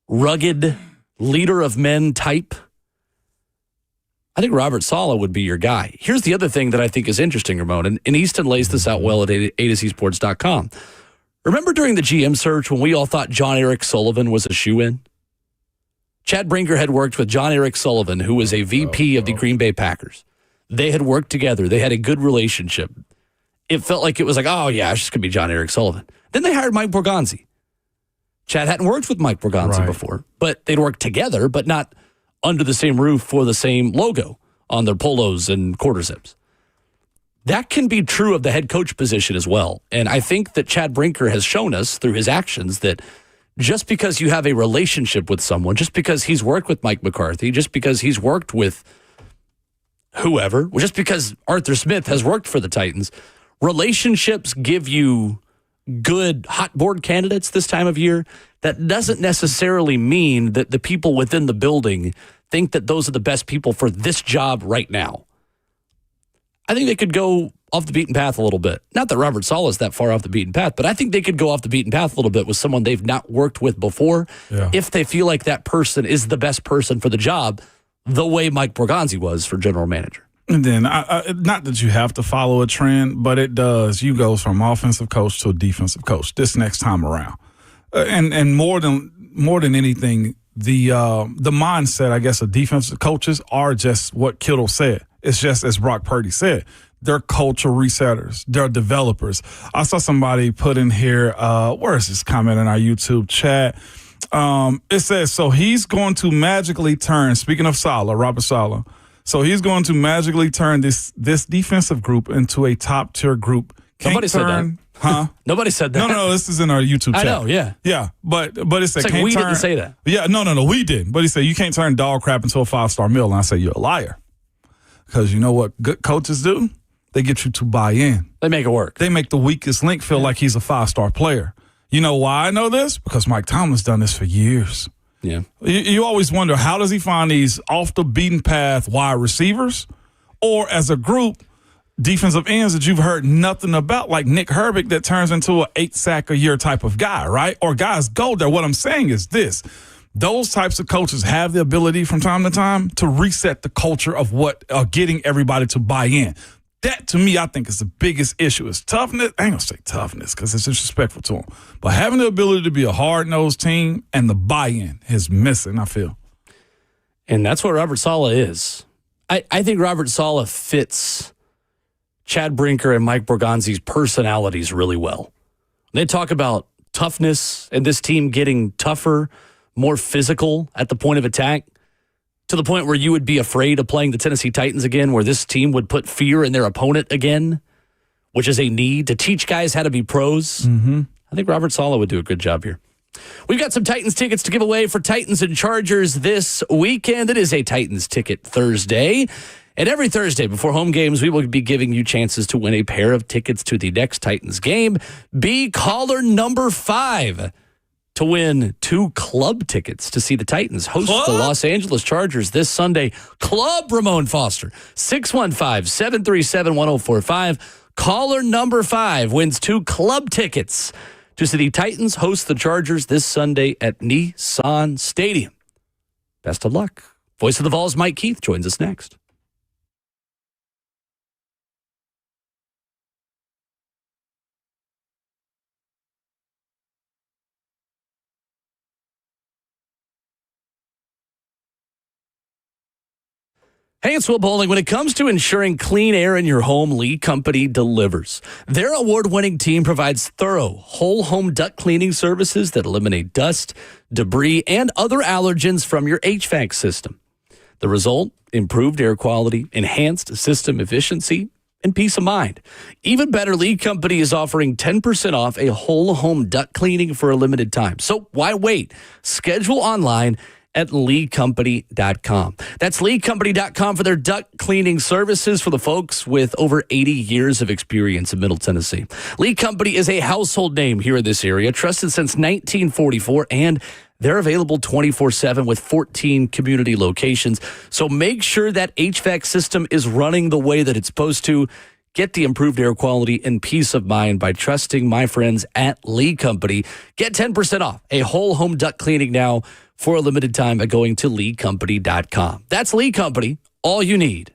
Speaker 2: rugged, leader of men type, I think Robert Saleh would be your guy. Here's the other thing that I think is interesting, Ramon, and Easton lays this out well at A2Csports.com. Remember during the GM search when we all thought John Eric Sullivan was a shoo-in? Chad Brinker had worked with John Eric Sullivan, who was a VP of the Green Bay Packers. They had worked together. They had a good relationship. It felt like it was like, oh, yeah, it's just going to be John Eric Sullivan. Then they hired Mike Borgonzi. Chad hadn't worked with Mike Borgonzi before, but they'd worked together, but not under the same roof for the same logo on their polos and quarter zips. That can be true of the head coach position as well. And I think that Chad Brinker has shown us through his actions that just because you have a relationship with someone, just because he's worked with Mike McCarthy, just because he's worked with whoever, just because Arthur Smith has worked for the Titans, relationships give you good hot board candidates this time of year. That doesn't necessarily mean that the people within the building think that those are the best people for this job right now. I think they could go off the beaten path a little bit. Not that Robert Saleh is that far off the beaten path, but I think they could go off the beaten path a little bit with someone they've not worked with before if they feel like that person is the best person for the job, the way Mike Borgonzi was for general manager.
Speaker 3: And then, not that you have to follow a trend, but it does. You go from offensive coach to a defensive coach this next time around. And more than anything, the mindset, I guess, of defensive coaches are just what Kittle said. It's just as Brock Purdy said. They're culture resetters. They're developers. I saw somebody put in here, where is this comment in our YouTube chat? It says, so he's going to magically turn, speaking of Saleh, Robert Saleh, so he's going to magically turn this defensive group into a top-tier group.
Speaker 2: Somebody said that.
Speaker 3: Huh?
Speaker 2: Nobody said that.
Speaker 3: No, this is in our YouTube chat.
Speaker 2: I know, yeah.
Speaker 3: Yeah, but it said
Speaker 2: It's like
Speaker 3: can't
Speaker 2: we
Speaker 3: turn.
Speaker 2: didn't say that.
Speaker 3: Yeah, no, we didn't. But he said you can't turn dog crap into a 5-star meal. And I say you're a liar. Because you know what good coaches do? They get you to buy in.
Speaker 2: They make it work.
Speaker 3: They make the weakest link feel like he's a 5-star player. You know why I know this? Because Mike Tomlin's done this for years.
Speaker 2: Yeah.
Speaker 3: You always wonder, how does he find these off the beaten path wide receivers? Or as a group, defensive ends that you've heard nothing about, like Nick Herbig, that turns into an 8-sack-a-year type of guy, right? Or guys go there. What I'm saying is this. Those types of coaches have the ability from time to time to reset the culture of getting everybody to buy in. That, to me, I think is the biggest issue. Is toughness. I ain't going to say toughness because it's disrespectful to them. But having the ability to be a hard-nosed team and the buy-in is missing, I feel.
Speaker 2: And that's what Robert Saleh is. I think Robert Saleh fits Chad Brinker and Mike Borgonzi's personalities really well. They talk about toughness and this team getting tougher, more physical at the point of attack, to the point where you would be afraid of playing the Tennessee Titans again, where this team would put fear in their opponent again, which is a need to teach guys how to be pros. Mm-hmm. I think Robert Saleh would do a good job here. We've got some Titans tickets to give away for Titans and Chargers this weekend. It is a Titans Ticket Thursday. And every Thursday before home games, we will be giving you chances to win a pair of tickets to the next Titans game. Be caller number 5 to win 2 club tickets to see the Titans host the Los Angeles Chargers this Sunday. Club Ramon Foster, 615-737-1045. Caller number 5 wins 2 club tickets to see the Titans host the Chargers this Sunday at Nissan Stadium. Best of luck. Voice of the Vols, Mike Keith, joins us next. Hey, it's Will Bowling. When it comes to ensuring clean air in your home, Lee Company delivers. Their award-winning team provides thorough whole home duct cleaning services that eliminate dust, debris, and other allergens from your HVAC system. The result? Improved air quality, enhanced system efficiency, and peace of mind. Even better, Lee Company is offering 10% off a whole home duct cleaning for a limited time. So why wait? Schedule online at LeeCompany.com. That's LeeCompany.com for their duct cleaning services for the folks with over 80 years of experience in Middle Tennessee. Lee Company is a household name here in this area, trusted since 1944, and they're available 24/7 with 14 community locations. So make sure that HVAC system is running the way that it's supposed to. Get the improved air quality and peace of mind by trusting my friends at Lee Company. Get 10% off a whole home duct cleaning now for a limited time by going to LeeCompany.com. That's Lee Company, all you need.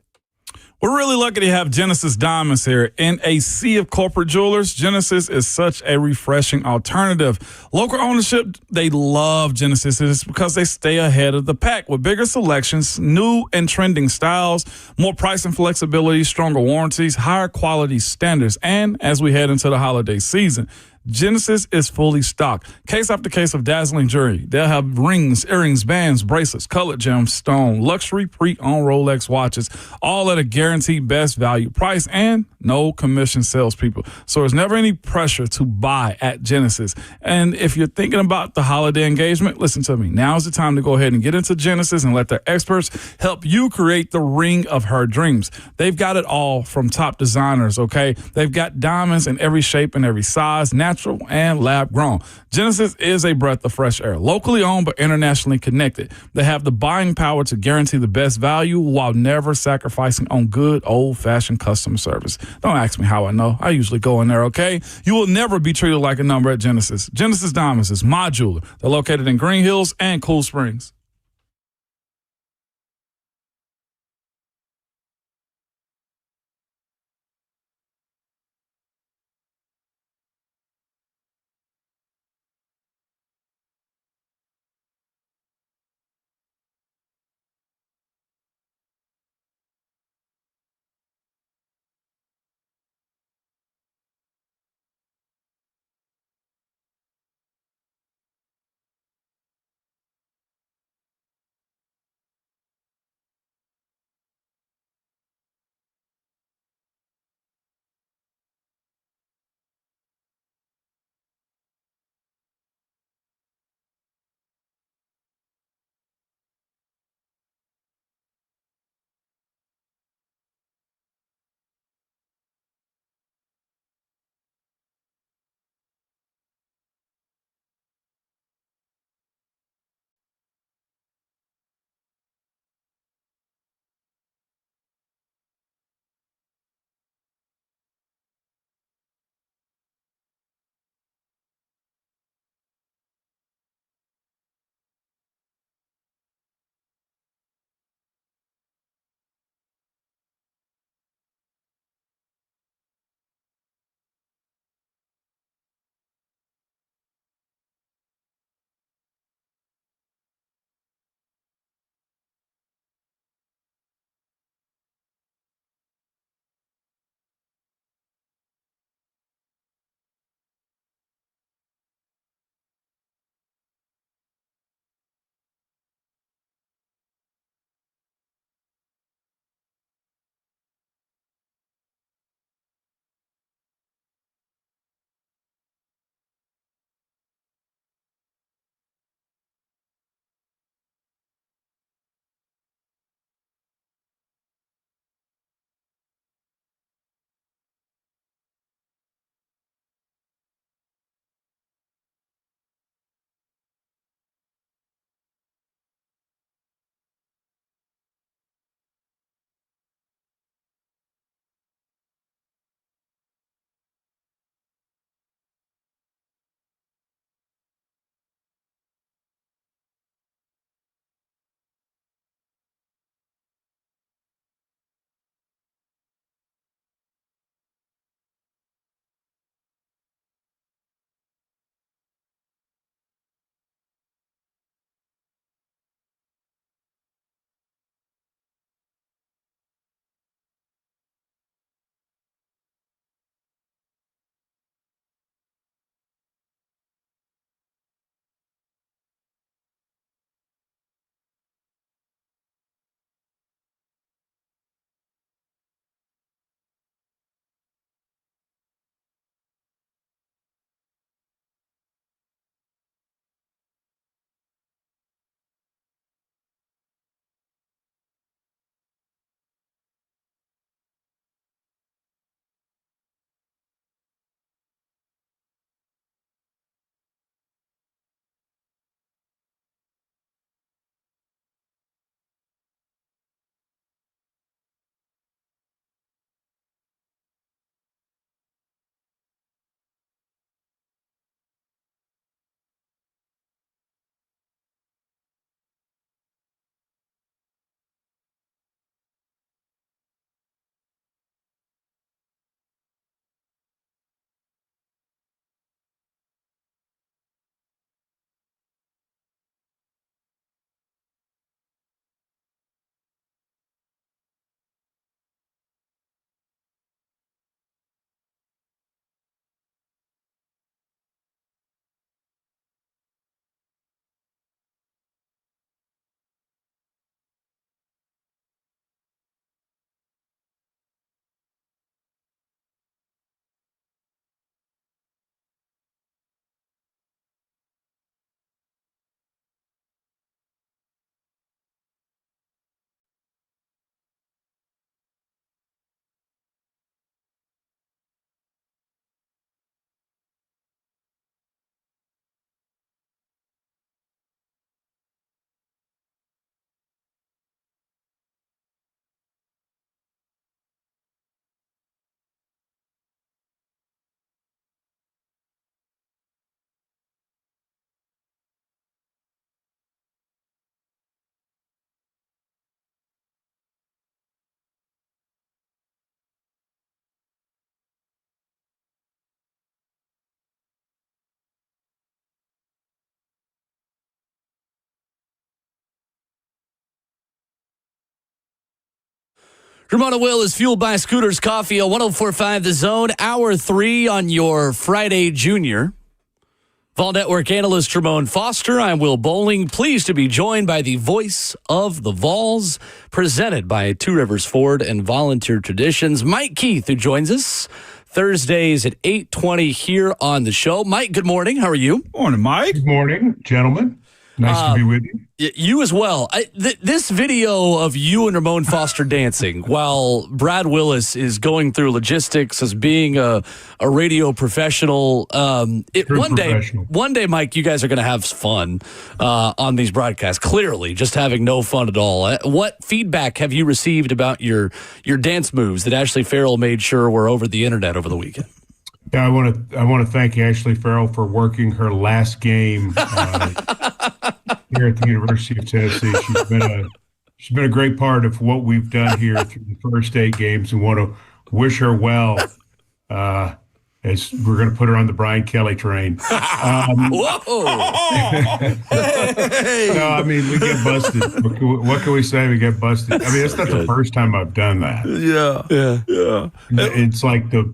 Speaker 3: We're really lucky to have Genesis Diamonds here. In a sea of corporate jewelers, Genesis is such a refreshing alternative. Local ownership, they love Genesis. It's because they stay ahead of the pack with bigger selections, new and trending styles, more price and flexibility, stronger warranties, higher quality standards. And as we head into the holiday season, Genesis is fully stocked. Case after case of dazzling jewelry. They'll have rings, earrings, bands, bracelets, colored gems, stone, luxury pre-owned Rolex watches, all at a guaranteed best value price and no commission salespeople. So there's never any pressure to buy at Genesis. And if you're thinking about the holiday engagement, listen to me. Now's the time to go ahead and get into Genesis and let their experts help you create the ring of her dreams. They've got it all from top designers, okay? They've got diamonds in every shape and every size, natural and lab grown. Genesis is a breath of fresh air, locally owned but internationally connected. They have the buying power to guarantee the best value while never sacrificing on good old-fashioned customer service. Don't ask me how I know. I usually go in there, okay? You will never be treated like a number at Genesis. Genesis Diamonds is my jeweler. They're located in Green Hills and Cool Springs.
Speaker 2: Ramona Will is fueled by Scooters Coffee on 104.5 The Zone. Hour 3 on your Friday Junior. Vol Network analyst Ramon Foster. I'm Will Bowling. Pleased to be joined by the voice of the Vols, presented by Two Rivers Ford and Volunteer Traditions, Mike Keith, who joins us Thursdays at 8:20 here on the show. Mike, good morning. How are you?
Speaker 3: Morning, Mike.
Speaker 11: Good morning, gentlemen. Nice to be with you.
Speaker 2: You as well. This video of you and Ramon Foster dancing while Brad Willis is going through logistics as being a radio professional. One day, Mike, you guys are going to have fun on these broadcasts. Clearly, just having no fun at all. What feedback have you received about your dance moves that Ashley Farrell made sure were over the internet over the weekend?
Speaker 11: Yeah, I want to thank Ashley Farrell for working her last game here at the University of Tennessee. She's been a great part of what we've done here through the first 8 games, and want to wish her well as we're going to put her on the Brian Kelly train.
Speaker 2: Whoa!
Speaker 11: No, I mean, we get busted. What can we say? We get busted. I mean, it's not the first time I've done that.
Speaker 3: Yeah.
Speaker 11: It's like the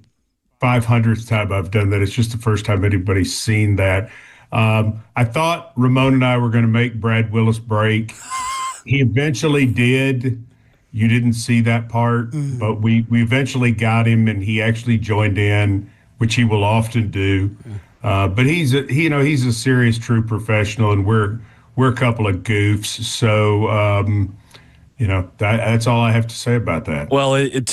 Speaker 11: 500th time I've done that. It's just the first time anybody's seen that. I thought Ramon and I were going to make Brad Willis break. He eventually did. You didn't see that part, but we eventually got him, and he actually joined in, which he will often do. But he's a serious, true professional, and we're a couple of goofs. So that's all I have to say about that.
Speaker 2: Well, if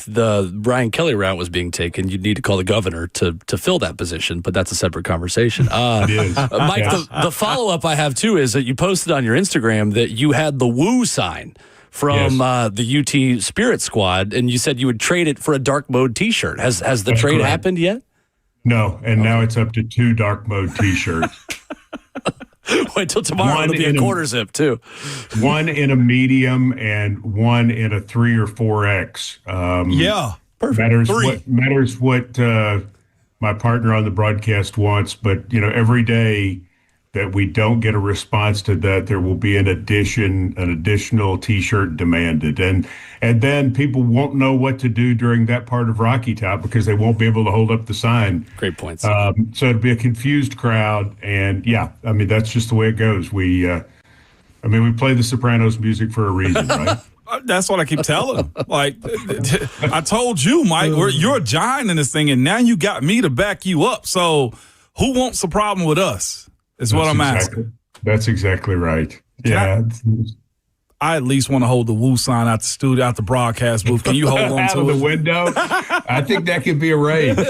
Speaker 2: the Brian Kelly route was being taken, you'd need to call the governor to fill that position, but that's a separate conversation.
Speaker 11: It is.
Speaker 2: Mike,
Speaker 11: Yes.
Speaker 2: the follow-up I have, too, is that you posted on your Instagram that you had the woo sign from the UT Spirit Squad, and you said you would trade it for a dark mode T-shirt. Has the
Speaker 11: That's
Speaker 2: trade
Speaker 11: correct.
Speaker 2: happened yet?
Speaker 11: No, and now it's up to 2 dark mode T-shirts.
Speaker 2: Wait till tomorrow. It'll be a quarter zip, too.
Speaker 11: One in a medium and one in a 3 or 4X.
Speaker 3: Yeah.
Speaker 2: Perfect.
Speaker 11: Matters what my partner on the broadcast wants, but every day that we don't get a response to that, there will be an additional T-shirt demanded, and then people won't know what to do during that part of Rocky Top because they won't be able to hold up the sign.
Speaker 2: Great points.
Speaker 11: So it'll be a confused crowd, and that's just the way it goes. We play the Sopranos music for a reason, right?
Speaker 3: That's what I keep telling him. Like, I told you, Mike, you're a giant in this thing, and now you got me to back you up. So who wants a problem with us? Is what I'm asking.
Speaker 11: That's exactly right.
Speaker 3: I at least want to hold the woo sign out the studio, out the broadcast booth. Can you hold on
Speaker 11: out
Speaker 3: to
Speaker 11: of
Speaker 3: it?
Speaker 11: the window? I think that could be arranged.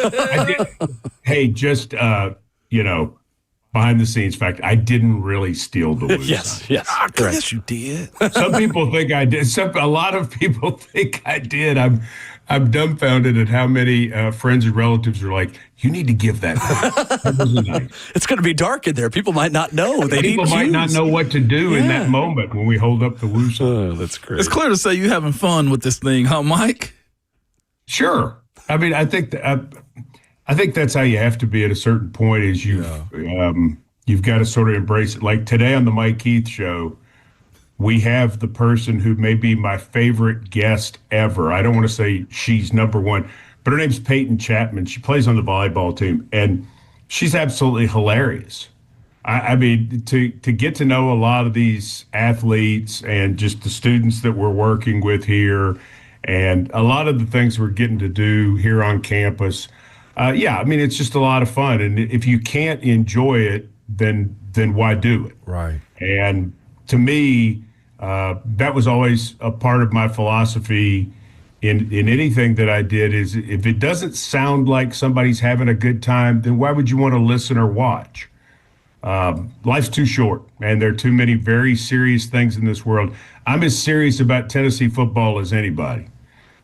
Speaker 11: Hey, just behind the scenes fact, I didn't really steal the woo sign.
Speaker 2: Yes.
Speaker 3: Yes, you did.
Speaker 11: Some people think I did. A lot of people think I did. I'm dumbfounded at how many friends and relatives are like, you need to give that back. That wasn't nice.
Speaker 2: It's going to be dark in there. People might not know.
Speaker 11: People might not know what to do in that moment when we hold up the woo sign.
Speaker 2: Oh, that's great.
Speaker 3: It's clear to say you're having fun with this thing, huh, Mike?
Speaker 11: Sure. I mean, I think that's how you have to be at a certain point. Is you've got to sort of embrace it. Like today on the Mike Keith show, we have the person who may be my favorite guest ever. I don't want to say she's number one, but her name's Peyton Chapman. She plays on the volleyball team, and she's absolutely hilarious. I mean, to get to know a lot of these athletes and just the students that we're working with here, and a lot of the things we're getting to do here on campus, I mean, it's just a lot of fun. And if you can't enjoy it, then why do it?
Speaker 3: Right.
Speaker 11: And to me, that was always a part of my philosophy in anything that I did, is if it doesn't sound like somebody's having a good time, then why would you want to listen or watch? Life's too short, and there are too many very serious things in this world. I'm as serious about Tennessee football as anybody.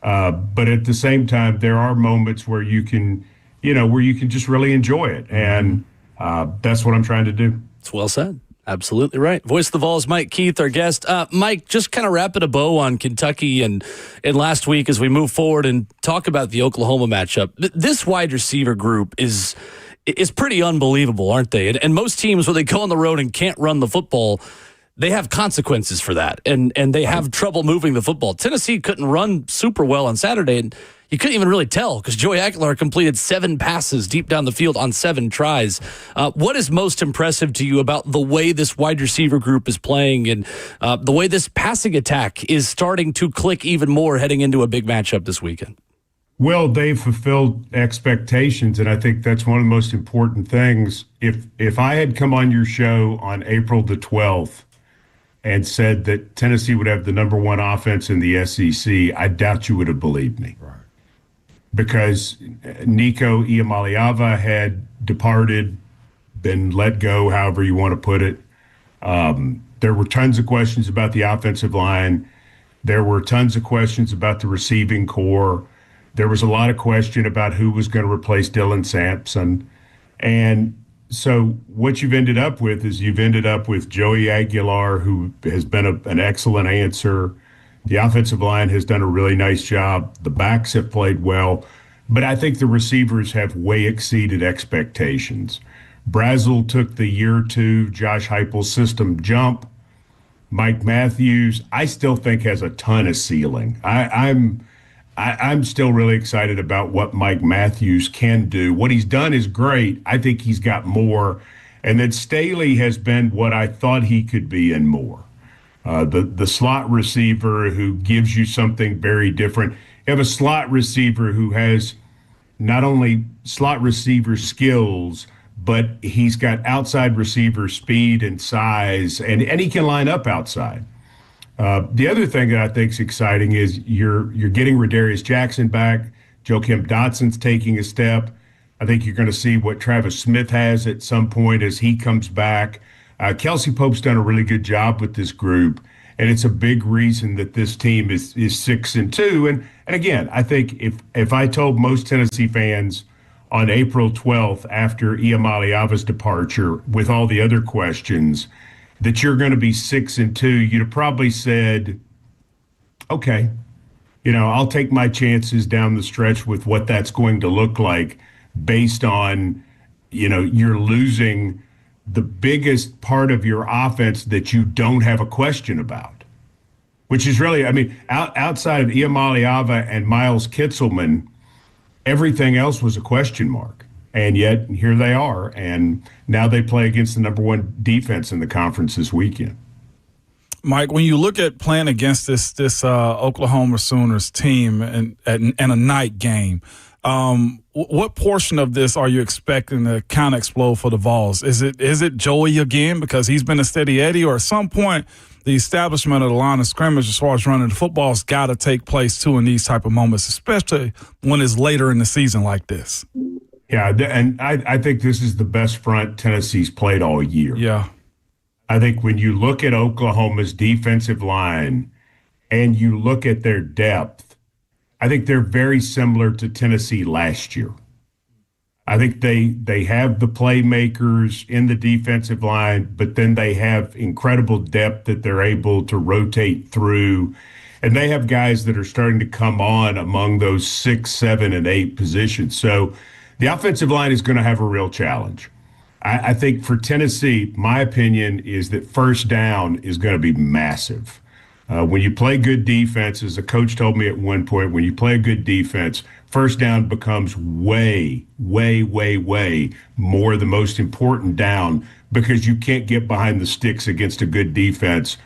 Speaker 11: But at the same time, there are moments where you can just really enjoy it. And that's what I'm trying to do.
Speaker 2: It's well said. Absolutely right. Voice of the Vols, Mike Keith, our guest. Mike, just kind of wrapping a bow on Kentucky and last week as we move forward and talk about the Oklahoma matchup. This wide receiver group is pretty unbelievable, aren't they? And most teams, when they go on the road and can't run the football, they have consequences for that, and they have trouble moving the football. Tennessee couldn't run super well on Saturday, and you couldn't even really tell because Joey Aguilar completed 7 passes deep down the field on 7 tries. What is most impressive to you about the way this wide receiver group is playing and the way this passing attack is starting to click even more heading into a big matchup this weekend?
Speaker 11: Well, they've fulfilled expectations, and I think that's one of the most important things. If I had come on your show on April the 12th and said that Tennessee would have the number 1 offense in the SEC, I doubt you would have believed me. Right. Because Nico Iamaleava had departed, been let go, however you want to put it. There were tons of questions about the offensive line. There were tons of questions about the receiving core. There was a lot of question about who was going to replace Dylan Sampson. And so what you've ended up with is you've ended up with Joey Aguilar, who has been an excellent answer. The offensive line has done a really nice job. The backs have played well. But I think the receivers have way exceeded expectations. Brazel took the year 2 Josh Heupel system jump. Mike Matthews, I still think has a ton of ceiling. I'm still really excited about what Mike Matthews can do. What he's done is great. I think he's got more. And then Staley has been what I thought he could be and more. The slot receiver who gives you something very different. You have a slot receiver who has not only slot receiver skills, but he's got outside receiver speed and size, and he can line up outside. The other thing that I think is exciting is you're getting Radarius Jackson back. Joakim Dotson's taking a step. I think you're going to see what Travis Smith has at some point as he comes back. Kelsey Pope's done a really good job with this group, and it's a big reason that this team is 6-2. And again, I think if I told most Tennessee fans on April 12th after Iamaleava's departure with all the other questions that you're going to be 6-2, you'd have probably said, okay, I'll take my chances down the stretch with what that's going to look like based on, you're losing the biggest part of your offense that you don't have a question about, which is really, outside of Iamaleava and Miles Kitselman, everything else was a question mark. And yet here they are. And now they play against the number 1 defense in the conference this weekend.
Speaker 3: Mike, when you look at playing against this Oklahoma Sooners team and a night game, what portion of this are you expecting to kind of explode for the Vols? Is it Joey again because he's been a steady Eddie, or at some point the establishment of the line of scrimmage as far as running the football's got to take place too in these type of moments, especially when it's later in the season like this?
Speaker 11: Yeah, and I think this is the best front Tennessee's played all year.
Speaker 3: Yeah.
Speaker 11: I think when you look at Oklahoma's defensive line and you look at their depth, I think they're very similar to Tennessee last year. I think they have the playmakers in the defensive line, but then they have incredible depth that they're able to rotate through. And they have guys that are starting to come on among those 6, 7, and 8 positions. So the offensive line is going to have a real challenge. I think for Tennessee, my opinion is that first down is going to be massive. When you play good defense, as the coach told me at one point, when you play a good defense, first down becomes way, way, way, way more the most important down because you can't get behind the sticks against a good defense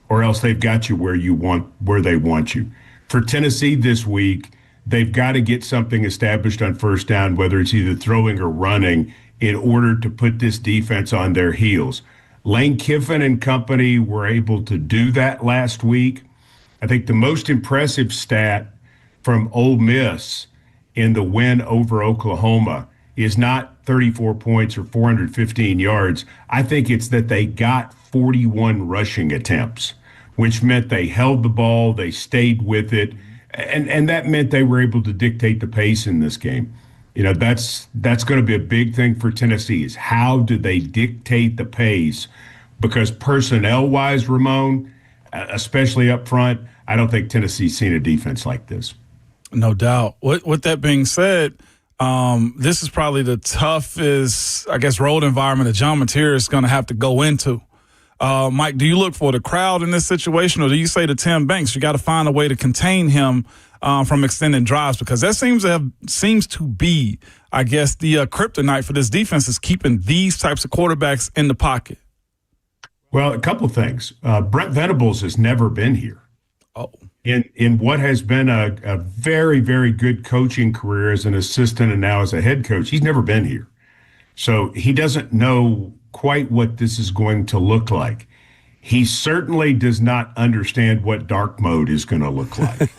Speaker 11: or else they've got you where they want you. For Tennessee this week, they've got to get something established on first down, whether it's either throwing or running, in order to put this defense on their heels. Lane Kiffin and company were able to do that last week. I think the most impressive stat from Ole Miss in the win over Oklahoma is not 34 points or 415 yards. I think it's that they got 41 rushing attempts, which meant they held the ball, they stayed with it, and that meant they were able to dictate the pace in this game. That's going to be a big thing for Tennessee is how do they dictate the pace? Because personnel-wise, Ramon, especially up front, I don't think Tennessee's seen a defense like this.
Speaker 3: No doubt. With that being said, this is probably the toughest, road environment that John Mateer is going to have to go into. Mike, do you look for the crowd in this situation, or do you say to Tim Banks, you got to find a way to contain him from extending drives? Because that seems to be, I guess, the kryptonite for this defense is keeping these types of quarterbacks in the pocket.
Speaker 11: Well, a couple things. Brent Venables has never been here.
Speaker 3: Oh.
Speaker 11: In what has been a very, very good coaching career as an assistant and now as a head coach, he's never been here. So he doesn't know quite what this is going to look like. He certainly does not understand what dark mode is going to look like.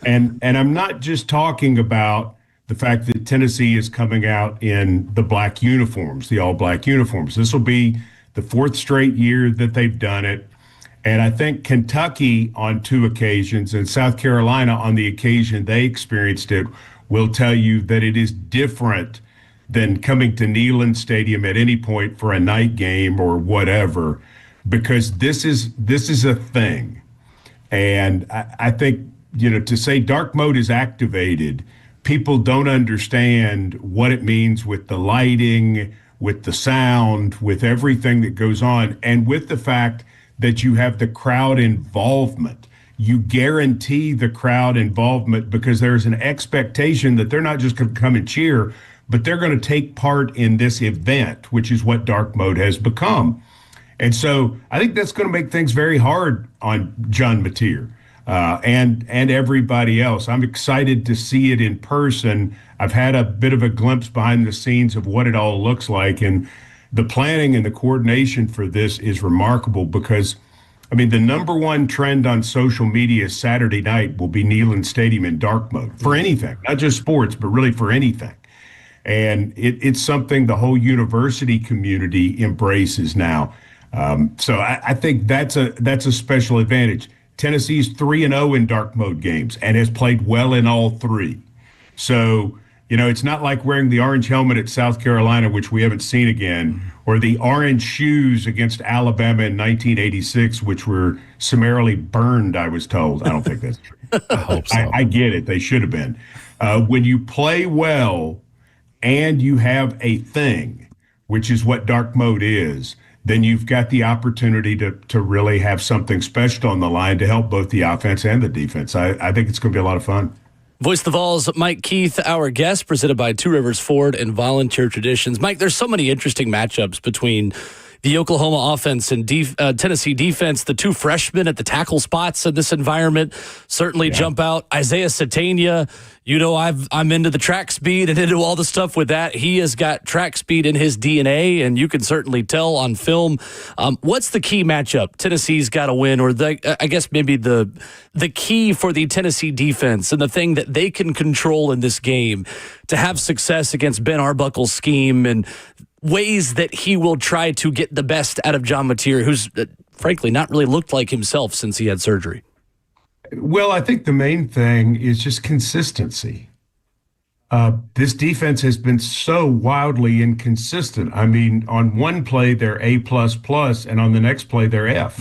Speaker 11: and I'm not just talking about the fact that Tennessee is coming out in the black uniforms, the all-black uniforms. This will be the fourth straight year that they've done it. And I think Kentucky on 2 occasions and South Carolina on the occasion they experienced it will tell you that it is different than coming to Neyland Stadium at any point for a night game or whatever, because this is a thing. And I think, to say dark mode is activated, people don't understand what it means with the lighting, with the sound, with everything that goes on, and with the fact that you have the crowd involvement. You guarantee the crowd involvement because there's an expectation that they're not just going to come and cheer, but they're going to take part in this event, which is what dark mode has become. And so I think that's going to make things very hard on John Mateer and everybody else. I'm excited to see it in person. I've had a bit of a glimpse behind the scenes of what it all looks like, and the planning and the coordination for this is remarkable because, the number one trend on social media Saturday night will be Neyland Stadium in dark mode for anything, not just sports, but really for anything. And it's something the whole university community embraces now. So I think that's a special advantage. Tennessee's 3-0 in dark mode games and has played well in all 3. So, it's not like wearing the orange helmet at South Carolina, which we haven't seen again, or the orange shoes against Alabama in 1986, which were summarily burned, I was told. I don't think that's true.
Speaker 2: I hope so.
Speaker 11: I get it. They should have been. When you play well and you have a thing, which is what dark mode is, then you've got the opportunity to really have something special on the line to help both the offense and the defense. I think it's going to be a lot of fun.
Speaker 2: Voice the Vols, Mike Keith, our guest, presented by Two Rivers Ford and Volunteer Traditions. Mike, there's so many interesting matchups between the Oklahoma offense and Tennessee defense. The 2 freshmen at the tackle spots in this environment certainly jump out. Isaiah Satania, I'm into the track speed and into all the stuff with that. He has got track speed in his DNA, and you can certainly tell on film. What's the key matchup Tennessee's got to win, or I guess maybe the key for the Tennessee defense and the thing that they can control in this game to have success against Ben Arbuckle's scheme and ways that he will try to get the best out of John Mateer, who's frankly not really looked like himself since he had surgery?
Speaker 11: Well, I think the main thing is just consistency. This defense has been so wildly inconsistent. On one play, they're A++, and on the next play, they're F.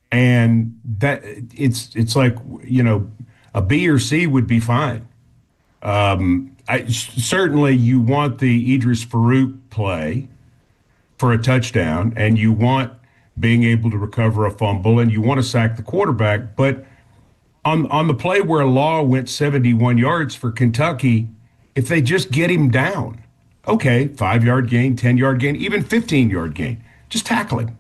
Speaker 11: And that it's like, a B or C would be fine. Certainly you want the Idris Farouk play for a touchdown, and you want being able to recover a fumble, and you want to sack the quarterback. But on the play where Law went 71 yards for Kentucky, if they just get him down, okay, 5-yard gain, 10-yard gain, even 15-yard gain, just tackle him.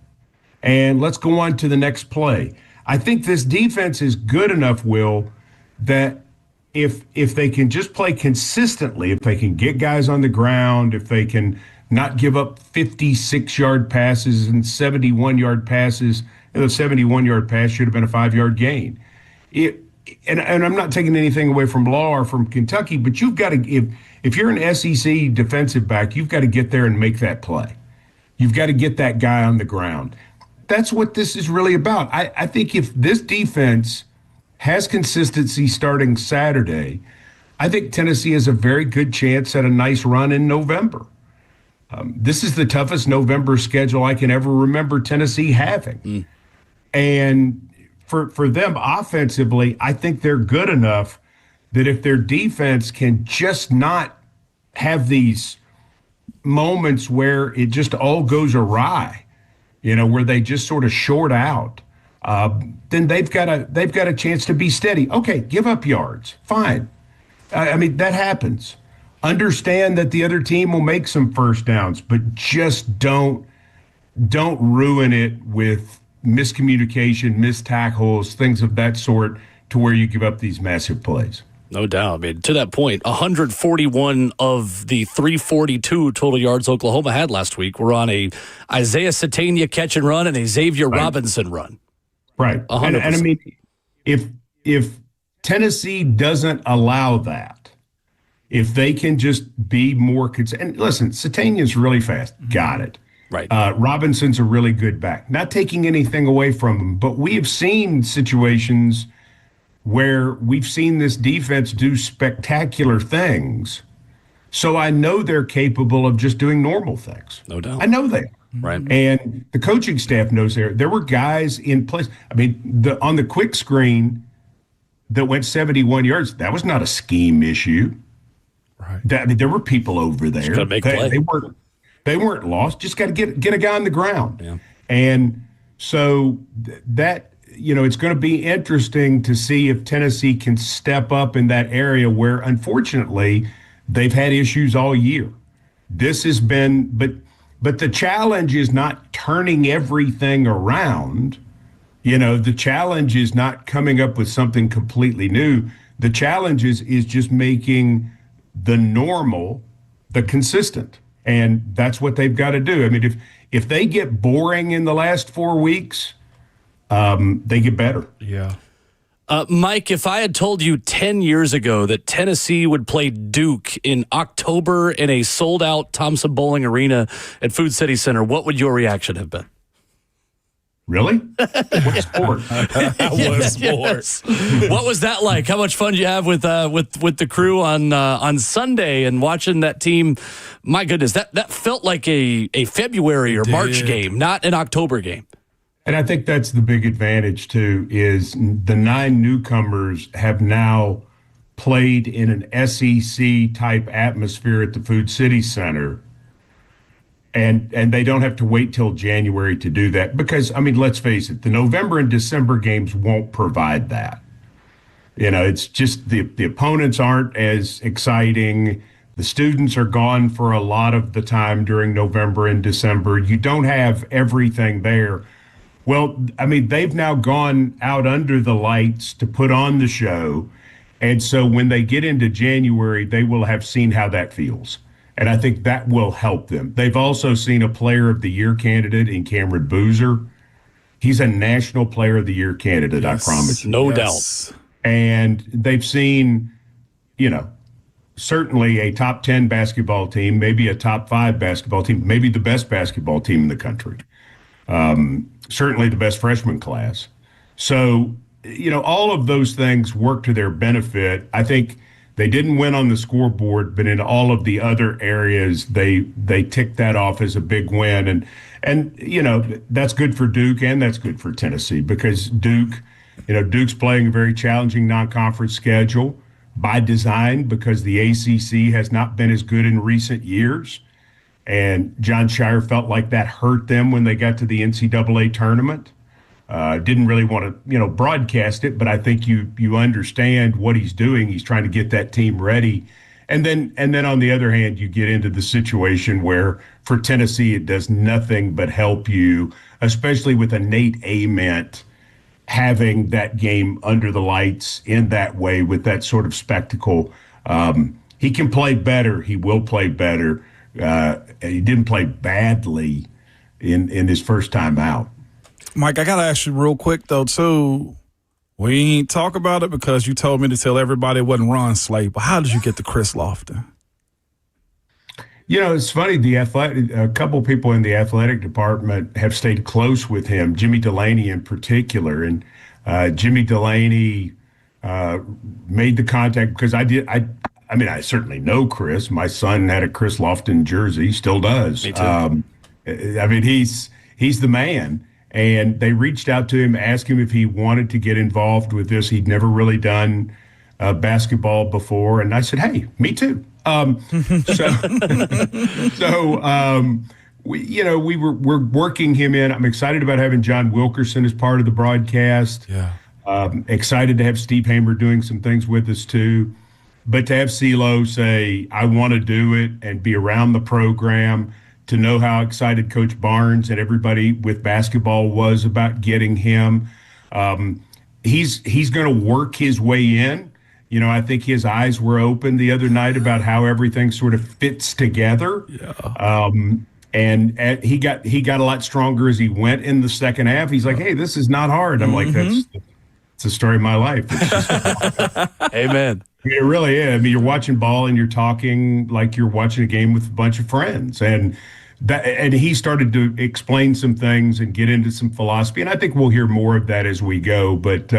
Speaker 11: And let's go on to the next play. I think this defense is good enough, Will, that if they can just play consistently, if they can get guys on the ground, if they can not give up 56-yard passes and 71-yard passes, and the 71-yard pass should have been a 5-yard gain. And I'm not taking anything away from Law or from Kentucky, but you've got to, if you're an SEC defensive back, you've got to get there and make that play. You've got to get that guy on the ground. That's what this is really about. I think if this defense has consistency starting Saturday, I think Tennessee has a very good chance at a nice run in November. This is the toughest November schedule I can ever remember Tennessee having. And for them offensively, I think they're good enough that if their defense can just not have these moments where it just all goes awry, where they just sort of short out, then they've got a chance to be steady. Okay, give up yards. Fine. I mean, that happens. Understand that the other team will make some first downs, but just don't ruin it with miscommunication, missed tackles, things of that sort, to where you give up these massive plays.
Speaker 2: No doubt. I mean, to that point, 141 of the 342 total yards Oklahoma had last week were on a Isaiah Satania catch and run and a Xavier Robinson run.
Speaker 11: Right. And I mean, if Tennessee doesn't allow that, if they can just be more and listen, Satania's really fast. Got it.
Speaker 2: Right.
Speaker 11: Robinson's a really good back. Not taking anything away from him, but we have seen situations where we've seen this defense do spectacular things. So I know they're capable of just doing normal things.
Speaker 2: No doubt.
Speaker 11: I know they are.
Speaker 2: Right.
Speaker 11: And the coaching staff knows there were guys in place. I mean, on the quick screen that went 71 yards, that was not a scheme issue.
Speaker 3: Right.
Speaker 11: I mean, there were people over there.
Speaker 2: Just gotta make play.
Speaker 11: They weren't lost. Just got to get a guy on the ground.
Speaker 2: Yeah.
Speaker 11: And so that, it's going to be interesting to see if Tennessee can step up in that area where, unfortunately, they've had issues all year. This has been, but the challenge is not turning everything around. The challenge is not coming up with something completely new. The challenge is just making the normal the consistent. And that's what they've got to do. I mean, if they get boring in the last 4 weeks, they get better.
Speaker 3: Yeah.
Speaker 2: Mike, if I had told you 10 years ago that Tennessee would play Duke in October in a sold-out Thompson Bowling Arena at Food City Center, what would your reaction have been?
Speaker 11: Really? What sport?
Speaker 3: What sport?
Speaker 2: What was that like? How much fun did you have with the crew on Sunday and watching that team? My goodness, that felt like a February or March game, not an October game.
Speaker 11: And I think that's the big advantage, too, is the 9 newcomers have now played in an SEC-type atmosphere at the Food City Center. And they don't have to wait till January to do that because, I mean, let's face it, the November and December games won't provide that. It's just the opponents aren't as exciting. The students are gone for a lot of the time during November and December. You don't have everything there. Well, I mean, they've now gone out under the lights to put on the show. And so when they get into January, they will have seen how that feels. And I think that will help them. They've also seen a Player of the Year candidate in Cameron Boozer. He's a National Player of the Year candidate, yes, I promise you.
Speaker 2: No doubt.
Speaker 11: And they've seen, certainly a top 10 basketball team, maybe a top 5 basketball team, maybe the best basketball team in the country. Certainly the best freshman class. So, all of those things work to their benefit. I think they didn't win on the scoreboard, but in all of the other areas, they ticked that off as a big win. And that's good for Duke and that's good for Tennessee because Duke's playing a very challenging non-conference schedule by design because the ACC has not been as good in recent years. And John Shire felt like that hurt them when they got to the NCAA tournament. Didn't really want to, broadcast it, but I think you understand what he's doing. He's trying to get that team ready. And then on the other hand, you get into the situation where for Tennessee, it does nothing but help you, especially with a Nate Ament having that game under the lights in that way with that sort of spectacle. He can play better. He will play better. He didn't play badly in his first time out.
Speaker 3: Mike, I got to ask you real quick, though, too. We ain't talk about it because you told me to tell everybody it wasn't Ron Slade, but how did you get to Chris Lofton?
Speaker 11: It's funny. A couple people in the athletic department have stayed close with him, Jimmy Delaney in particular. And Jimmy Delaney made the contact because I certainly know Chris. My son had a Chris Lofton jersey, still does.
Speaker 2: Me too.
Speaker 11: He's the man. And they reached out to him, asked him if he wanted to get involved with this. He'd never really done basketball before. And I said, hey, me too. we're working him in. I'm excited about having John Wilkerson as part of the broadcast.
Speaker 3: Yeah.
Speaker 11: Excited to have Steve Hamer doing some things with us too. But to have CeeLo say, I want to do it and be around the program, to know how excited Coach Barnes and everybody with basketball was about getting him. He's going to work his way in. I think his eyes were open the other night about how everything sort of fits together.
Speaker 3: Yeah.
Speaker 11: And he got a lot stronger as he went in the second half. He's like, hey, this is not hard. I'm like, it's the story of my life. It's just,
Speaker 2: Amen.
Speaker 11: it really is. I mean, you're watching ball and you're talking like you're watching a game with a bunch of friends. And he started to explain some things and get into some philosophy. And I think we'll hear more of that as we go. But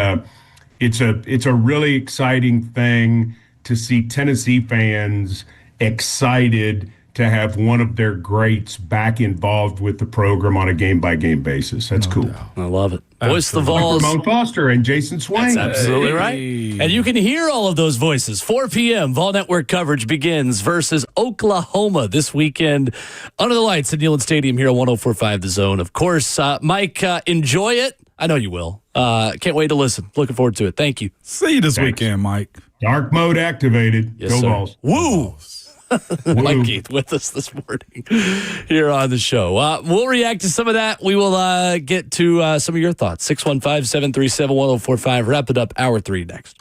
Speaker 11: it's a really exciting thing to see Tennessee fans excited to have one of their greats back involved with the program on a game-by-game basis. That's cool.
Speaker 2: I love it. Voice the Vols.
Speaker 11: Ramon Foster and Jason Swain.
Speaker 2: That's absolutely right. And you can hear all of those voices. 4 p.m. Vol Network coverage begins versus Oklahoma this weekend under the lights at Neyland Stadium here on 104.5 The Zone. Of course, Mike, enjoy it. I know you will. Can't wait to listen. Looking forward to it. Thank you.
Speaker 3: See you this weekend, Mike.
Speaker 11: Dark mode activated.
Speaker 2: Yes,
Speaker 11: Go
Speaker 2: sir.
Speaker 11: Vols.
Speaker 2: Woo! Mike Keith with us this morning here on the show. We'll react to some of that. We will get to some of your thoughts. 615-737-1045. Wrap it up. Hour 3 next.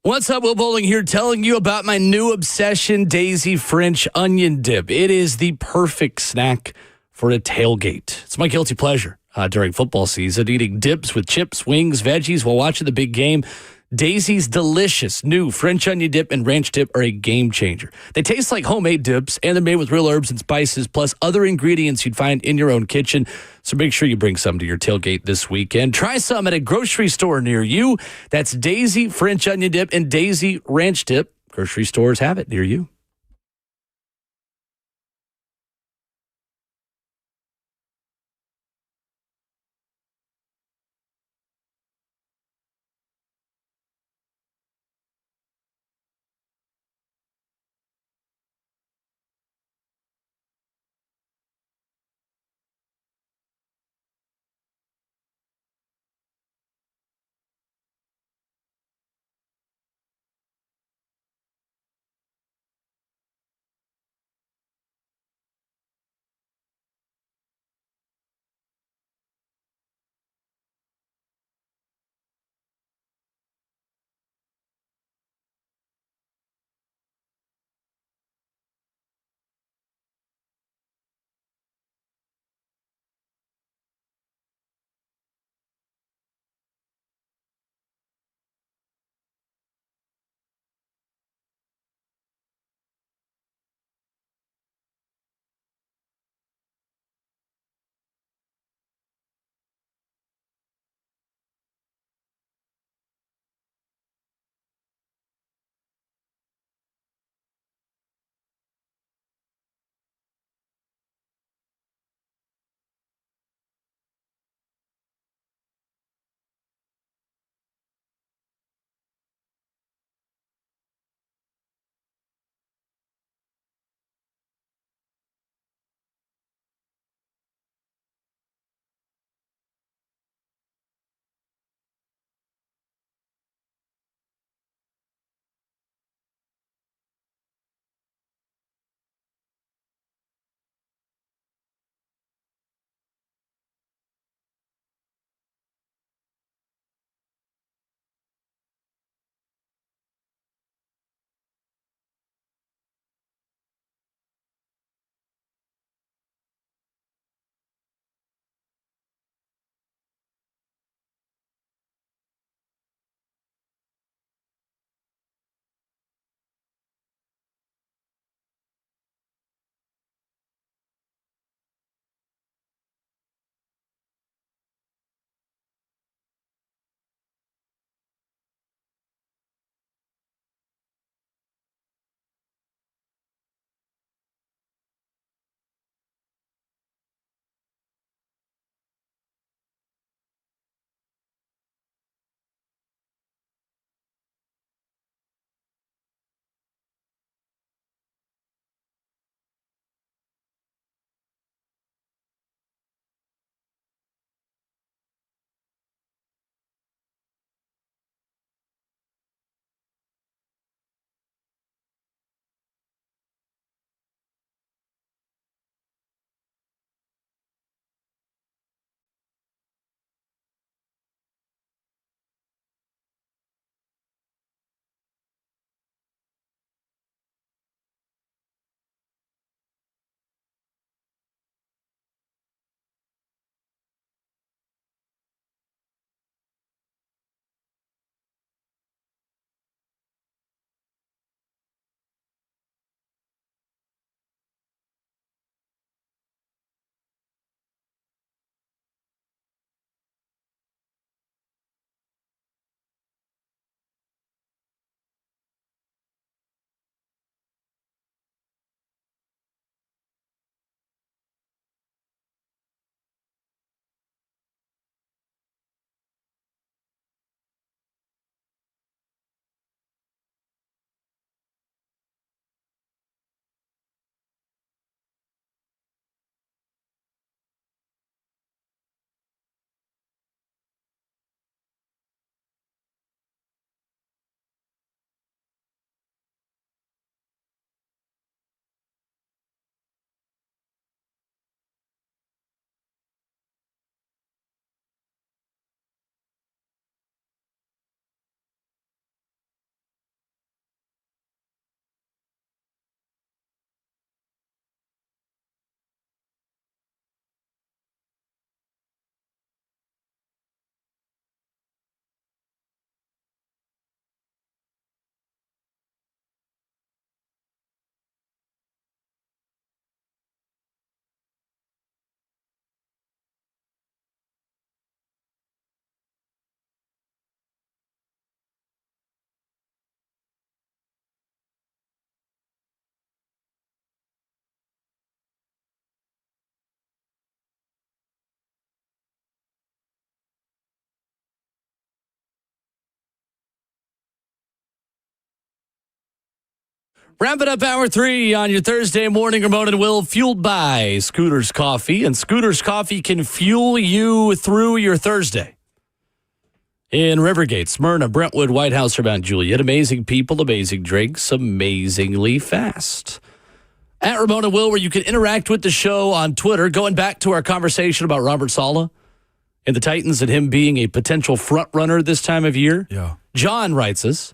Speaker 2: What's up, Will Bowling here, telling you about my new obsession, Daisy French Onion Dip. It is the perfect snack for a tailgate. It's my guilty pleasure during football season, eating dips with chips, wings, veggies while watching the big game. Daisy's delicious new French onion dip and ranch dip are a game changer. They taste like homemade dips, and they're made with real herbs and spices, plus other ingredients you'd find in your own kitchen. So make sure you bring some to your tailgate this weekend. Try some at a grocery store near you. That's Daisy French onion dip and Daisy ranch dip. Grocery stores have it near you. Wrapping up hour 3 on your Thursday morning, Ramon and Will, fueled by Scooter's Coffee. And Scooter's Coffee can fuel you through your Thursday. In Rivergate, Smyrna, Brentwood, White House, or Mount Juliet. Amazing people, amazing drinks, amazingly fast. At Ramon and Will, where you can interact with the show on Twitter, going back to our conversation about Robert Saleh and the Titans and him being a potential front runner this time of year.
Speaker 3: Yeah.
Speaker 2: John writes us.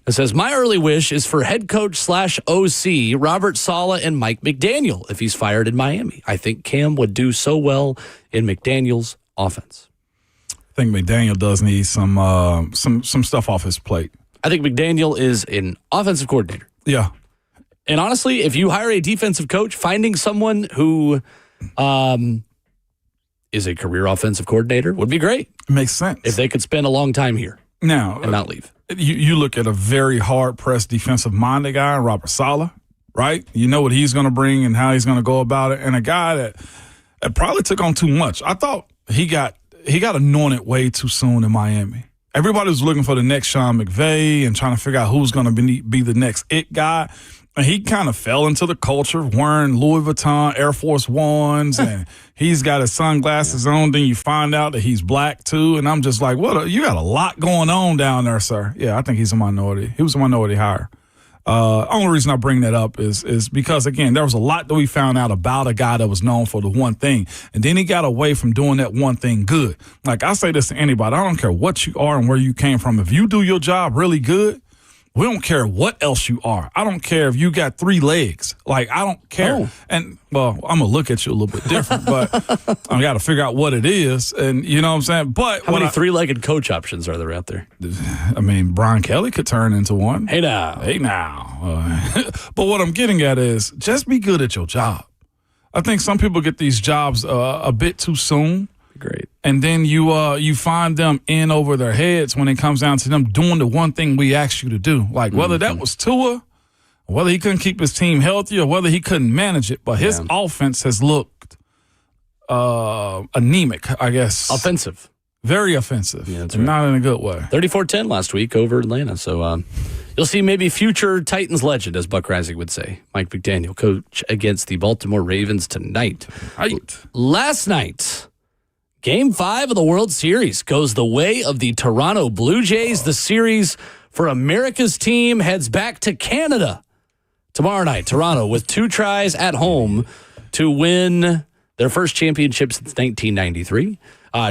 Speaker 2: It says, my early wish is for head coach / OC Robert Saleh and Mike McDaniel if he's fired in Miami. I think Cam would do so well in McDaniel's offense.
Speaker 3: I think McDaniel does need some stuff off his plate.
Speaker 2: I think McDaniel is an offensive coordinator.
Speaker 3: Yeah.
Speaker 2: And honestly, if you hire a defensive coach, finding someone who is a career offensive coordinator would be great.
Speaker 3: Makes sense.
Speaker 2: If they could spend a long time here
Speaker 3: now
Speaker 2: and not leave.
Speaker 3: You look at a very hard-pressed defensive-minded guy, Robert Saleh, right? You know what he's going to bring and how he's going to go about it. And a guy that probably took on too much. I thought he got anointed way too soon in Miami. Everybody was looking for the next Sean McVay and trying to figure out who's going to be the next it guy. And he kind of fell into the culture of wearing Louis Vuitton Air Force Ones, and he's got his sunglasses on. Then you find out that he's black, too. And I'm just like, you got a lot going on down there, sir. Yeah, I think he's a minority. He was a minority hire. Only reason I bring that up is because, again, there was a lot that we found out about a guy that was known for the one thing. And then he got away from doing that one thing good. Like, I say this to anybody. I don't care what you are and where you came from. If you do your job really good, we don't care what else you are. I don't care if you got 3 legs. Like, I don't care.
Speaker 2: Oh.
Speaker 3: And, well, I'm going to look at you a little bit different, but I got to figure out what it is. And you know what I'm saying? But
Speaker 2: how many 3-legged coach options are there out there?
Speaker 3: I mean, Brian Kelly could turn into one.
Speaker 2: Hey, now.
Speaker 3: But what I'm getting at is just be good at your job. I think some people get these jobs a bit too soon.
Speaker 2: Great.
Speaker 3: And then you find them in over their heads when it comes down to them doing the one thing we asked you to do. Like whether that was Tua, or whether he couldn't keep his team healthy, or whether he couldn't manage it. But his offense has looked anemic, I guess.
Speaker 2: Offensive.
Speaker 3: Very offensive.
Speaker 2: Yeah, that's right.
Speaker 3: Not in a good way.
Speaker 2: 34-10 last week over Atlanta. So you'll see maybe future Titans legend, as Buck Rising would say. Mike McDaniel, coach against the Baltimore Ravens tonight.
Speaker 3: Right.
Speaker 2: Last night, Game 5 of the World Series goes the way of the Toronto Blue Jays. The series for America's team heads back to Canada tomorrow night. Toronto with 2 tries at home to win their first championship since 1993.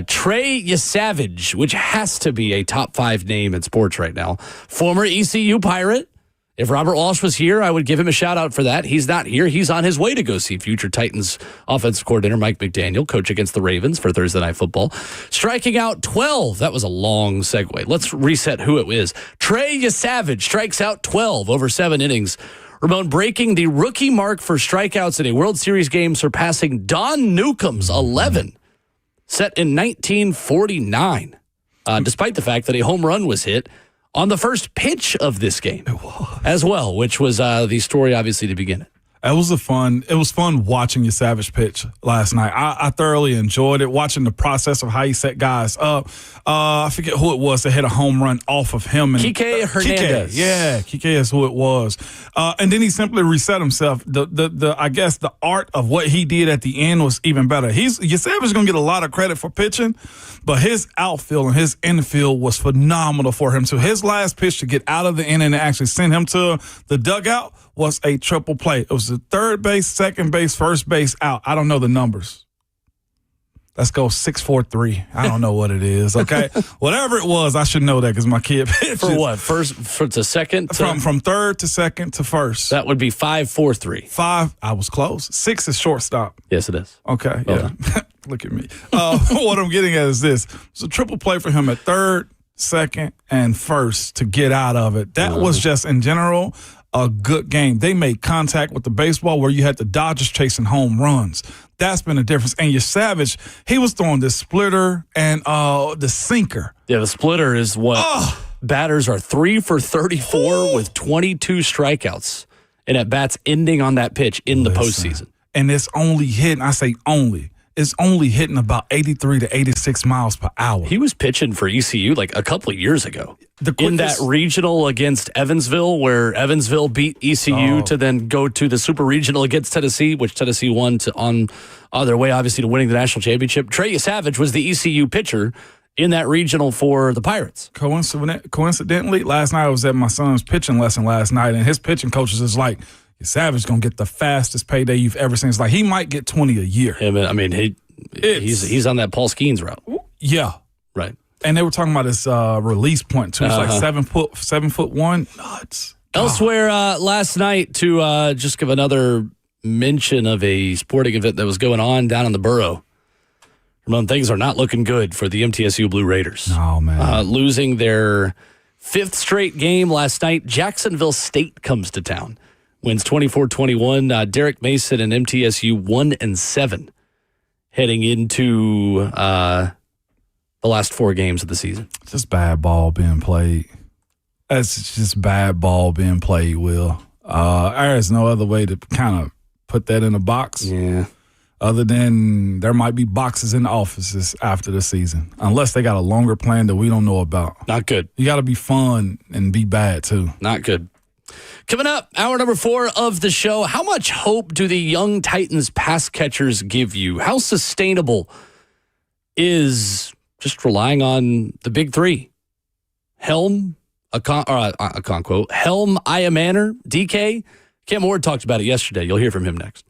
Speaker 2: Trey Yesavage, which has to be a top 5 name in sports right now. Former ECU Pirate. If Robert Walsh was here, I would give him a shout-out for that. He's not here. He's on his way to go see future Titans offensive coordinator Mike McDaniel, coach against the Ravens for Thursday Night Football. Striking out 12. That was a long segue. Let's reset who it is. Trey Yesavage strikes out 12 over 7 innings. Ramon breaking the rookie mark for strikeouts in a World Series game, surpassing Don Newcomb's 11, set in 1949, despite the fact that a home run was hit on the first pitch of this game as well, which was the story, obviously, to begin it.
Speaker 3: It was fun watching your Savage pitch last night. I thoroughly enjoyed it, watching the process of how he set guys up. I forget who it was that hit a home run off of him.
Speaker 2: Kike Hernandez.
Speaker 3: Kike is who it was. And then he simply reset himself. I guess the art of what he did at the end was even better. Your Savage is going to get a lot of credit for pitching, but his outfield and his infield was phenomenal for him. So his last pitch to get out of the inning and actually send him to the dugout was a triple play. It was the third base, second base, first base out. I don't know the numbers. Let's go 6-4-3. I don't know what it is. Okay, whatever it was, I should know that because my kid pitched.
Speaker 2: For what? First to second?
Speaker 3: From third to second to first.
Speaker 2: That would be 5-4-3. 5.
Speaker 3: I was close. 6 is shortstop.
Speaker 2: Yes, it is.
Speaker 3: Okay, yeah. Look at me. What I'm getting at is this: it's a triple play for him at third, second, and first to get out of it. That was just in general a good game. They made contact with the baseball where you had the Dodgers chasing home runs. That's been a difference. And your Savage, he was throwing the splitter and the sinker.
Speaker 2: Yeah, the splitter is what batters are 3 for 34 with 22 strikeouts and at bats ending on that pitch in the postseason.
Speaker 3: And it's only hitting, I say only, it's only hitting about 83 to 86 miles per hour.
Speaker 2: He was pitching for ECU like a couple of years ago. in that regional against Evansville, where Evansville beat ECU to then go to the super regional against Tennessee, which Tennessee won on their way, obviously, to winning the national championship. Trey Savage was the ECU pitcher in that regional for the Pirates.
Speaker 3: Coincidentally, last night I was at my son's pitching lesson last night, and his pitching coach is just like, Savage going to get the fastest payday you've ever seen. It's like he might get 20 a year.
Speaker 2: I mean, he's on that Paul Skeens route.
Speaker 3: Yeah.
Speaker 2: Right.
Speaker 3: And they were talking about his release point, too. It's like 7'1". Nuts.
Speaker 2: Elsewhere last night, to just give another mention of a sporting event that was going on down in the borough. Ramon, things are not looking good for the MTSU Blue Raiders.
Speaker 3: Oh, man.
Speaker 2: Losing their 5th straight game last night. Jacksonville State comes to town. Wins 24-21. Derek Mason and MTSU 1-7 heading into the last 4 games of the season.
Speaker 3: Just bad ball being played. That's just bad ball being played, Will. There's no other way to kind of put that in a box.
Speaker 2: Yeah.
Speaker 3: Other than there might be boxes in the offices after the season, unless they got a longer plan that we don't know about.
Speaker 2: Not good.
Speaker 3: You got to be fun and be bad, too.
Speaker 2: Not good. Coming up, hour number 4 of the show, how much hope do the young Titans pass catchers give you? How sustainable is just relying on the big 3? Helm, Helm, Iamaner, DK. Cam Ward talked about it yesterday. You'll hear from him next.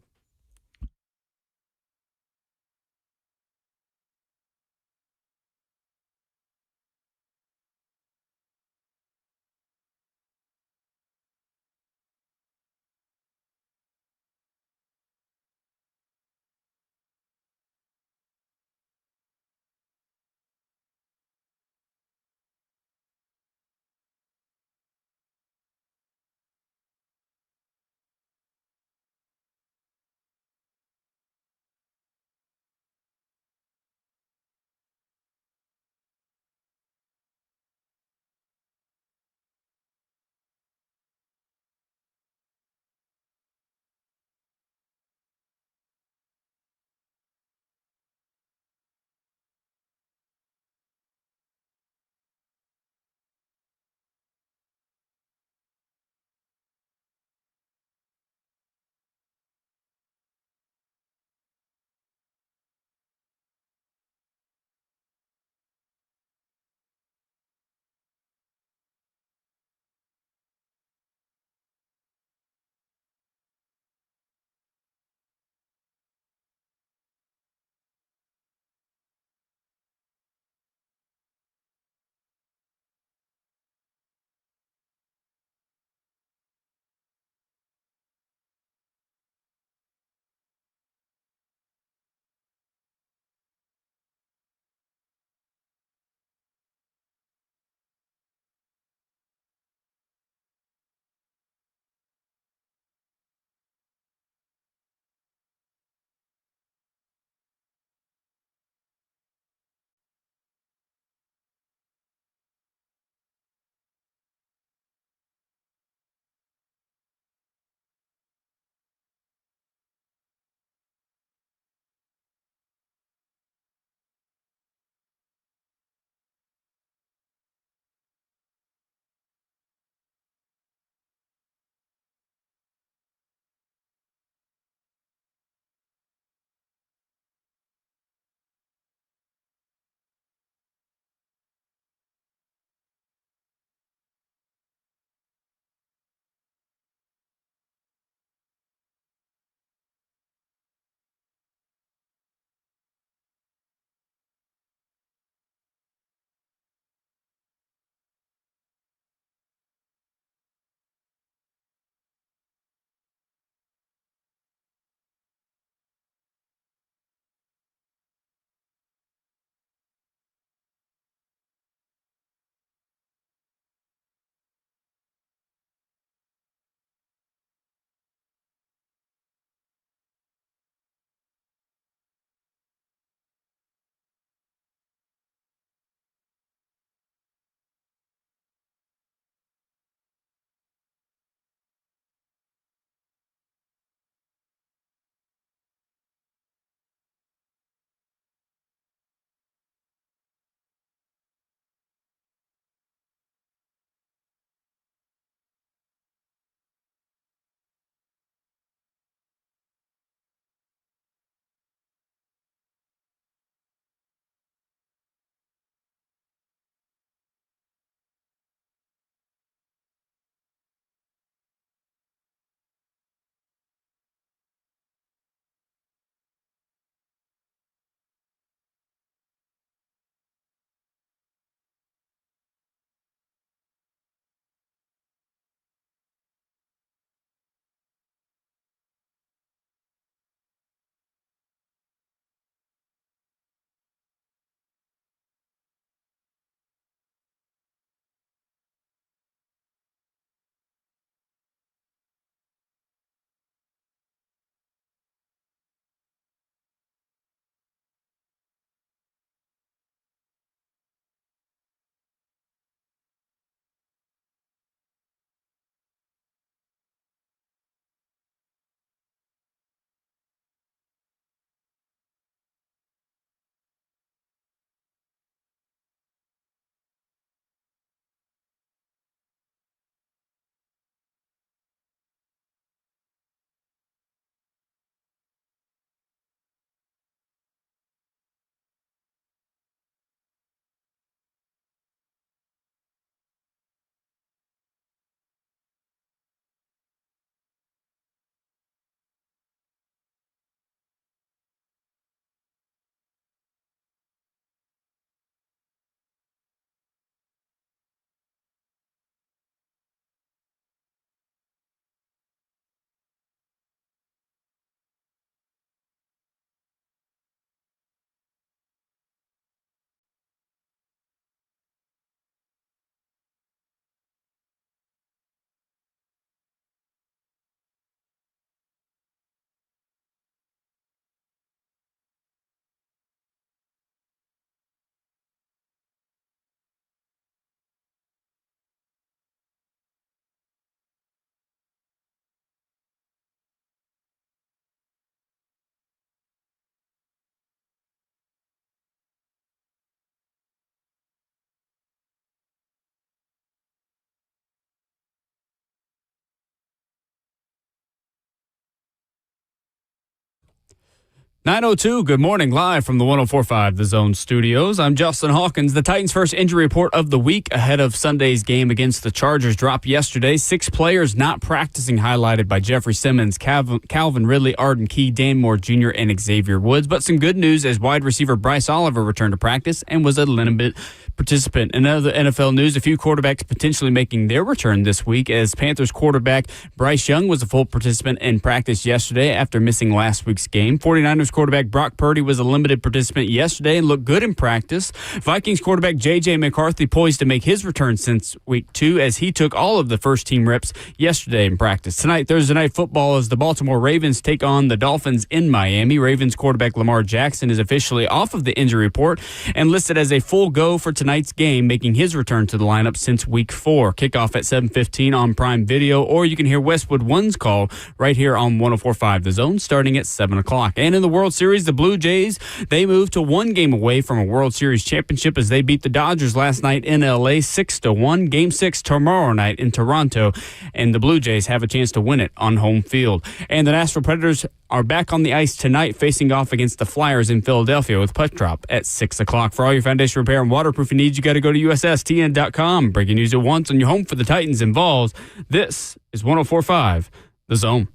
Speaker 1: 9:02, good morning, live from the 104.5 The Zone studios. I'm Justin Hawkins. The Titans' first injury report of the week ahead of Sunday's game against the Chargers dropped yesterday. 6 players not practicing, highlighted by Jeffrey Simmons, Calvin Ridley, Arden Key, Dan Moore Jr., and Xavier Woods. But some good news as wide receiver Bryce Oliver returned to practice and was a limited participant. In other NFL news, a few quarterbacks potentially making their return this week, as Panthers quarterback Bryce Young was a full participant in practice yesterday after missing last week's game. 49ers quarterback Brock Purdy was a limited participant yesterday and looked good in practice. Vikings quarterback J.J. McCarthy poised to make his return since week 2 as he took all of the first-team reps yesterday in practice. Tonight, Thursday Night Football, as the Baltimore Ravens take on the Dolphins in Miami. Ravens quarterback Lamar Jackson is officially off of the injury report and listed as a full go for tonight's game, making his return to the lineup since week 4. Kickoff at 7:15 on Prime Video, or you can hear Westwood One's call right here on 104.5 The Zone starting at 7 o'clock. And in the World Series, the Blue Jays, they moved to 1 game away from a World Series championship as they beat the Dodgers last night in L.A. 6-1. Game 6 tomorrow night in Toronto, and the Blue Jays have a chance to win it on home field. And the Nashville Predators are back on the ice tonight, facing off against the Flyers in Philadelphia with puck drop at 6 o'clock. For all your foundation repair and waterproofing needs, you got to go to USSTN.com. Breaking news at once on your home for the Titans involves. This is 104.5 The Zone.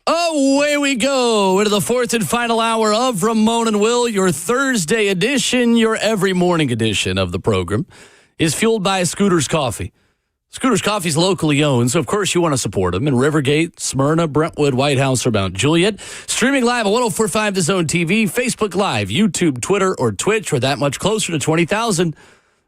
Speaker 2: Away we go into the fourth and final hour of Ramon and Will. Your Thursday edition, your every morning edition of the program is fueled by Scooter's Coffee. Scooter's Coffee is locally owned, so of course you want to support them in Rivergate, Smyrna, Brentwood, White House, or Mount Juliet. Streaming live at 104.5 The Zone TV, Facebook Live, YouTube, Twitter, or Twitch. We're that much closer to 20,000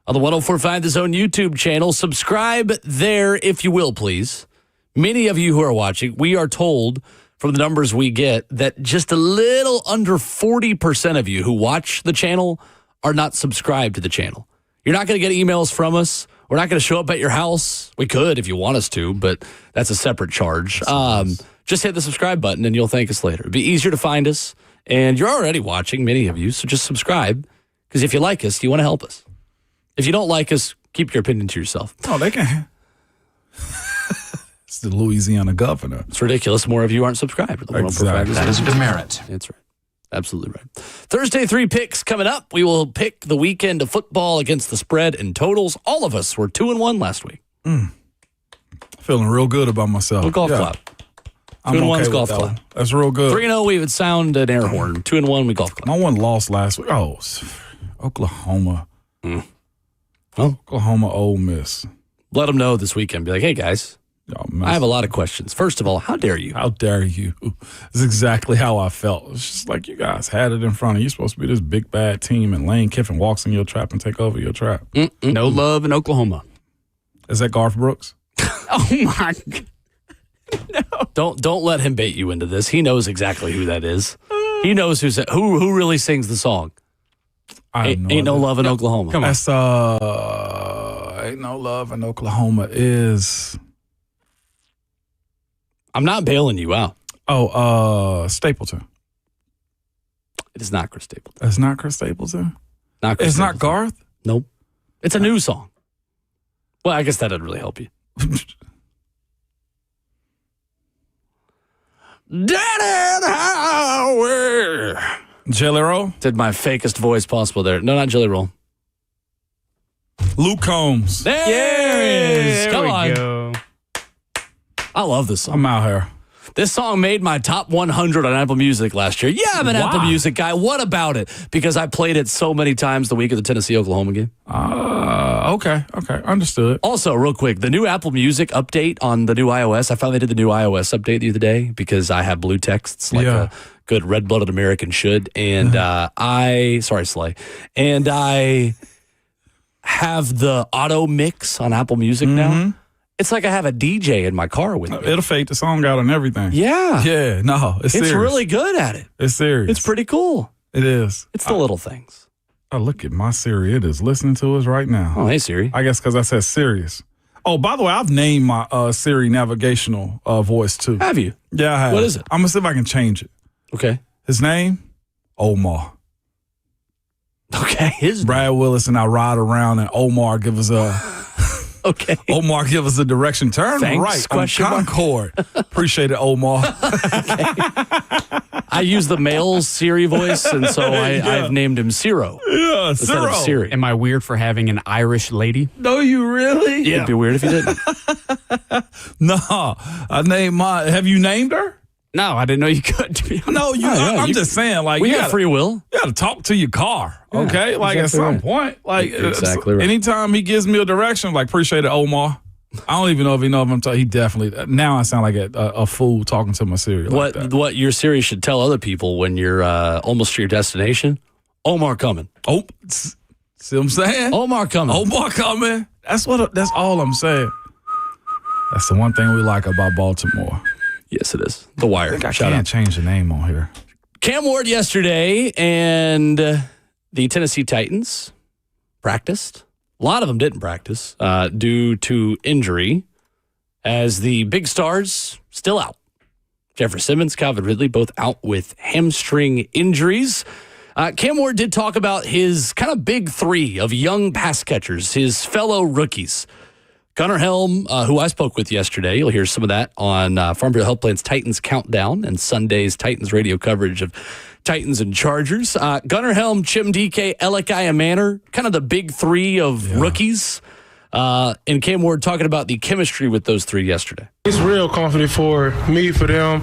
Speaker 2: on the 104.5 The Zone YouTube channel. Subscribe there if you will, please. Many of you who are watching, we are told from the numbers we get that just a little under 40% of you who watch the channel are not subscribed to the channel. You're not going to get emails from us. We're not going to show up at your house. We could if you want us to, but that's a separate charge. Just hit the subscribe button and you'll thank us later. It'd be easier to find us. And you're already watching, many of you, so just subscribe. Because if you like us, you want to help us. If you don't like us, keep your opinion to yourself.
Speaker 3: Oh, they can. It's the Louisiana Governor.
Speaker 2: It's ridiculous. More of you aren't subscribed.
Speaker 3: Exactly.
Speaker 2: That is a demerit. That's right. Absolutely right. Thursday, 3 picks coming up. We will pick the weekend of football against the spread and totals. All of us were 2-1 last week.
Speaker 3: Feeling real good about myself.
Speaker 2: Well, golf clap. 2-1's
Speaker 3: okay
Speaker 2: golf
Speaker 3: that
Speaker 2: clap.
Speaker 3: one. That's real good.
Speaker 2: 3-0, we would sound an air horn. 2-1, we golf clap.
Speaker 3: My one lost last week. Oh, Oklahoma. Oklahoma, Ole Miss.
Speaker 2: Let them know this weekend. Be like, hey, guys. I have a lot of questions. First of all, how dare you?
Speaker 3: How dare you? It's exactly how I felt. It's just like you guys had it in front of you. You're supposed to be this big, bad team, and Lane Kiffin walks in your trap and take over your trap.
Speaker 1: No love in Oklahoma.
Speaker 3: Is that Garth Brooks?
Speaker 1: Oh, my God. No.
Speaker 2: Don't let him bait you into this. He knows exactly who that is. He knows who really sings the song. Ain't no love in Oklahoma.
Speaker 3: Come on. That's Ain't No Love in Oklahoma is...
Speaker 2: I'm not bailing you out.
Speaker 3: Stapleton.
Speaker 2: It is not Chris Stapleton.
Speaker 3: It's not Chris Stapleton?
Speaker 2: Not Chris
Speaker 3: It's
Speaker 2: Stapleton.
Speaker 3: not Garth?
Speaker 2: Nope. It's a new song. Well, I guess that doesn't really help you. Dead Highway.
Speaker 3: Jelly Roll?
Speaker 2: Did my fakest voice possible there. No, not Jelly Roll.
Speaker 3: Luke Combs.
Speaker 2: There it is. Come on.
Speaker 1: Go.
Speaker 2: I love this song.
Speaker 3: I'm out here.
Speaker 2: This song made my top 100 on Apple Music last year. Yeah, I'm an Apple Music guy. What about it? Because I played it so many times the week of the Tennessee-Oklahoma game.
Speaker 3: Okay. Understood.
Speaker 2: Also, real quick, the new Apple Music update on the new iOS. I finally did the new iOS update the other day because I have blue texts like a good red-blooded American should. And sorry, Slay. And I have the auto mix on Apple Music now. It's like I have a DJ in my car with me.
Speaker 3: It'll fade the song out and everything.
Speaker 2: Yeah.
Speaker 3: Yeah, no, it's serious.
Speaker 2: It's really good at it.
Speaker 3: It's serious.
Speaker 2: It's pretty cool.
Speaker 3: It is.
Speaker 2: It's the little things.
Speaker 3: Oh, look at my Siri. It is listening to us right now.
Speaker 2: Oh, hey, Siri.
Speaker 3: I guess because I said serious. Oh, by the way, I've named my Siri navigational voice too.
Speaker 2: Have you?
Speaker 3: Yeah, I have.
Speaker 2: What is it?
Speaker 3: I'm gonna see if I can change it.
Speaker 2: Okay.
Speaker 3: His name, Omar.
Speaker 2: Okay.
Speaker 3: Brad Willis and I ride around, and Omar give us
Speaker 2: Okay.
Speaker 3: Omar give us a direction. Turn
Speaker 2: Thanks,
Speaker 3: right
Speaker 2: question
Speaker 3: on
Speaker 2: mark.
Speaker 3: Concord. Appreciate it, Omar.
Speaker 2: I use the male Siri voice, and so I've named him Ciro.
Speaker 3: Yeah,
Speaker 2: Instead of Siri.
Speaker 1: Am I weird for having an Irish lady?
Speaker 3: No, you really?
Speaker 2: It'd be weird if you didn't.
Speaker 3: No, I named my. Have you named her?
Speaker 1: No, I didn't know you could. To be honest.
Speaker 3: No, you. I'm just saying, like
Speaker 2: We
Speaker 3: you
Speaker 2: got
Speaker 3: gotta,
Speaker 2: free will.
Speaker 3: You got to talk to your car, okay? Like at some
Speaker 2: right.
Speaker 3: point, like
Speaker 2: Exactly right.
Speaker 3: anytime he gives me a direction, like appreciate it, Omar. I don't even know if he know if I'm talking. He definitely. Now I sound like a fool talking to my Siri. Like that.
Speaker 2: What your Siri should tell other people when you're almost to your destination? Omar coming.
Speaker 3: Oh, see what I'm saying?
Speaker 2: Omar coming.
Speaker 3: Omar coming. That's all I'm saying. That's the one thing we like about Baltimore.
Speaker 2: Yes, it is. The Wire.
Speaker 3: I
Speaker 2: Shout
Speaker 3: can't
Speaker 2: out.
Speaker 3: change the name on here.
Speaker 2: Cam Ward yesterday and the Tennessee Titans practiced. A lot of them didn't practice due to injury, as the big stars still out. Jeffrey Simmons, Calvin Ridley, both out with hamstring injuries. Cam Ward did talk about his kind of big three of young pass catchers, his fellow rookies. Gunnar Helm, who I spoke with yesterday, you'll hear some of that on Farm Bureau Health Plan's Titans Countdown and Sunday's Titans radio coverage of Titans and Chargers. Gunnar Helm, Chim DK, Elikiah Manor, kind of the big three of rookies. And Cam Ward talking about the chemistry with those three yesterday.
Speaker 5: It's real confident for me, for them.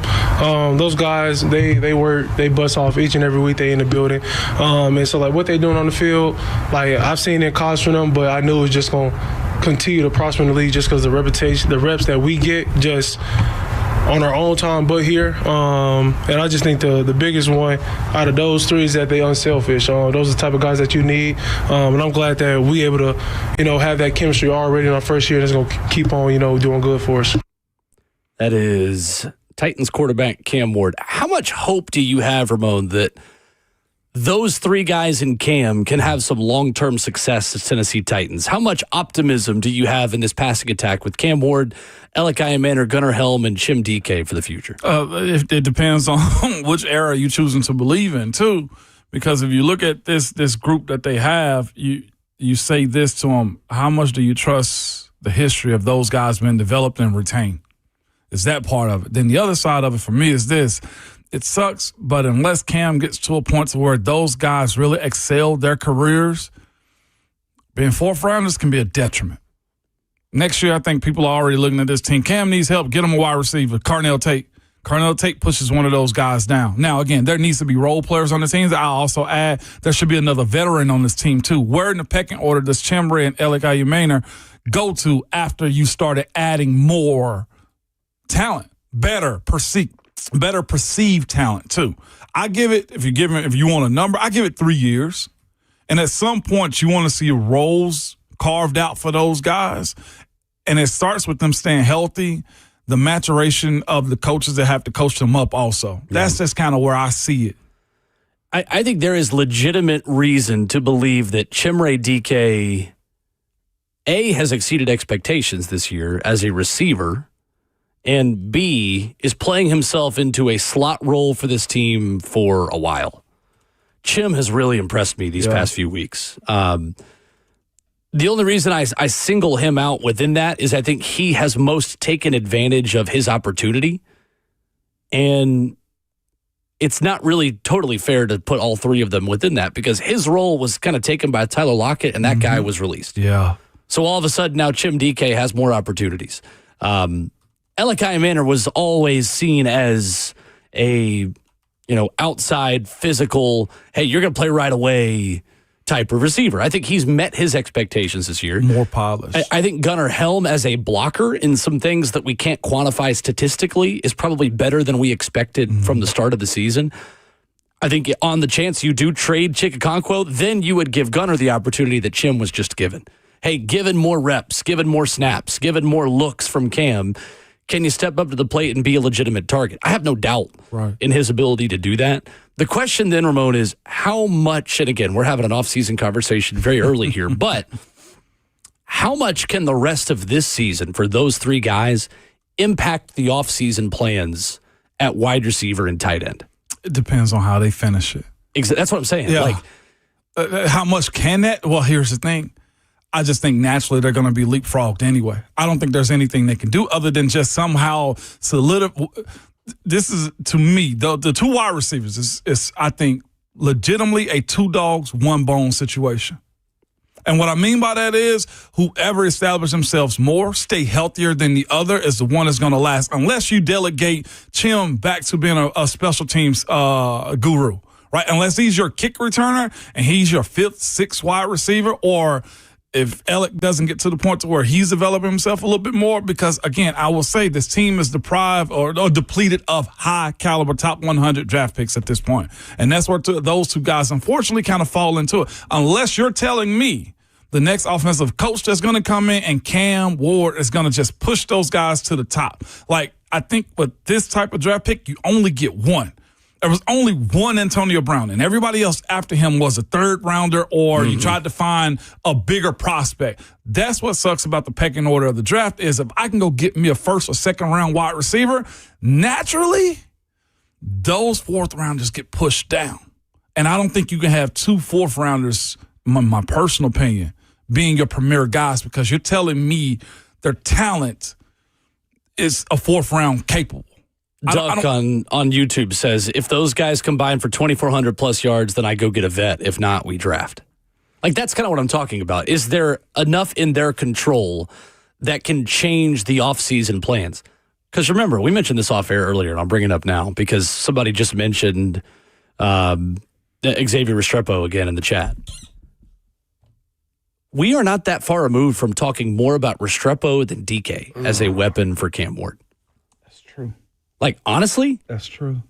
Speaker 5: Those guys, they work, they bust off each and every week. They in the building, and so like what they doing on the field, like I've seen it college from them, but I knew it was just gonna continue to prosper in the league just because the reputation, the reps that we get just on our own time, but here. And I just think the biggest one out of those three is that they unselfish. Those are the type of guys that you need. And I'm glad that we able to, have that chemistry already in our first year. And it's going to keep on, doing good for us.
Speaker 2: That is Titans quarterback Cam Ward. How much hope do you have, Ramon, that those three guys in Cam can have some long-term success as Tennessee Titans? How much optimism do you have in this passing attack with Cam Ward, Elikiah Manor, Gunnar Helm, and Chim DK for the future?
Speaker 3: It depends on which era you're choosing to believe in, too. Because if you look at this group that they have, you say this to them, how much do you trust the history of those guys being developed and retained? Is that part of it? Then the other side of it for me is this. It sucks, but unless Cam gets to a point to where those guys really excel their careers, being fourth rounders can be a detriment. Next year, I think people are already looking at this team. Cam needs help. Get him a wide receiver. Carnell Tate. Carnell Tate pushes one of those guys down. Now, again, there needs to be role players on the teams. I'll also add there should be another veteran on this team, too. Where in the pecking order does Chimbre and Elikiah Manor go to after you started adding more talent, better perceived talent too? I give it, if you want a number, I give it 3 years. And at some point you want to see roles carved out for those guys. And it starts with them staying healthy, the maturation of the coaches that have to coach them up also. That's just kind of where I see it.
Speaker 2: I think there is legitimate reason to believe that Chimre DK, A, has exceeded expectations this year as a receiver, and B, is playing himself into a slot role for this team for a while. Chim has really impressed me these past few weeks. The only reason I single him out within that is I think he has most taken advantage of his opportunity. And it's not really totally fair to put all three of them within that because his role was kind of taken by Tyler Lockett and that guy was released.
Speaker 3: Yeah.
Speaker 2: So all of a sudden now Chim DK has more opportunities. Elikiah Manor was always seen as a, outside physical, hey, you're going to play right away type of receiver. I think he's met his expectations this year.
Speaker 3: More polished.
Speaker 2: I think Gunnar Helm as a blocker in some things that we can't quantify statistically is probably better than we expected from the start of the season. I think on the chance you do trade Chikakonkwo, then you would give Gunnar the opportunity that Chim was just given. Hey, given more reps, given more snaps, given more looks from Cam, can you step up to the plate and be a legitimate target? I have no doubt in his ability to do that. The question then, Ramon, is how much, and again, we're having an off-season conversation very early here, but how much can the rest of this season for those three guys impact the offseason plans at wide receiver and tight end?
Speaker 3: It depends on how they finish it.
Speaker 2: That's what I'm saying.
Speaker 3: Yeah. How much can that? Well, here's the thing. I just think naturally they're going to be leapfrogged anyway. I don't think there's anything they can do other than just somehow solidify. This is, to me, the two wide receivers is, I think, legitimately a two dogs, one bone situation. And what I mean by that is whoever establishes themselves more, stay healthier than the other is the one that's going to last, unless you delegate Chim back to being a special teams guru, right? Unless he's your kick returner and he's your fifth, sixth wide receiver, or if Alec doesn't get to the point to where he's developing himself a little bit more, because, again, I will say this team is deprived or depleted of high-caliber top 100 draft picks at this point. And that's where those two guys, unfortunately, kind of fall into it. Unless you're telling me the next offensive coach that's going to come in and Cam Ward is going to just push those guys to the top. Like, I think with this type of draft pick, you only get one. There was only one Antonio Brown, and everybody else after him was a third rounder, or you tried to find a bigger prospect. That's what sucks about the pecking order of the draft is if I can go get me a first or second round wide receiver, naturally, those fourth rounders get pushed down. And I don't think you can have two fourth rounders, my personal opinion, being your premier guys, because you're telling me their talent is a fourth round capable.
Speaker 2: Duck on YouTube says, if those guys combine for 2,400 plus yards, then I go get a vet. If not, we draft. Like, that's kind of what I'm talking about. Is there enough in their control that can change the offseason plans? Because remember, we mentioned this off air earlier, and I'll bring it up now because somebody just mentioned Xavier Restrepo again in the chat. We are not that far removed from talking more about Restrepo than DK as a weapon for Cam Ward. Like, honestly,
Speaker 3: that's true.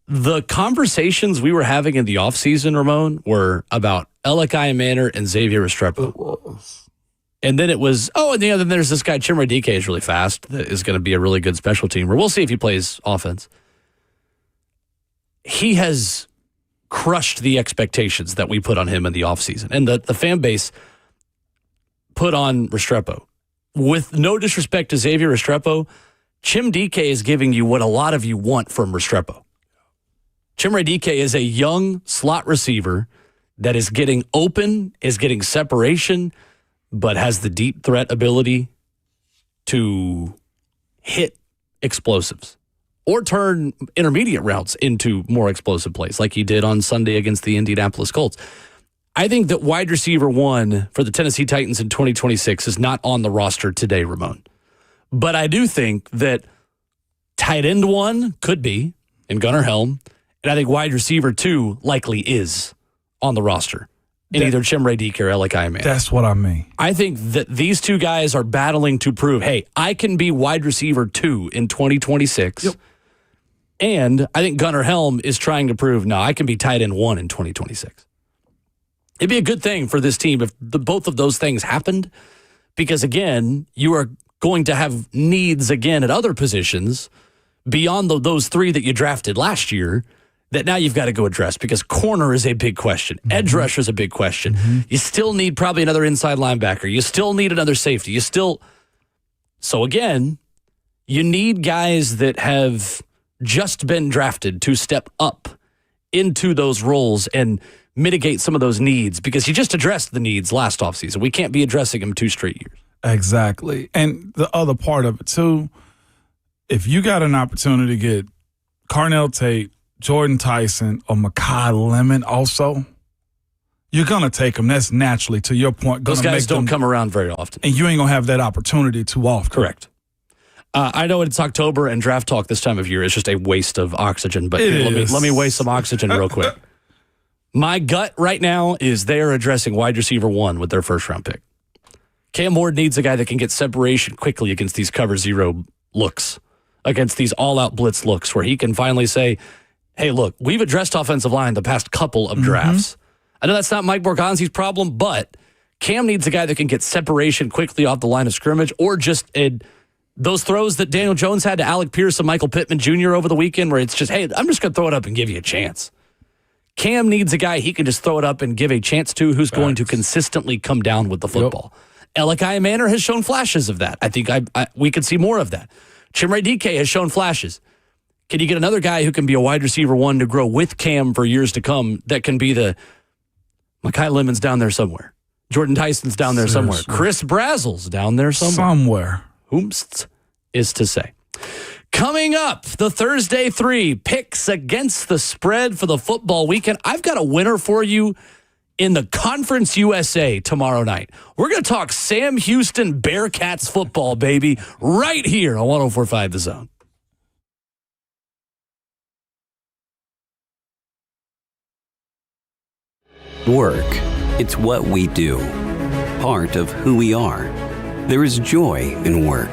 Speaker 2: The conversations we were having in the offseason, Ramon, were about Elikai Manor and Xavier Restrepo. And then it was, and then there's this guy, Chimere DK, is really fast, that is going to be a really good special teamer. We'll see if he plays offense. He has crushed the expectations that we put on him in the offseason. And the fan base put on Restrepo. With no disrespect to Xavier Restrepo, Chim DK is giving you what a lot of you want from Restrepo. Chimere DK is a young slot receiver that is getting open, is getting separation, but has the deep threat ability to hit explosives or turn intermediate routes into more explosive plays like he did on Sunday against the Indianapolis Colts. I think that wide receiver one for the Tennessee Titans in 2026 is not on the roster today, Ramon. But I do think that tight end one could be in Gunnar Helm, and I think wide receiver two likely is on the roster in either Chimere DK or Elikai Manor.
Speaker 3: That's what I mean.
Speaker 2: I think that these two guys are battling to prove, hey, I can be wide receiver two in 2026. Yep. And I think Gunnar Helm is trying to prove, no, I can be tight end one in 2026. It'd be a good thing for this team if both of those things happened, because, again, you are going to have needs again at other positions beyond those three that you drafted last year that now you've got to go address, because corner is a big question. Edge rusher is a big question. You still need probably another inside linebacker. You still need another safety. So again, you need guys that have just been drafted to step up into those roles and mitigate some of those needs, because you just addressed the needs last offseason. We can't be addressing them 2 straight years.
Speaker 3: Exactly. And the other part of it, too, if you got an opportunity to get Carnell Tate, Jordan Tyson, or Mekhi Lemon also, you're going to take them. That's naturally, to your point.
Speaker 2: Those guys don't come around very often.
Speaker 3: And you ain't going to have that opportunity too often.
Speaker 2: Correct. I know it's October and draft talk this time of year is just a waste of oxygen, but let me waste some oxygen real quick. My gut right now is they are addressing wide receiver one with their first-round pick. Cam Ward needs a guy that can get separation quickly against these cover zero looks, against these all-out blitz looks, where he can finally say, hey, look, we've addressed offensive line the past couple of drafts. I know that's not Mike Borgonzi's problem, but Cam needs a guy that can get separation quickly off the line of scrimmage, or just those throws that Daniel Jones had to Alec Pierce and Michael Pittman Jr. over the weekend, where it's just, hey, I'm just going to throw it up and give you a chance. Cam needs a guy he can just throw it up and give a chance to, who's going to consistently come down with the football. Elikai Manor has shown flashes of that. I think we could see more of that. Chimere DK has shown flashes. Can you get another guy who can be a wide receiver one to grow with Cam for years to come that can be the Mekhi Lemon's down there somewhere. Jordan Tyson's down there somewhere. Chris Brazel's down there somewhere. Whomst is to say. Coming up, the Thursday 3 picks against the spread for the football weekend. I've got a winner for you in the Conference USA tomorrow night. We're going to talk Sam Houston Bearcats football, baby, right here on 104.5 The Zone.
Speaker 12: Work. It's what we do. Part of who we are. There is joy in work.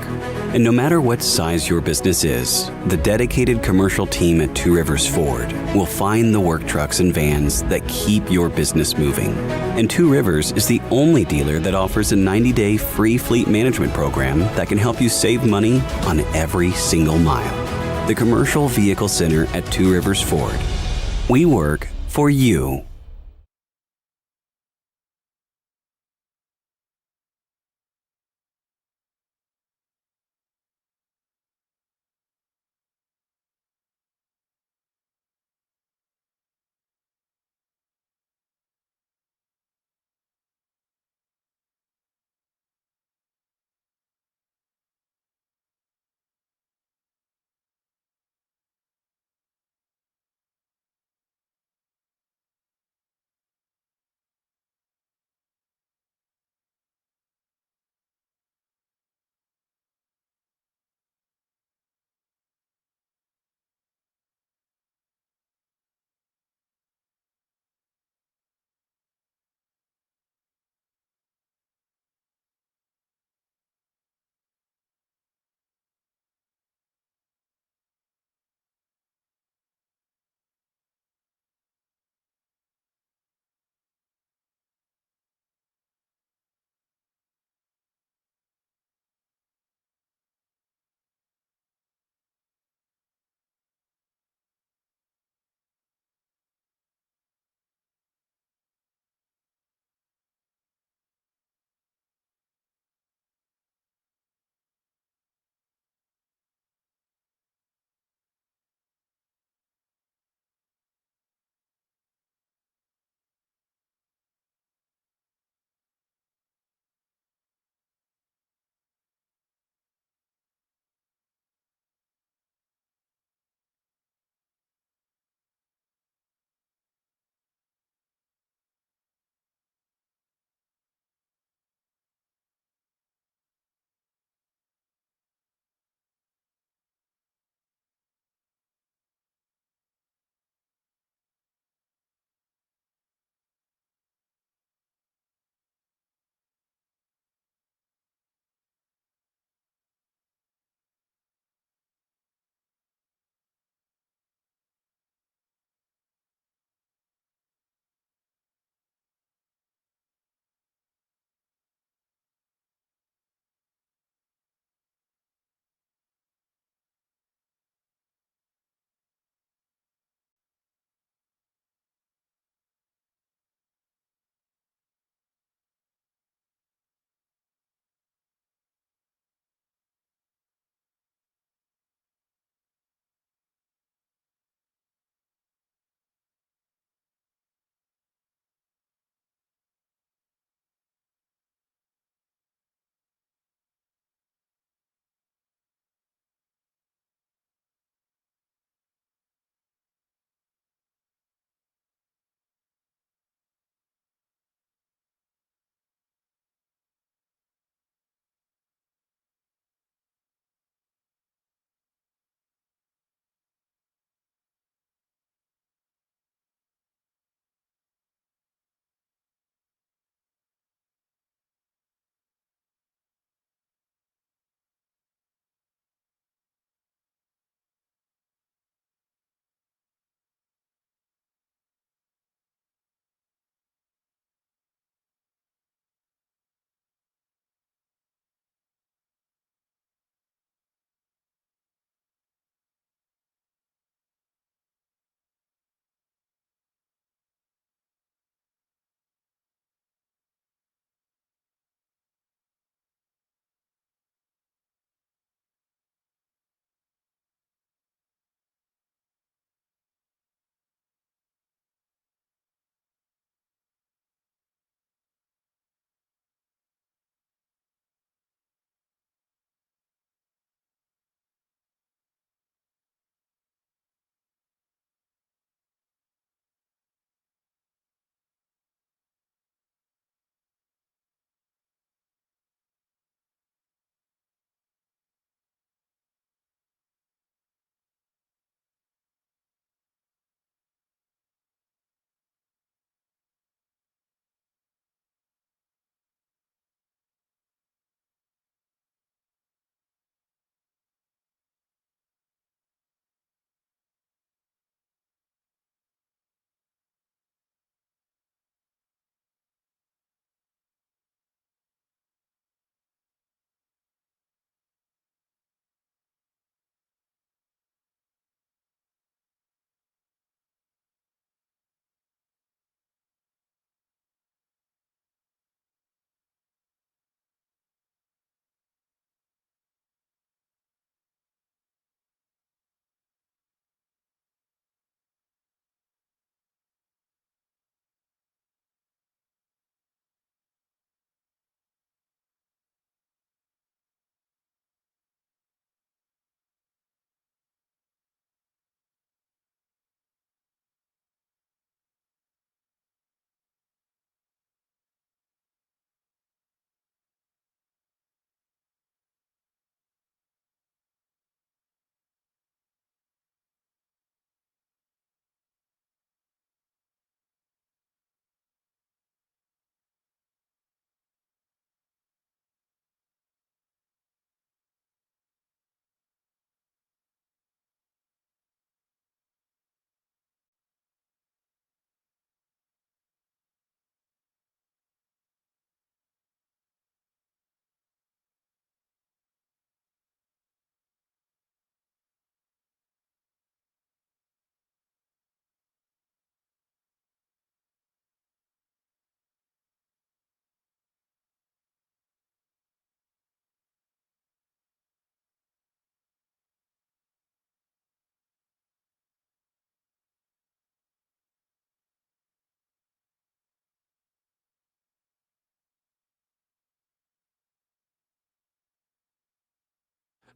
Speaker 12: And no matter what size your business is, the dedicated commercial team at Two Rivers Ford will find the work trucks and vans that keep your business moving. And Two Rivers is the only dealer that offers a 90-day free fleet management program that can help you save money on every single mile. The Commercial Vehicle Center at Two Rivers Ford. We work for you.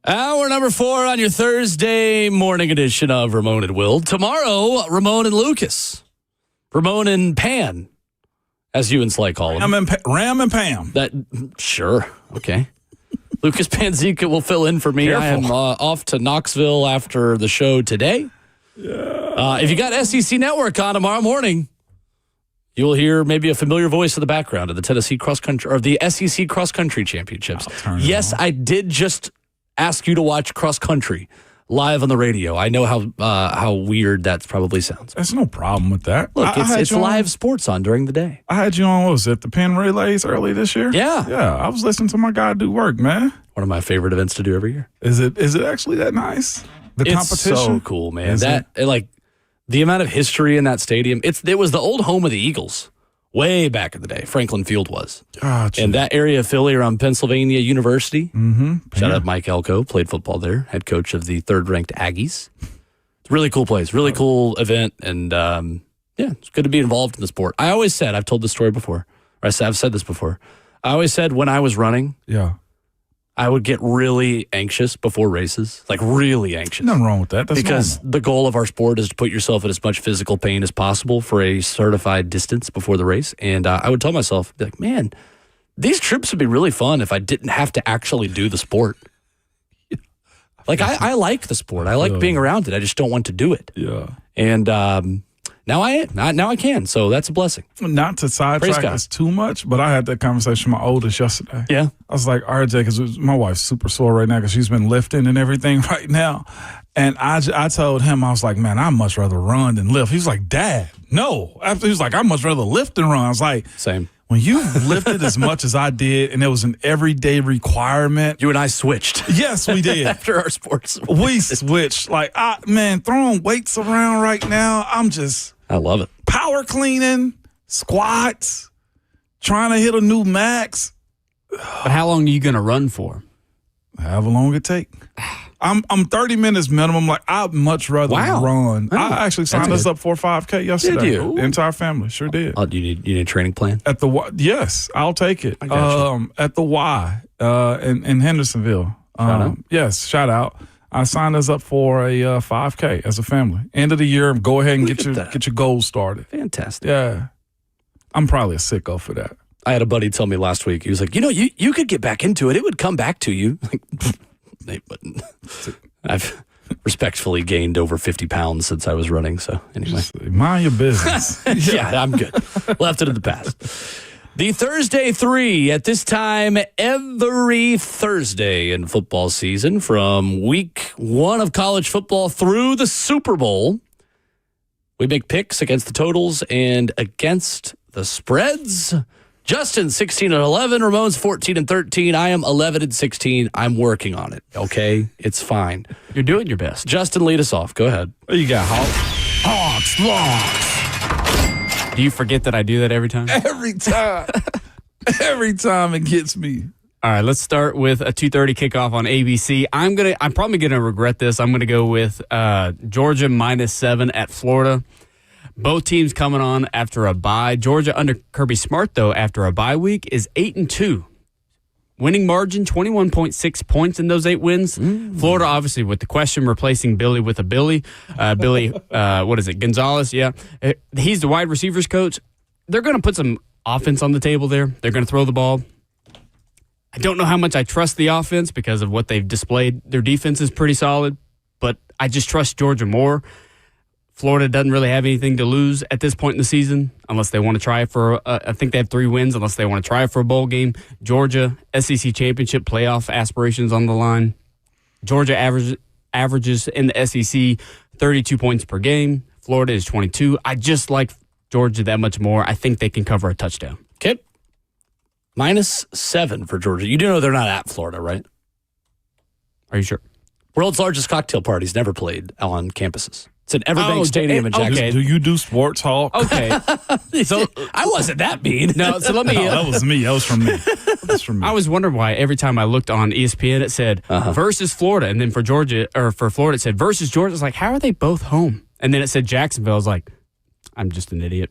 Speaker 2: Hour number 4 on your Thursday morning edition of Ramon and Will. Tomorrow, Ramon and Lucas. Ramon and Pan, as you and Sly call them.
Speaker 3: Ram and Pam.
Speaker 2: Sure. Okay. Lucas Panzica will fill in for me.
Speaker 3: Careful.
Speaker 2: I am off to Knoxville after the show today. Yeah. If you got SEC Network on tomorrow morning, you will hear maybe a familiar voice in the background of the Tennessee cross country or the SEC cross country championships. Yes, I did just ask you to watch cross country live on the radio. I know how weird that probably sounds.
Speaker 3: There's no problem with that.
Speaker 2: Look, it's live sports on during the day.
Speaker 3: I had you on, what was it, the Penn Relays early this year?
Speaker 2: Yeah.
Speaker 3: Yeah, I was listening to my guy do work, man.
Speaker 2: One of my favorite events to do every year.
Speaker 3: Is it actually that nice? The competition?
Speaker 2: It's so cool, man. The amount of history in that stadium. It was the old home of the Eagles way back in the day. Franklin Field was.
Speaker 3: Gotcha.
Speaker 2: And that area of Philly around Pennsylvania University.
Speaker 3: Mm-hmm.
Speaker 2: Shout out Mike Elko, played football there, head coach of the 3rd-ranked Aggies. It's a really cool place, really cool event, and it's good to be involved in the sport. I always said, I've told this story before, or I've said this before. I always said when I was running, I would get really anxious before races, like really anxious.
Speaker 3: Nothing wrong with that. That's
Speaker 2: because
Speaker 3: normal.
Speaker 2: the goal of our sport is to put yourself in as much physical pain as possible for a certified distance before the race. And I would tell myself, like, man, these trips would be really fun if I didn't have to actually do the sport. Like, I like the sport. I like being around it. I just don't want to do it.
Speaker 3: Yeah.
Speaker 2: And now I can. So that's a blessing.
Speaker 3: Not to sidetrack us too much, but I had that conversation with my oldest yesterday.
Speaker 2: Yeah.
Speaker 3: I was like, RJ, because my wife's super sore right now because she's been lifting and everything right now. And I told him, I was like, man, I'd much rather run than lift. He was like, Dad, no. After he was like, I'd much rather lift than run. I was like,
Speaker 2: same.
Speaker 3: When you lifted as much as I did and it was an everyday requirement.
Speaker 2: You and I switched.
Speaker 3: Yes, we did.
Speaker 2: After our sports.
Speaker 3: We switched. Like, throwing weights around right now,
Speaker 2: I love it.
Speaker 3: Power cleaning, squats, trying to hit a new max.
Speaker 1: But how long are you going to run for?
Speaker 3: However long it take. I'm 30 minutes minimum. Like, I'd much rather run.
Speaker 2: Oh,
Speaker 3: I actually signed us up for a 5K yesterday.
Speaker 2: Did you?
Speaker 3: The entire family sure did.
Speaker 2: Oh, you need a training plan?
Speaker 3: At the Y, yes, I'll take it.
Speaker 2: I got you.
Speaker 3: At the Y in Hendersonville.
Speaker 2: Shout out.
Speaker 3: Yes, shout out. I signed us up for a 5K as a family. End of the year, go ahead and get your goals started.
Speaker 2: Fantastic.
Speaker 3: Yeah. I'm probably a sicko for that.
Speaker 2: I had a buddy tell me last week, he was like, you could get back into it. It would come back to you. Like, they wouldn't. I've respectfully gained over 50 pounds since I was running. So anyway.
Speaker 3: Just mind your business.
Speaker 2: Yeah, I'm good. Left it in the past. The Thursday 3 at this time every Thursday in football season from week 1 of college football through the Super Bowl. We make picks against the totals and against the spreads. Justin, 16-11. Ramon's 14-13. I am 11-16. I'm working on it, okay? It's fine.
Speaker 1: You're doing your best.
Speaker 2: Justin, lead us off. Go ahead.
Speaker 3: What you got, Hawks?
Speaker 1: Do you forget that I do that every time?
Speaker 3: Every time. Every time it gets me.
Speaker 1: All right, let's start with a 2:30 kickoff on ABC. I'm probably gonna regret this. I'm gonna go with Georgia -7 at Florida. Both teams coming on after a bye. Georgia under Kirby Smart, though, after a bye week is 8-2. Winning margin, 21.6 points in those 8 wins. Florida, obviously, with the question, replacing Billy with a Billy. Billy, Gonzalez, yeah. He's the wide receivers coach. They're going to put some offense on the table there. They're going to throw the ball. I don't know how much I trust the offense because of what they've displayed. Their defense is pretty solid, but I just trust Georgia more. Florida doesn't really have anything to lose at this point in the season unless they want to try for, I think they have 3 wins, unless they want to try for a bowl game. Georgia, SEC championship playoff aspirations on the line. Georgia averages in the SEC 32 points per game. Florida is 22. I just like Georgia that much more. I think they can cover a touchdown.
Speaker 2: Okay. -7 for Georgia. You do know they're not at Florida, right?
Speaker 1: Are you sure?
Speaker 2: World's largest cocktail parties never played on campuses. It's an Everbank Stadium in Jackson.
Speaker 3: Okay. Do you do sports, Hawk?
Speaker 1: Okay.
Speaker 2: So I wasn't that mean.
Speaker 1: No, so let me.
Speaker 3: That was me. That was from me.
Speaker 1: I was wondering why every time I looked on ESPN it said versus Florida, and then for Georgia or for Florida it said versus Georgia. It's like, how are they both home? And then it said Jacksonville. I was like, I'm just an idiot.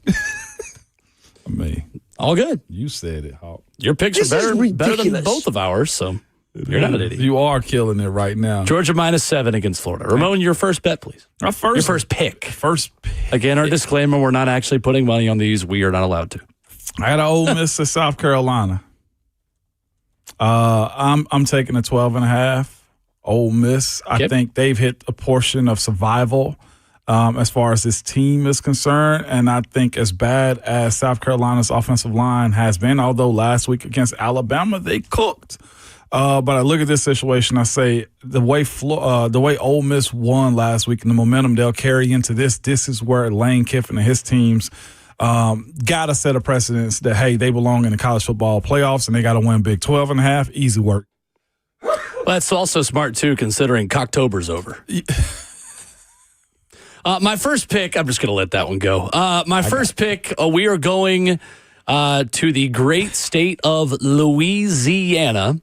Speaker 3: Me.
Speaker 2: All good.
Speaker 3: You said it, Hawk.
Speaker 2: Your picks are better than both of ours. So You're not an idiot.
Speaker 3: You are killing it right now.
Speaker 2: Georgia -7 against Florida. Ramon, your first bet, please.
Speaker 3: Your first pick.
Speaker 2: Again, our disclaimer, we're not actually putting money on these. We are not allowed to.
Speaker 3: I had an Ole Miss to South Carolina. I'm taking a 12.5. Ole Miss. I think they've hit a portion of survival as far as this team is concerned. And I think as bad as South Carolina's offensive line has been, although last week against Alabama, they cooked. But I look at this situation, I say the way Ole Miss won last week and the momentum they'll carry into this is where Lane Kiffin and his teams got to set a precedence that, hey, they belong in the college football playoffs and they got to win big. 12.5, easy work.
Speaker 2: Well, that's also smart, too, considering Cocktober's over. My first pick, I'm just going to let that one go. My first pick, we are going to the great state of Louisiana.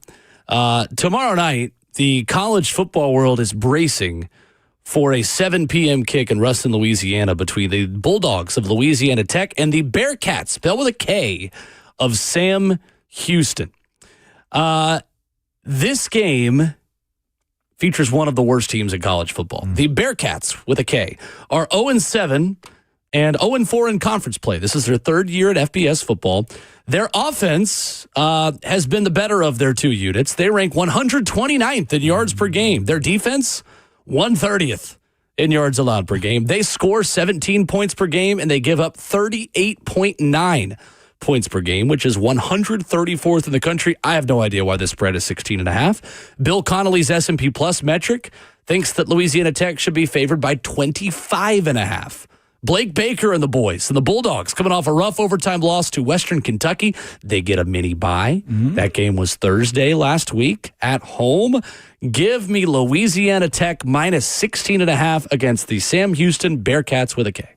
Speaker 2: Tomorrow night, the college football world is bracing for a 7 p.m. kick in Ruston, Louisiana, between the Bulldogs of Louisiana Tech and the Bearcats, spelled with a K, of Sam Houston. This game features one of the worst teams in college football. The Bearcats, with a K, are 0-7 and 0-4 in conference play. This is their third year at FBS football. Their offense has been the better of their two units. They rank 129th in yards per game. Their defense, 130th in yards allowed per game. They score 17 points per game, and they give up 38.9 points per game, which is 134th in the country. I have no idea why this spread is 16.5. Bill Connolly's S&P Plus metric thinks that Louisiana Tech should be favored by 25.5. Blake Baker and the boys and the Bulldogs coming off a rough overtime loss to Western Kentucky. They get a mini bye. That game was Thursday last week at home. Give me Louisiana Tech -16.5 against the Sam Houston Bearcats with a K.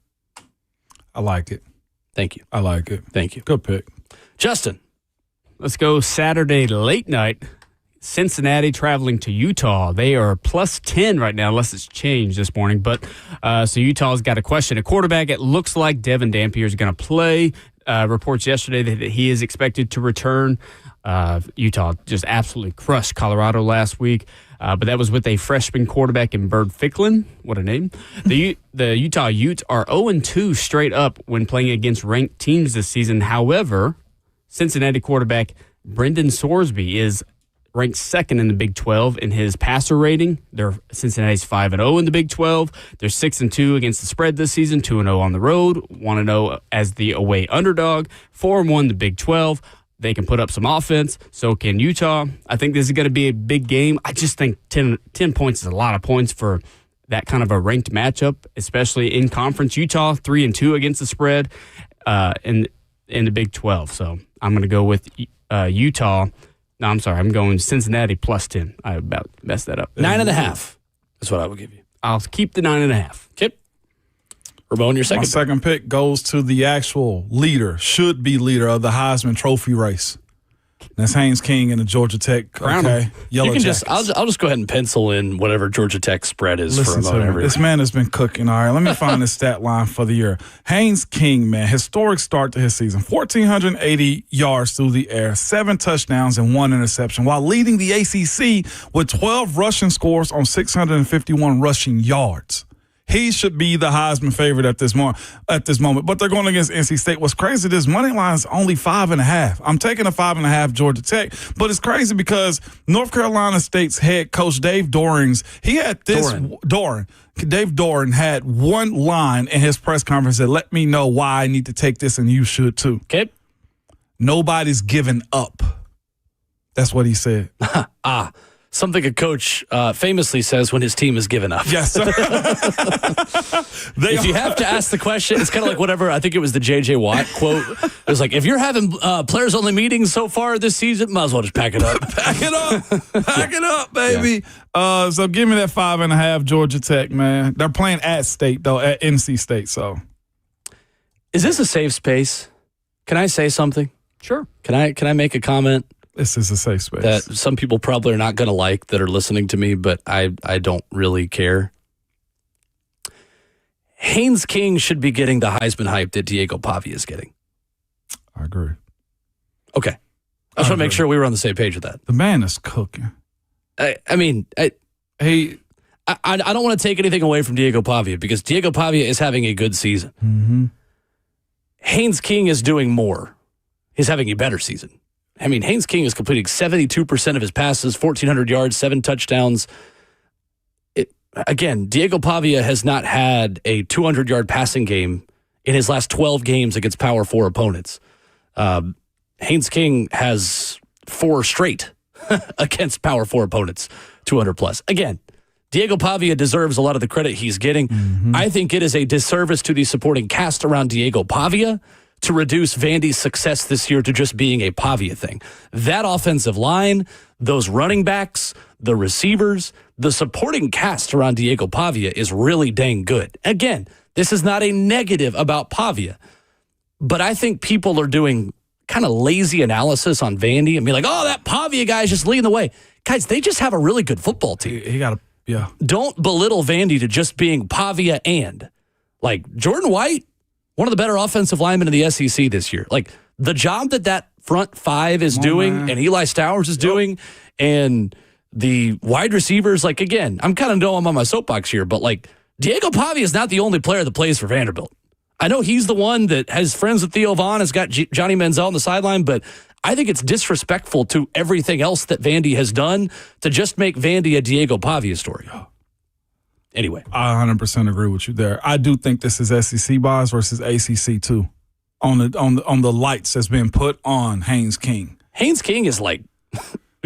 Speaker 3: I like it.
Speaker 2: Thank you.
Speaker 3: I like it.
Speaker 2: Thank you.
Speaker 3: Good pick.
Speaker 2: Justin.
Speaker 1: Let's go Saturday late night. Cincinnati traveling to Utah. They are +10 right now, unless it's changed this morning. But so Utah's got a question. A quarterback, it looks like Devin Dampier is going to play. Reports yesterday that he is expected to return. Utah just absolutely crushed Colorado last week. But that was with a freshman quarterback in Bird Ficklin. What a name. The Utah Utes are 0-2 straight up when playing against ranked teams this season. However, Cincinnati quarterback Brendan Sorsby is ranked second in the Big 12 in his passer rating. Cincinnati's 5-0 in the Big 12. They're 6-2 against the spread this season, 2-0 on the road, 1-0 as the away underdog, 4-1 the Big 12. They can put up some offense. So can Utah. I think this is going to be a big game. I just think 10 points is a lot of points for that kind of a ranked matchup, especially in conference. Utah 3-2 against the spread in the Big 12. So I'm going to go with Utah. No, I'm sorry. I'm going Cincinnati +10. I about messed that up.
Speaker 2: 9.5 is what I will give you.
Speaker 1: I'll keep the 9.5.
Speaker 2: Kip. Ramon, your second.
Speaker 3: My second pick goes to the actual should be leader of the Heisman Trophy race. That's Haynes King and the Georgia Tech.
Speaker 1: Crown
Speaker 3: okay, Yellow
Speaker 2: you can
Speaker 3: Jackets.
Speaker 2: I'll just go ahead and pencil in whatever Georgia Tech spread is for about every.
Speaker 3: This man has been cooking. All right, let me find his stat line for the year. Haynes King, man, historic start to his season. 1,480 yards through the air, 7 touchdowns and 1 interception, while leading the ACC with 12 rushing scores on 651 rushing yards. He should be the Heisman favorite at this moment. But they're going against NC State. What's crazy, this money line is only 5.5. I'm taking a 5.5 Georgia Tech. But it's crazy because North Carolina State's head coach Dave Doran had one line in his press conference that let me know why I need to take this, and you should too.
Speaker 2: Okay.
Speaker 3: Nobody's giving up. That's what he said.
Speaker 2: Something a coach famously says when his team is given up.
Speaker 3: Yes, sir.
Speaker 2: If you have to ask the question, it's kind of like whatever, I think it was the J.J. Watt quote. It was like, if you're having players-only meetings so far this season, might as well just pack it up.
Speaker 3: Pack it up, baby. Yeah. So give me that 5.5 Georgia Tech, man. They're playing at State, though, at NC State. So,
Speaker 2: is this a safe space? Can I say something?
Speaker 1: Sure.
Speaker 2: Can I make a comment?
Speaker 3: This is a safe space.
Speaker 2: That some people probably are not going to like that are listening to me, but I don't really care. Haynes King should be getting the Heisman hype that Diego Pavia is getting.
Speaker 3: I agree.
Speaker 2: Okay. I just want to make sure we were on the same page with that.
Speaker 3: The man is cooking.
Speaker 2: I don't want to take anything away from Diego Pavia because Diego Pavia is having a good season.
Speaker 3: Mm-hmm.
Speaker 2: Haynes King is doing more. He's having a better season. I mean, Haynes King is completing 72% of his passes, 1,400 yards, 7 touchdowns. Again, Diego Pavia has not had a 200-yard passing game in his last 12 games against Power 4 opponents. Haynes King has 4 straight against Power 4 opponents, 200-plus. Again, Diego Pavia deserves a lot of the credit he's getting.
Speaker 3: Mm-hmm.
Speaker 2: I think it is a disservice to the supporting cast around Diego Pavia to reduce Vandy's success this year to just being a Pavia thing. That offensive line, those running backs, the receivers, the supporting cast around Diego Pavia is really dang good. Again, this is not a negative about Pavia, but I think people are doing kind of lazy analysis on Vandy and be like, oh, that Pavia guy is just leading the way. Guys, they just have a really good football team.
Speaker 3: He got a Yeah.
Speaker 2: Don't belittle Vandy to just being Pavia and. Like, Jordan White, one of the better offensive linemen in the SEC this year. Like, the job that front 5 is doing and Eli Stowers is doing and the wide receivers, like, again, I'm kind of knowing I'm on my soapbox here, but, like, Diego Pavia is not the only player that plays for Vanderbilt. I know he's the one that has friends with Theo Vaughn, has got Johnny Manziel on the sideline, but I think it's disrespectful to everything else that Vandy has done to just make Vandy a Diego Pavia story. Anyway.
Speaker 3: I 100% agree with you there. I do think this is SEC bias versus ACC too. On the lights that's been put on Haynes King.
Speaker 2: Haynes King is like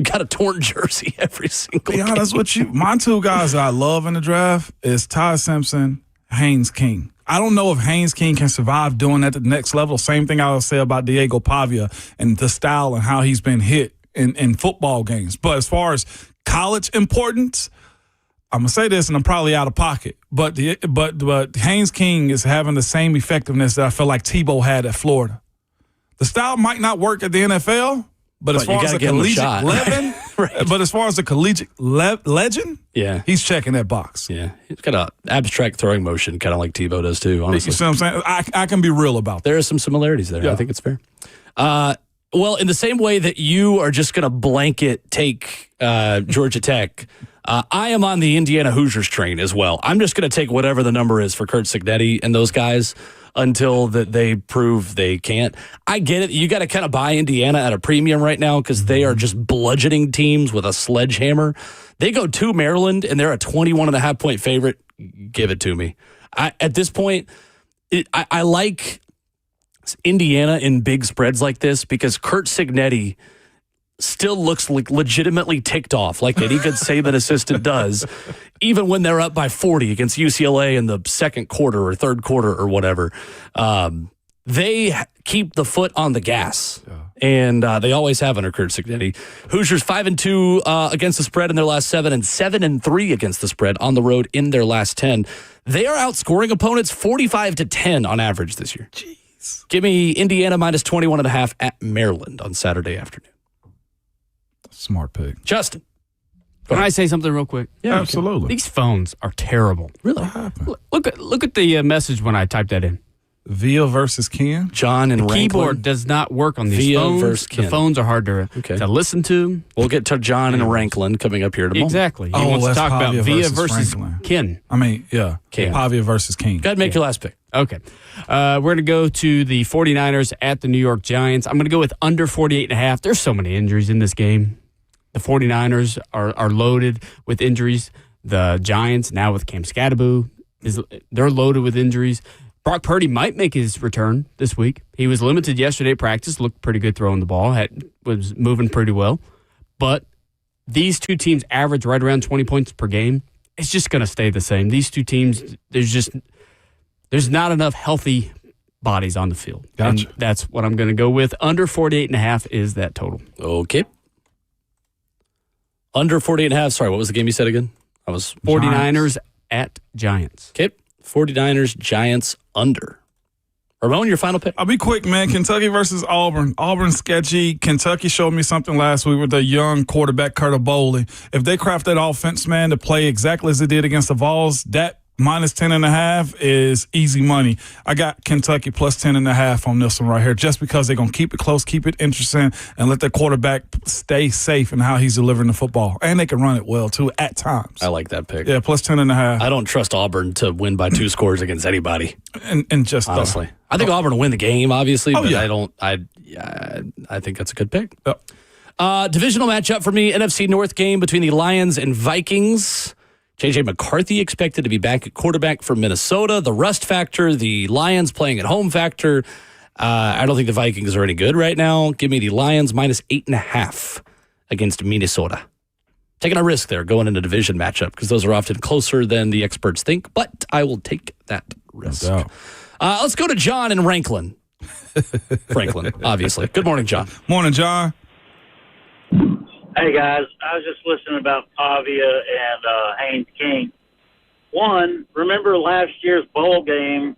Speaker 2: got a torn jersey every single game.
Speaker 3: Be honest with you, my 2 guys that I love in the draft is Ty Simpson, Haynes King. I don't know if Haynes King can survive doing that at the next level. Same thing I would say about Diego Pavia and the style and how he's been hit in football games. But as far as college importance, I'm going to say this, and I'm probably out of pocket, but Haynes King is having the same effectiveness that I feel like Tebow had at Florida. The style might not work at the NFL, but as far as a collegiate legend,
Speaker 2: right.
Speaker 3: But as far as a collegiate legend,
Speaker 2: yeah,
Speaker 3: he's checking that box.
Speaker 2: Yeah, he's got an abstract throwing motion, kind of like Tebow does too. Honestly,
Speaker 3: you see what I'm saying? I can be real about that.
Speaker 2: There are some similarities there. Yeah. I think it's fair. Well, in the same way that you are just going to blanket take Georgia Tech, I am on the Indiana Hoosiers train as well. I'm just going to take whatever the number is for Kurt Cignetti and those guys until that they prove they can't. I get it. You got to kind of buy Indiana at a premium right now because they are just bludgeoning teams with a sledgehammer. They go to Maryland, and they're a 21.5-point favorite. Give it to me. At this point, I like Indiana in big spreads like this because Kurt Cignetti still looks like legitimately ticked off, like any good Saban assistant does, even when they're up by 40 against UCLA in the second quarter or third quarter or whatever. They keep the foot on the gas, and they always have under Kurt Cignetti. Hoosiers 5-2 against the spread in their last 7, and 7-3 against the spread on the road in their last 10. They are outscoring opponents 45-10 on average this year. Jeez. Give me Indiana minus 21.5 at Maryland on Saturday afternoon.
Speaker 3: Smart pick.
Speaker 2: Justin.
Speaker 1: Can I say something real quick?
Speaker 3: Yeah, absolutely.
Speaker 1: These phones are terrible.
Speaker 2: Really?
Speaker 1: Look at the message when I typed that in.
Speaker 3: Via versus Ken.
Speaker 2: John and
Speaker 1: the keyboard does not work on these
Speaker 2: Via
Speaker 1: phones.
Speaker 2: versus Ken.
Speaker 1: The phones are hard to listen to.
Speaker 2: We'll get to John and Ranklin coming up here tomorrow.
Speaker 1: Exactly. He wants to talk about Via versus Ken.
Speaker 3: I mean, yeah.
Speaker 2: Ken.
Speaker 3: Pavia versus King.
Speaker 2: Go ahead and make your last pick.
Speaker 1: Okay. We're going to go to the 49ers at the New York Giants. I'm going to go with under 48.5. There's so many injuries in this game. The 49ers are loaded with injuries. The Giants, now with Cam Scatterbo, they're loaded with injuries. Brock Purdy might make his return this week. He was limited yesterday at practice, looked pretty good throwing the ball, was moving pretty well. But these two teams average right around 20 points per game. It's just going to stay the same. These two teams, there's not enough healthy bodies on the field.
Speaker 3: Gotcha.
Speaker 1: And that's what I'm going to go with. Under 48.5 is that total.
Speaker 2: Okay. Under 48.5. Sorry, what was the game you said again? I was
Speaker 1: 49ers at Giants.
Speaker 2: Okay. 49ers, Giants, under. Ramon, your final pick?
Speaker 3: I'll be quick, man. Kentucky versus Auburn. Auburn's sketchy. Kentucky showed me something last week with their young quarterback, Curtis Bowley. If they craft that offense, man, to play exactly as they did against the Vols, that minus 10.5 is easy money. I got Kentucky plus 10.5 on this one right here, just because they're going to keep it close, keep it interesting, and let their quarterback stay safe in how he's delivering the football. And they can run it well, too, at times.
Speaker 2: I like that pick.
Speaker 3: Yeah, plus 10.5.
Speaker 2: I don't trust Auburn to win by 2 scores against anybody.
Speaker 3: And just
Speaker 2: honestly, I think Auburn will win the game, obviously, but
Speaker 3: yeah.
Speaker 2: I think that's a good pick.
Speaker 3: Yep.
Speaker 2: Divisional matchup for me, NFC North game between the Lions and Vikings. J.J. McCarthy expected to be back at quarterback for Minnesota. The rust factor, the Lions playing at home factor. I don't think the Vikings are any good right now. Give me the Lions minus 8.5 against Minnesota. Taking a risk there going into division matchup because those are often closer than the experts think, but I will take that risk.
Speaker 3: No doubt.
Speaker 2: Let's go to John in Franklin. Franklin, obviously. Good morning, John.
Speaker 3: Morning, John.
Speaker 13: Hey, guys. I was just listening about Pavia and Haynes King. One, remember last year's bowl game,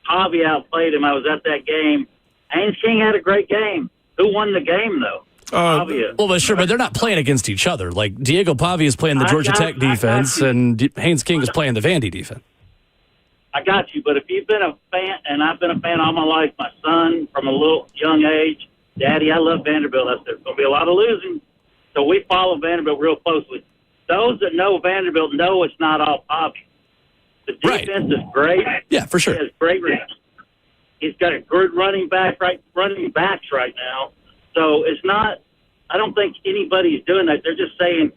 Speaker 13: Pavia outplayed him. I was at that game. Haynes King had a great game. Who won the game, though? Pavia.
Speaker 2: Well, but sure, but they're not playing against each other. Like, Diego Pavia is playing the Georgia Tech defense, and Haynes King is playing the Vandy defense.
Speaker 13: I got you, but if you've been a fan, and I've been a fan all my life, my son from a little young age, Daddy, I love Vanderbilt. I said, there's going to be a lot of losing. So we follow Vanderbilt real closely. Those that know Vanderbilt know it's not all Pavia. The defense is great.
Speaker 2: Yeah, for sure.
Speaker 13: He has great. He's got a good running backs right now. So it's not. I don't think anybody's doing that. They're just saying,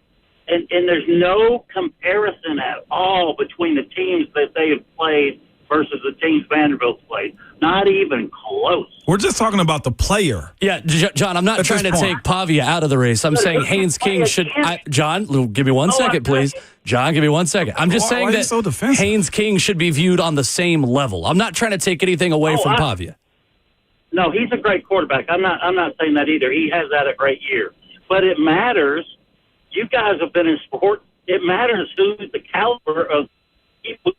Speaker 13: and there's no comparison at all between the teams that they have played versus the teams Vanderbilt's played. Not even close.
Speaker 3: We're just talking about the player.
Speaker 2: Yeah, John, I'm not trying to take Pavia out of the race. I'm saying Haynes King should. John, give me 1 second, please. John, give me 1 second. I'm just saying that
Speaker 3: so
Speaker 2: Haynes King should be viewed on the same level. I'm not trying to take anything away from Pavia.
Speaker 13: No, he's a great quarterback. I'm not saying that either. He has had a great year. But it matters. You guys have been in sport. It matters who's the caliber of people.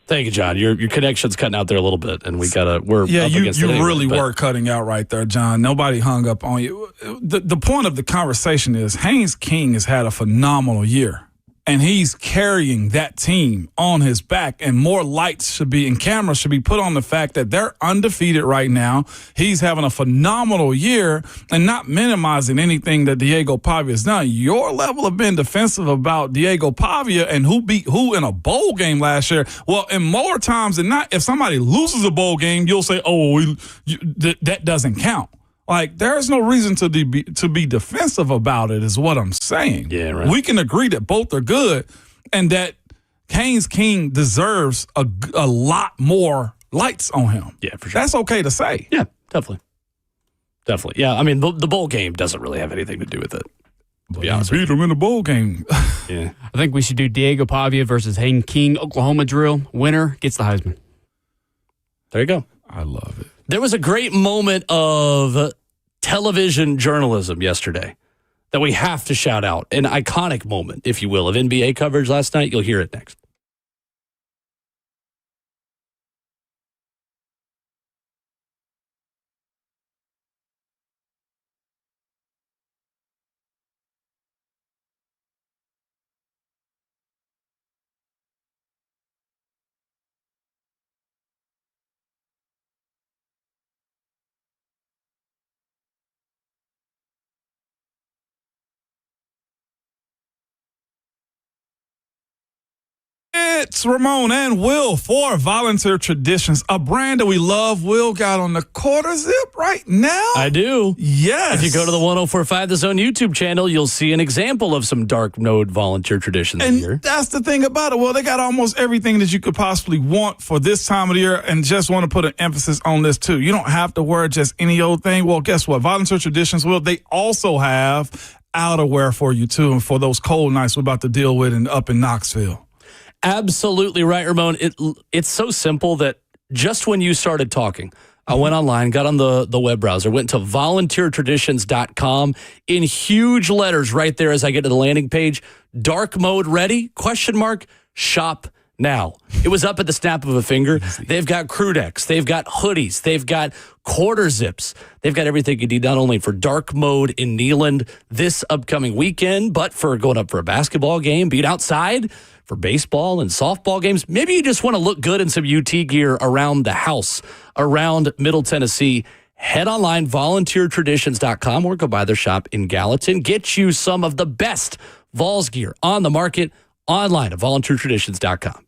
Speaker 2: Thank you, John. Your connection's cutting out there a little bit, and we're up against it anyway,
Speaker 3: really were cutting out right there, John. Nobody hung up on you. The point of the conversation is Haynes King has had a phenomenal year, and he's carrying that team on his back, and more lights should be and cameras should be put on the fact that they're undefeated right now. He's having a phenomenal year and not minimizing anything that Diego Pavia has done. Your level of being defensive about Diego Pavia and who beat who in a bowl game last year, well, and more times than not, if somebody loses a bowl game, you'll say, that doesn't count. Like, there's no reason to be defensive about it is what I'm saying.
Speaker 2: Yeah, right.
Speaker 3: We can agree that both are good and that Haynes King deserves a lot more lights on him.
Speaker 2: Yeah, for sure.
Speaker 3: That's okay to say.
Speaker 2: Yeah, definitely. Definitely. Yeah, I mean, the bowl game doesn't really have anything to do with it.
Speaker 3: But he beat him in the bowl game.
Speaker 1: Yeah. I think we should do Diego Pavia versus Hayden King, Oklahoma drill. Winner gets the Heisman.
Speaker 2: There you go.
Speaker 3: I love it.
Speaker 2: There was a great moment of television journalism yesterday that we have to shout out. An iconic moment, if you will, of NBA coverage last night. You'll hear it next.
Speaker 3: It's Ramon and Will for Volunteer Traditions, a brand that we love. Will got on the quarter zip right now.
Speaker 2: I do.
Speaker 3: Yes.
Speaker 2: If you go to the 104.5 The Zone YouTube channel, you'll see an example of some dark mode volunteer traditions here.
Speaker 3: That's the thing about it. Well, they got almost everything that you could possibly want for this time of the year, and just want to put an emphasis on this too. You don't have to wear just any old thing. Well, guess what? Volunteer Traditions, Will, they also have outerwear for you too, and for those cold nights we're about to deal with up in Knoxville.
Speaker 2: Absolutely right, Ramon. It's so simple that just when you started talking, I went online, got on the web browser, went to volunteertraditions.com in huge letters right there as I get to the landing page. Dark mode ready? ? Shop now. It was up at the snap of a finger. They've got crew decks. They've got hoodies. They've got quarter zips. They've got everything you need, not only for dark mode in Neyland this upcoming weekend, but for going up for a basketball game, being outside for baseball and softball games. Maybe you just want to look good in some UT gear around the house, around Middle Tennessee. Head online, volunteertraditions.com, or go by their shop in Gallatin. Get you some of the best Vols gear on the market online at volunteertraditions.com.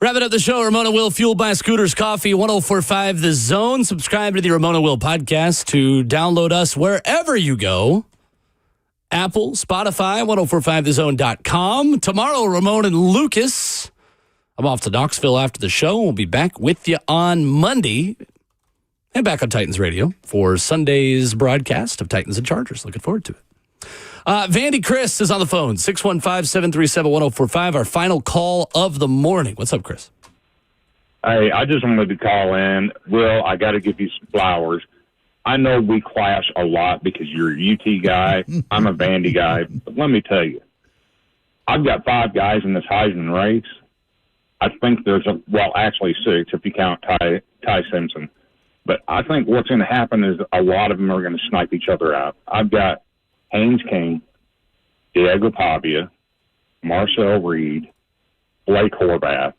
Speaker 2: Wrapping up the show, Ramona Will, fueled by Scooters Coffee, 104.5 The Zone. Subscribe to the Ramona Will podcast to download us wherever you go. Apple, Spotify, 1045thezone.com. Tomorrow, Ramon and Lucas. I'm off to Knoxville after the show. We'll be back with you on Monday and back on Titans Radio for Sunday's broadcast of Titans and Chargers. Looking forward to it. Vandy Chris is on the phone, 615-737-1045, our final call of the morning. What's up, Chris?
Speaker 14: Hey, I just wanted to call in. Will, I got to give you some flowers. I know we clash a lot because you're a UT guy. I'm a Vandy guy. But let me tell you, I've got 5 guys in this Heisman race. I think there's actually 6 if you count Ty Simpson. But I think what's going to happen is a lot of them are going to snipe each other out. I've got Haynes King, Diego Pavia, Marcel Reed, Blake Horvath.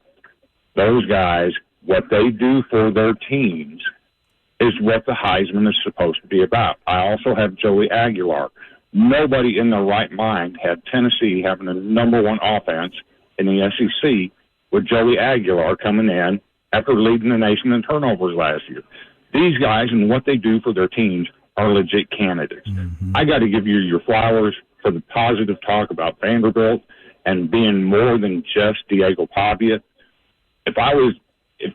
Speaker 14: Those guys, what they do for their teams is what the Heisman is supposed to be about. I also have Joey Aguilar. Nobody in their right mind had Tennessee having the number 1 offense in the SEC with Joey Aguilar coming in after leading the nation in turnovers last year. These guys and what they do for their teams are legit candidates. Mm-hmm. I got to give you your flowers for the positive talk about Vanderbilt and being more than just Diego Pavia. If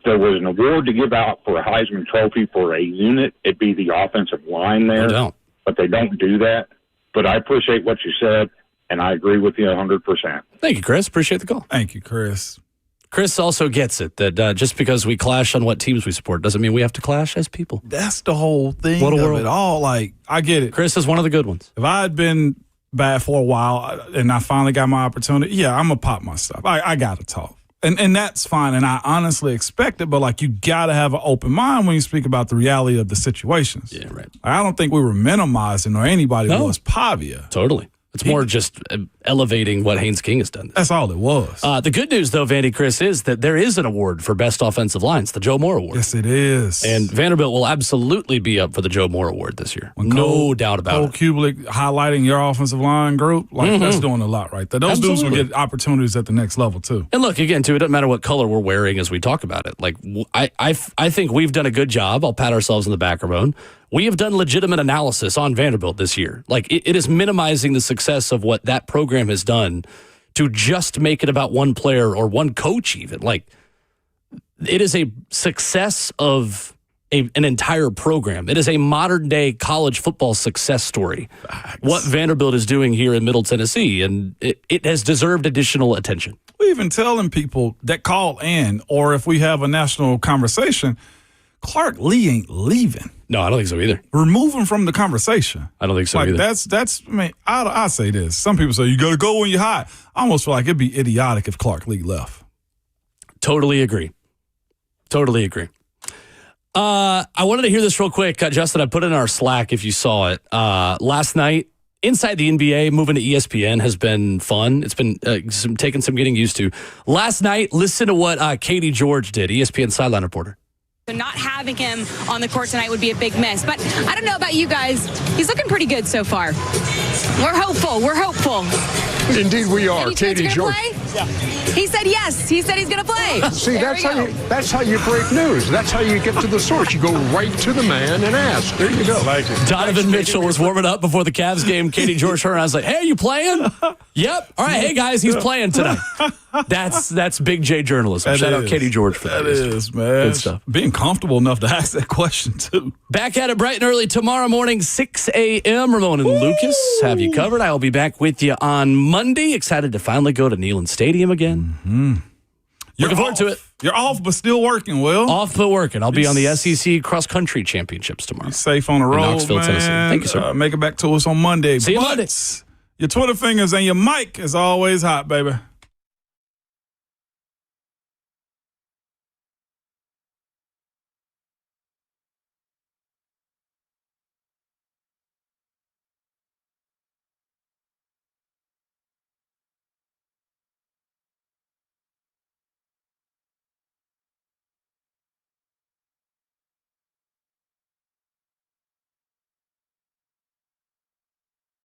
Speaker 14: there was an award to give out for a Heisman Trophy for a unit, it'd be the offensive line there. But they don't do that. But I appreciate what you said, and I agree with you 100%.
Speaker 2: Thank you, Chris. Appreciate the call.
Speaker 3: Thank you, Chris.
Speaker 2: Chris also gets it that just because we clash on what teams we support doesn't mean we have to clash as people.
Speaker 3: That's the whole thing
Speaker 2: What a
Speaker 3: of
Speaker 2: world.
Speaker 3: it all. Like, I get it.
Speaker 2: Chris is one of the good ones.
Speaker 3: If I had been bad for a while and I finally got my opportunity, yeah, I'm going to pop my stuff. I got to talk. And that's fine. And I honestly expect it, but like you got to have an open mind when you speak about the reality of the situations.
Speaker 2: Yeah, right.
Speaker 3: I don't think we were minimizing or anybody was Pavia.
Speaker 2: Totally. It's more just elevating what Haynes King has done.
Speaker 3: That's all it was.
Speaker 2: The good news, though, Vandy Chris, is that there is an award for best offensive lines, the Joe Moore Award.
Speaker 3: Yes, it is.
Speaker 2: And Vanderbilt will absolutely be up for the Joe Moore Award this year. No doubt about it.
Speaker 3: Cole Kublik highlighting your offensive line group, that's doing a lot right there. Those dudes will get opportunities at the next level, too.
Speaker 2: And look, again, too, it doesn't matter what color we're wearing as we talk about it. Like, I think we've done a good job. I'll pat ourselves on the back, Ramon. We have done legitimate analysis on Vanderbilt this year. Like, it is minimizing the success of what that program has done to just make it about one player or one coach even. Like, it is a success of an entire program. It is a modern-day college football success story. Facts. What Vanderbilt is doing here in Middle Tennessee, and it has deserved additional attention.
Speaker 3: We're even telling people that call in, or if we have a national conversation, Clark Lee ain't leaving.
Speaker 2: No, I don't think so either.
Speaker 3: Remove him from the conversation.
Speaker 2: I don't think so either.
Speaker 3: That's. I mean, I say this. Some people say you got to go when you're hot. I almost feel like it'd be idiotic if Clark Lee left.
Speaker 2: Totally agree. I wanted to hear this real quick, Justin. I put it in our Slack if you saw it last night. Inside the NBA, moving to ESPN has been fun. It's been taking some getting used to. Last night, listen to what Katie George did, ESPN sideline reporter.
Speaker 15: So not having him on the court tonight would be a big miss. But I don't know about you guys. He's looking pretty good so far. We're hopeful.
Speaker 16: Indeed we are.
Speaker 15: Katie George.
Speaker 16: Yeah.
Speaker 15: He said yes. He said he's going to play.
Speaker 16: See, that's how you break news. That's how you get to the source. You go right to the man and ask. There you go.
Speaker 2: Like it. Donovan Mitchell was warming up before the Cavs game. Katie George heard, and I was like, hey, are you playing? Yep. All right, hey, guys, he's playing tonight. That's Big J journalism. Shout out Katie George for that.
Speaker 3: That is, man.
Speaker 2: Good stuff.
Speaker 3: Being comfortable enough to ask that question, too.
Speaker 2: Back at it bright and early tomorrow morning, 6 a.m. Ramon and Lucas have you covered. I will be back with you on Monday. Excited to finally go to Neyland Stadium again.
Speaker 3: Mm-hmm.
Speaker 2: Looking forward to it.
Speaker 3: You're off, but still working, Will.
Speaker 2: Off, but working. I'll be on the SEC Cross Country Championships tomorrow.
Speaker 3: Be safe on the road,
Speaker 2: Knoxville,
Speaker 3: man.
Speaker 2: Tennessee. Thank you, sir.
Speaker 3: Make it back to us on Monday.
Speaker 2: See you Monday.
Speaker 3: Your Twitter fingers and your mic is always hot, baby.